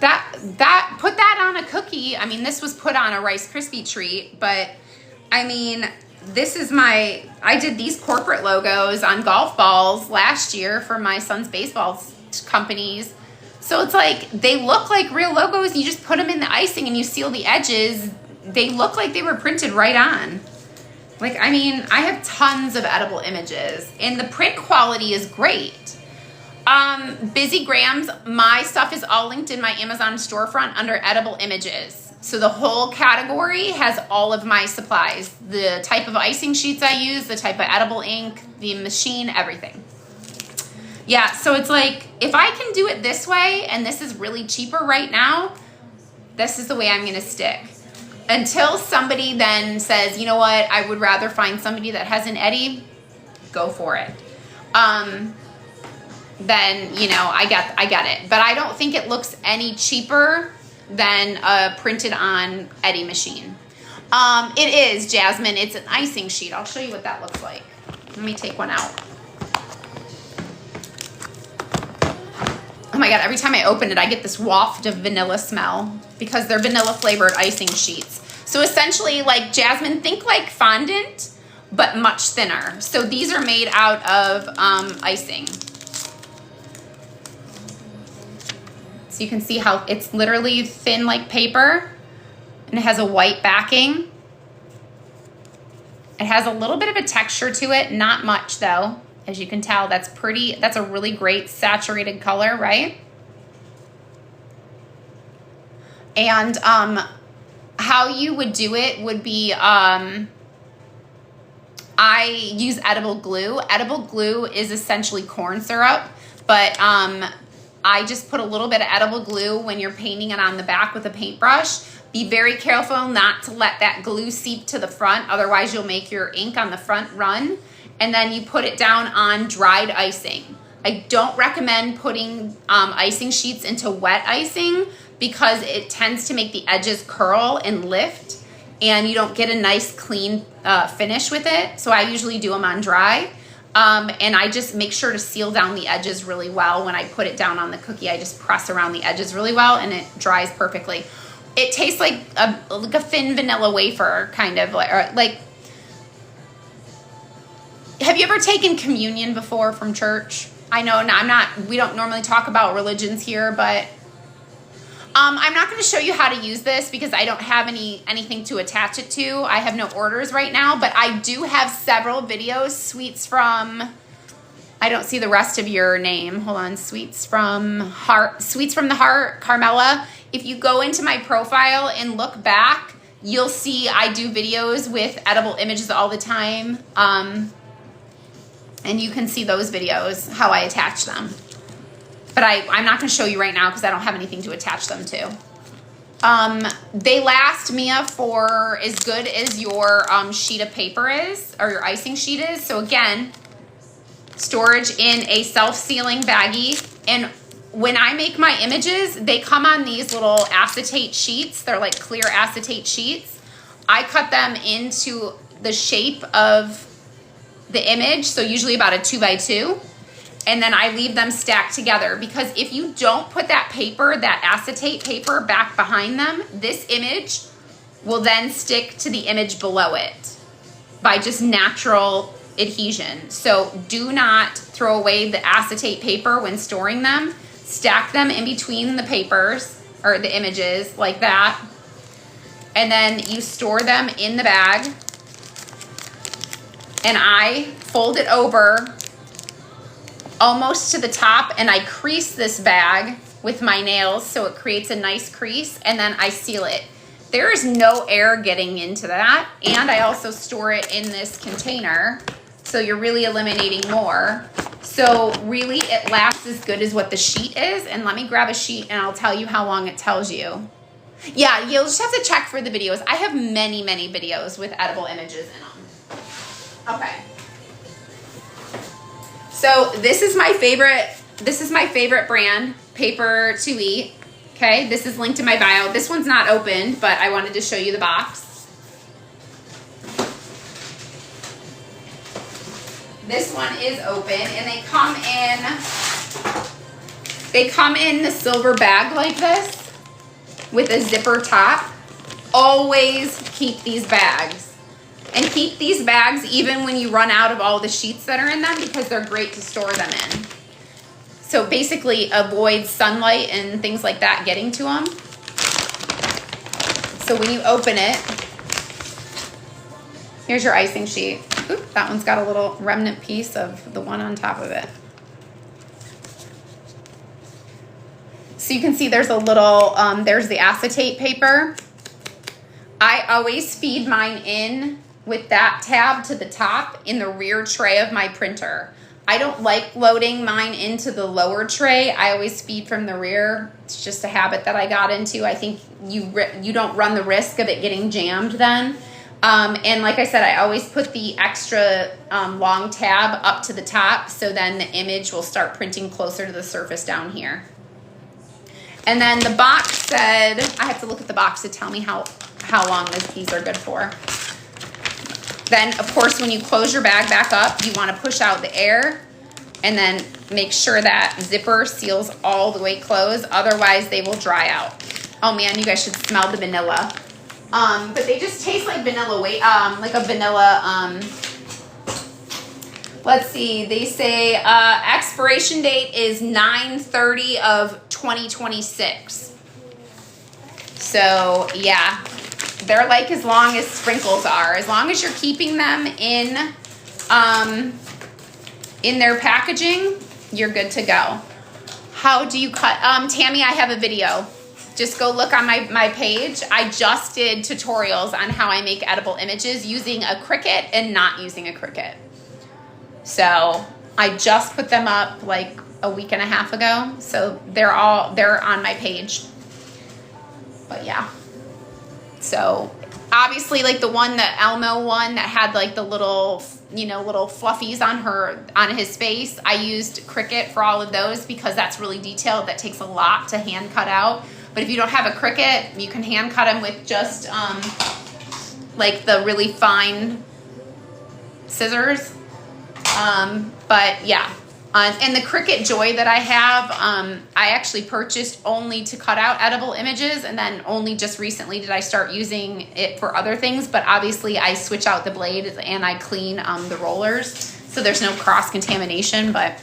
put that on a cookie. I mean, this was put on a Rice Krispie treat, but I mean, this is I did these corporate logos on golf balls last year for my son's baseball companies. So it's like, they look like real logos. You just put them in the icing and you seal the edges. They look like they were printed right on. Like, I mean, I have tons of edible images and the print quality is great. Busy Grams, my stuff is all linked in my Amazon storefront under edible images. So the whole category has all of my supplies, the type of icing sheets I use, the type of edible ink, the machine, everything. Yeah, so it's like, if I can do it this way, and this is really cheaper right now, this is the way I'm going to stick. Until somebody then says, you know what, I would rather find somebody that has an Eddie, go for it. Then, you know, I get it. But I don't think it looks any cheaper than a printed on Eddie machine. It is, Jasmine. It's an icing sheet. I'll show you what that looks like. Let me take one out. Oh my God, every time I open it, I get this waft of vanilla smell because they're vanilla flavored icing sheets. So essentially, like, Jasmine, think like fondant, but much thinner. So these are made out of icing. So you can see how it's literally thin like paper and it has a white backing. It has a little bit of a texture to it, not much though. As you can tell, that's pretty, that's a really great saturated color, right? And how you would do it would be, I use edible glue. Edible glue is essentially corn syrup, but I just put a little bit of edible glue when you're painting it on the back with a paintbrush. Be very careful not to let that glue seep to the front, otherwise you'll make your ink on the front run. And then you put it down on dried icing. I don't recommend putting icing sheets into wet icing because it tends to make the edges curl and lift and you don't get a nice clean finish with it. So I usually do them on dry. And I just make sure to seal down the edges really well. When I put it down on the cookie, I just press around the edges really well and it dries perfectly. It tastes like a thin vanilla wafer, kind of like. Have you ever taken communion before from church? I know we don't normally talk about religions here, but I'm not going to show you how to use this because I don't have anything to attach it to. I have no orders right now, but I do have several videos. Sweets from, I don't see the rest of your name. Hold on. Sweets from the Heart, Carmela. If you go into my profile and look back, you'll see I do videos with edible images all the time. And you can see those videos, how I attach them. But I'm not going to show you right now because I don't have anything to attach them to. They last, Mia, for as good as your sheet of paper is, or your icing sheet is. So again, storage in a self-sealing baggie. And when I make my images, they come on these little acetate sheets. They're like clear acetate sheets. I cut them into the shape of the image, so usually about a 2x2, and then I leave them stacked together because if you don't put that paper, that acetate paper back behind them, this image will then stick to the image below it by just natural adhesion. So do not throw away the acetate paper when storing them. Stack them in between the papers or the images like that, and then you store them in the bag. And I fold it over almost to the top and I crease this bag with my nails so it creates a nice crease, and then I seal it. There is no air getting into that, and I also store it in this container, so you're really eliminating more. So really it lasts as good as what the sheet is. And let me grab a sheet and I'll tell you how long it tells you. Yeah, you'll just have to check for the videos. I have many, many videos with edible images in them. Okay. So this is my favorite brand, Paper to Eat. Okay, this is linked in my bio. This one's not opened, but I wanted to show you the box. This one is open, and they come in the silver bag like this. with a zipper top. Always keep these bags. And keep these bags even when you run out of all the sheets that are in them, because they're great to store them in. So basically avoid sunlight and things like that getting to them. So when you open it, here's your icing sheet. Oop, that one's got a little remnant piece of the one on top of it. So you can see there's a little, there's the acetate paper. I always feed mine in with that tab to the top in the rear tray of my printer. I don't like loading mine into the lower tray. I always feed from the rear. It's just a habit that I got into. I think you don't run the risk of it getting jammed then. And like I said, I always put the extra long tab up to the top, so then the image will start printing closer to the surface down here. And then the box said, I have to look at the box to tell me how long these are good for. Then, of course, when you close your bag back up, you want to push out the air and then make sure that zipper seals all the way closed. Otherwise, they will dry out. Oh, man, you guys should smell the vanilla. But they just taste like vanilla, like a vanilla, let's see. They say expiration date is 9/30 of 2026. So, yeah. They're like as long as sprinkles are. As long as you're keeping them in their packaging, you're good to go. How do you cut? Tammy, I have a video. Just go look on my page. I just did tutorials on how I make edible images using a Cricut and not using a Cricut. So I just put them up like a week and a half ago. So they're on my page. But yeah. So obviously, like the Elmo one that had like the little fluffies on his face, I used Cricut for all of those because that's really detailed. That takes a lot to hand cut out. But if you don't have a Cricut, you can hand cut them with just like the really fine scissors. But yeah. And the Cricut Joy that I have, I actually purchased only to cut out edible images, and then only just recently did I start using it for other things. But obviously I switch out the blade and I clean the rollers, so there's no cross-contamination. But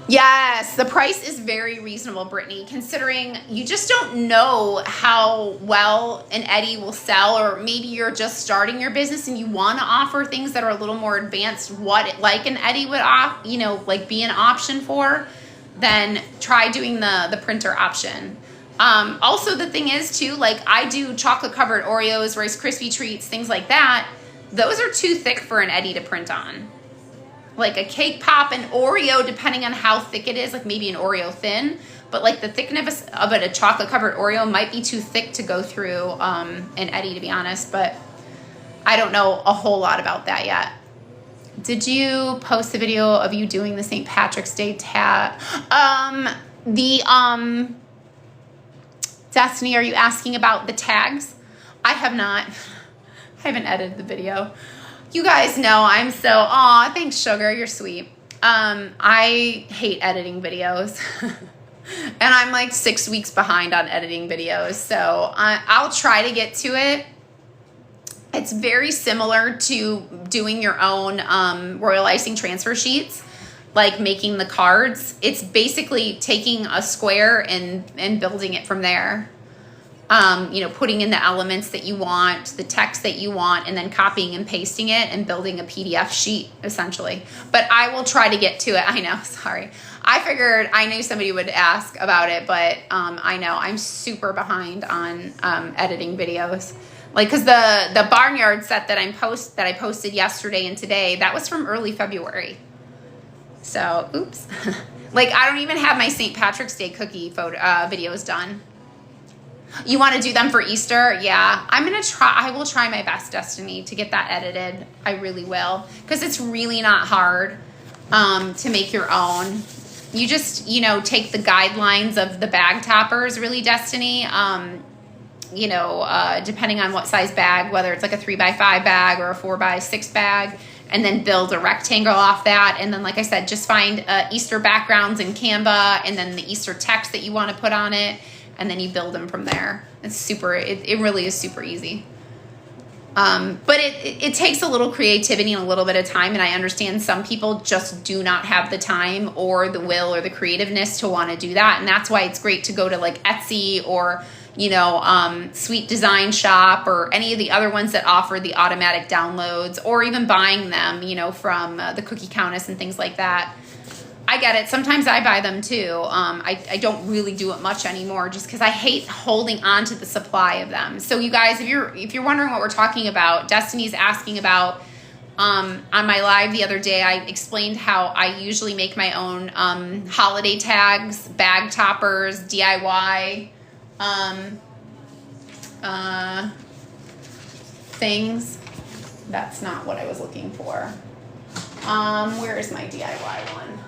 yes, the price is very reasonable, Brittany, considering you just don't know how well an Eddie will sell, or maybe you're just starting your business and you want to offer things that are a little more advanced, like an Eddie would like be an option for, then try doing the printer option. Also, the thing is too, like I do chocolate covered Oreos, Rice Krispie treats, things like that. Those are too thick for an Eddie to print on. Like a cake pop and Oreo, depending on how thick it is, like maybe an Oreo thin, but like the thickness of a chocolate covered Oreo might be too thick to go through an Eddie, to be honest, but I don't know a whole lot about that yet. Did you post a video of you doing the St. Patrick's Day tat? Destiny, are you asking about the tags? I have not. I haven't edited the video. You guys know I'm so, aw, thanks, sugar, you're sweet. I hate editing videos. And I'm like 6 weeks behind on editing videos. So I'll try to get to it. It's very similar to doing your own Royal Icing transfer sheets, like making the cards. It's basically taking a square and building it from there. Putting in the elements that you want, the text that you want, and then copying and pasting it and building a PDF sheet, essentially. But I will try to get to it. I know, sorry. I knew somebody would ask about it, but I know I'm super behind on editing videos. Like, because the barnyard set that I posted yesterday and today, that was from early February. So, oops. Like, I don't even have my St. Patrick's Day cookie videos done. You want to do them for Easter? Yeah, I will try my best, Destiny, to get that edited. I really will, because it's really not hard to make your own. You just, take the guidelines of the bag toppers, really, Destiny. Depending on what size bag, whether it's like a 3x5 bag or a 4x6 bag, and then build a rectangle off that. And then, like I said, just find Easter backgrounds in Canva, and then the Easter text that you want to put on it. and then you build them from there. It's super, it really is super easy. But it takes a little creativity and a little bit of time, and I understand some people just do not have the time or the will or the creativeness to want to do that, and that's why it's great to go to like Etsy or, you know, Sweet Design Shop or any of the other ones that offer the automatic downloads, or even buying them, you know, from the Cookie Countess and things like that. I get it. Sometimes I buy them too. I don't really do it much anymore just because I hate holding on to the supply of them. So you guys, if you're wondering what we're talking about, Destiny's asking about, on my live the other day, I explained how I usually make my own holiday tags, bag toppers, DIY things. That's not what I was looking for. Where is my DIY one?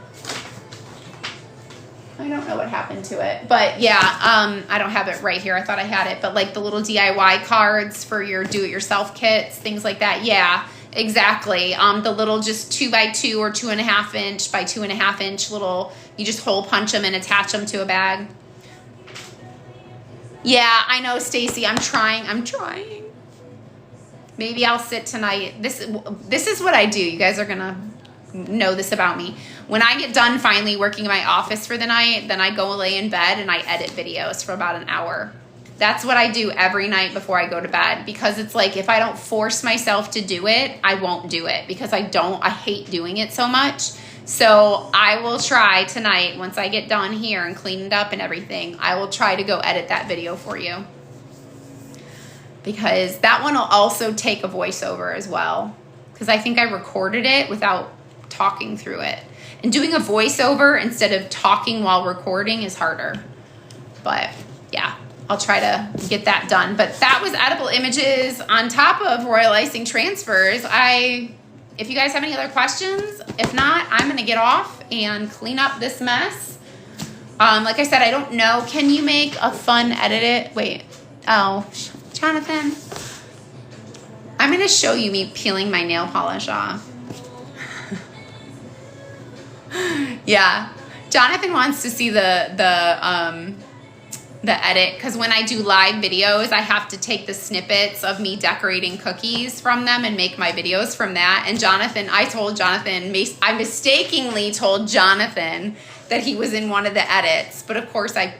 I don't know what happened to it, but yeah, I don't have it right here. I thought I had it, but like the little DIY cards for your do-it-yourself kits, things like that. Yeah, exactly. The little just 2x2 or 2.5 inch by 2.5 inch little, you just hole punch them and attach them to a bag. Yeah, I know, Stacy. I'm trying. Maybe I'll sit tonight. This is what I do. You guys are gonna know this about me. When I get done finally working in my office for the night, then I go lay in bed and I edit videos for about an hour. That's what I do every night before I go to bed, because it's like if I don't force myself to do it, I won't do it, because I hate doing it so much. So I will try tonight, once I get done here and cleaned up and everything, I will try to go edit that video for you, because that one will also take a voiceover as well, because I think I recorded it without talking through it. And doing a voiceover instead of talking while recording is harder. But yeah, I'll try to get that done. But that was Edible Images on top of Royal Icing Transfers. If you guys have any other questions, if not, I'm going to get off and clean up this mess. Like I said, I don't know. Can you make a fun edit? Wait. Oh, Jonathan. I'm going to show you me peeling my nail polish off. Yeah, Jonathan wants to see the edit, because when I do live videos, I have to take the snippets of me decorating cookies from them and make my videos from that. And I mistakenly told Jonathan that he was in one of the edits, but of course I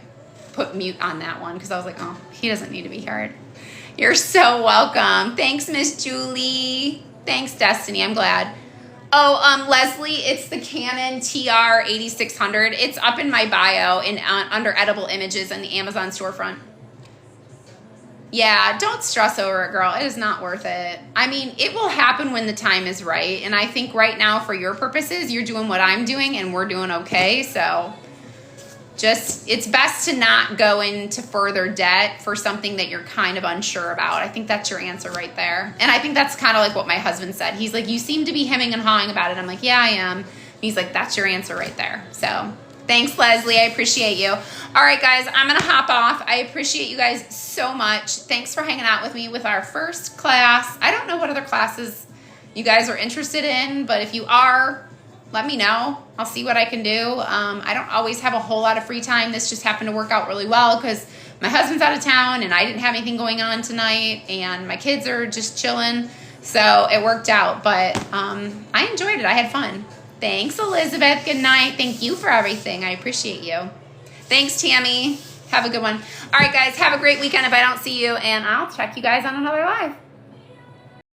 put mute on that one because I was like, oh, he doesn't need to be heard. You're so welcome. Thanks, Miss Julie. Thanks, Destiny. I'm glad. Oh, Leslie, it's the Canon TR8600. It's up in my bio under Edible Images in the Amazon storefront. Yeah, don't stress over it, girl. It is not worth it. I mean, it will happen when the time is right. And I think right now, for your purposes, you're doing what I'm doing and we're doing okay. So it's best to not go into further debt for something that you're kind of unsure about. I think that's your answer right there. And I think that's kind of like what my husband said. He's like, you seem to be hemming and hawing about it. I'm like, yeah, I am. He's like, that's your answer right there. So thanks, Leslie. I appreciate you. All right, guys, I'm going to hop off. I appreciate you guys so much. Thanks for hanging out with me with our first class. I don't know what other classes you guys are interested in, but if you are, let me know. I'll see what I can do. I don't always have a whole lot of free time. This just happened to work out really well because my husband's out of town and I didn't have anything going on tonight and my kids are just chilling. So it worked out, but I enjoyed it. I had fun. Thanks, Elizabeth. Good night. Thank you for everything. I appreciate you. Thanks, Tammy. Have a good one. All right, guys, have a great weekend if I don't see you, and I'll check you guys on another live.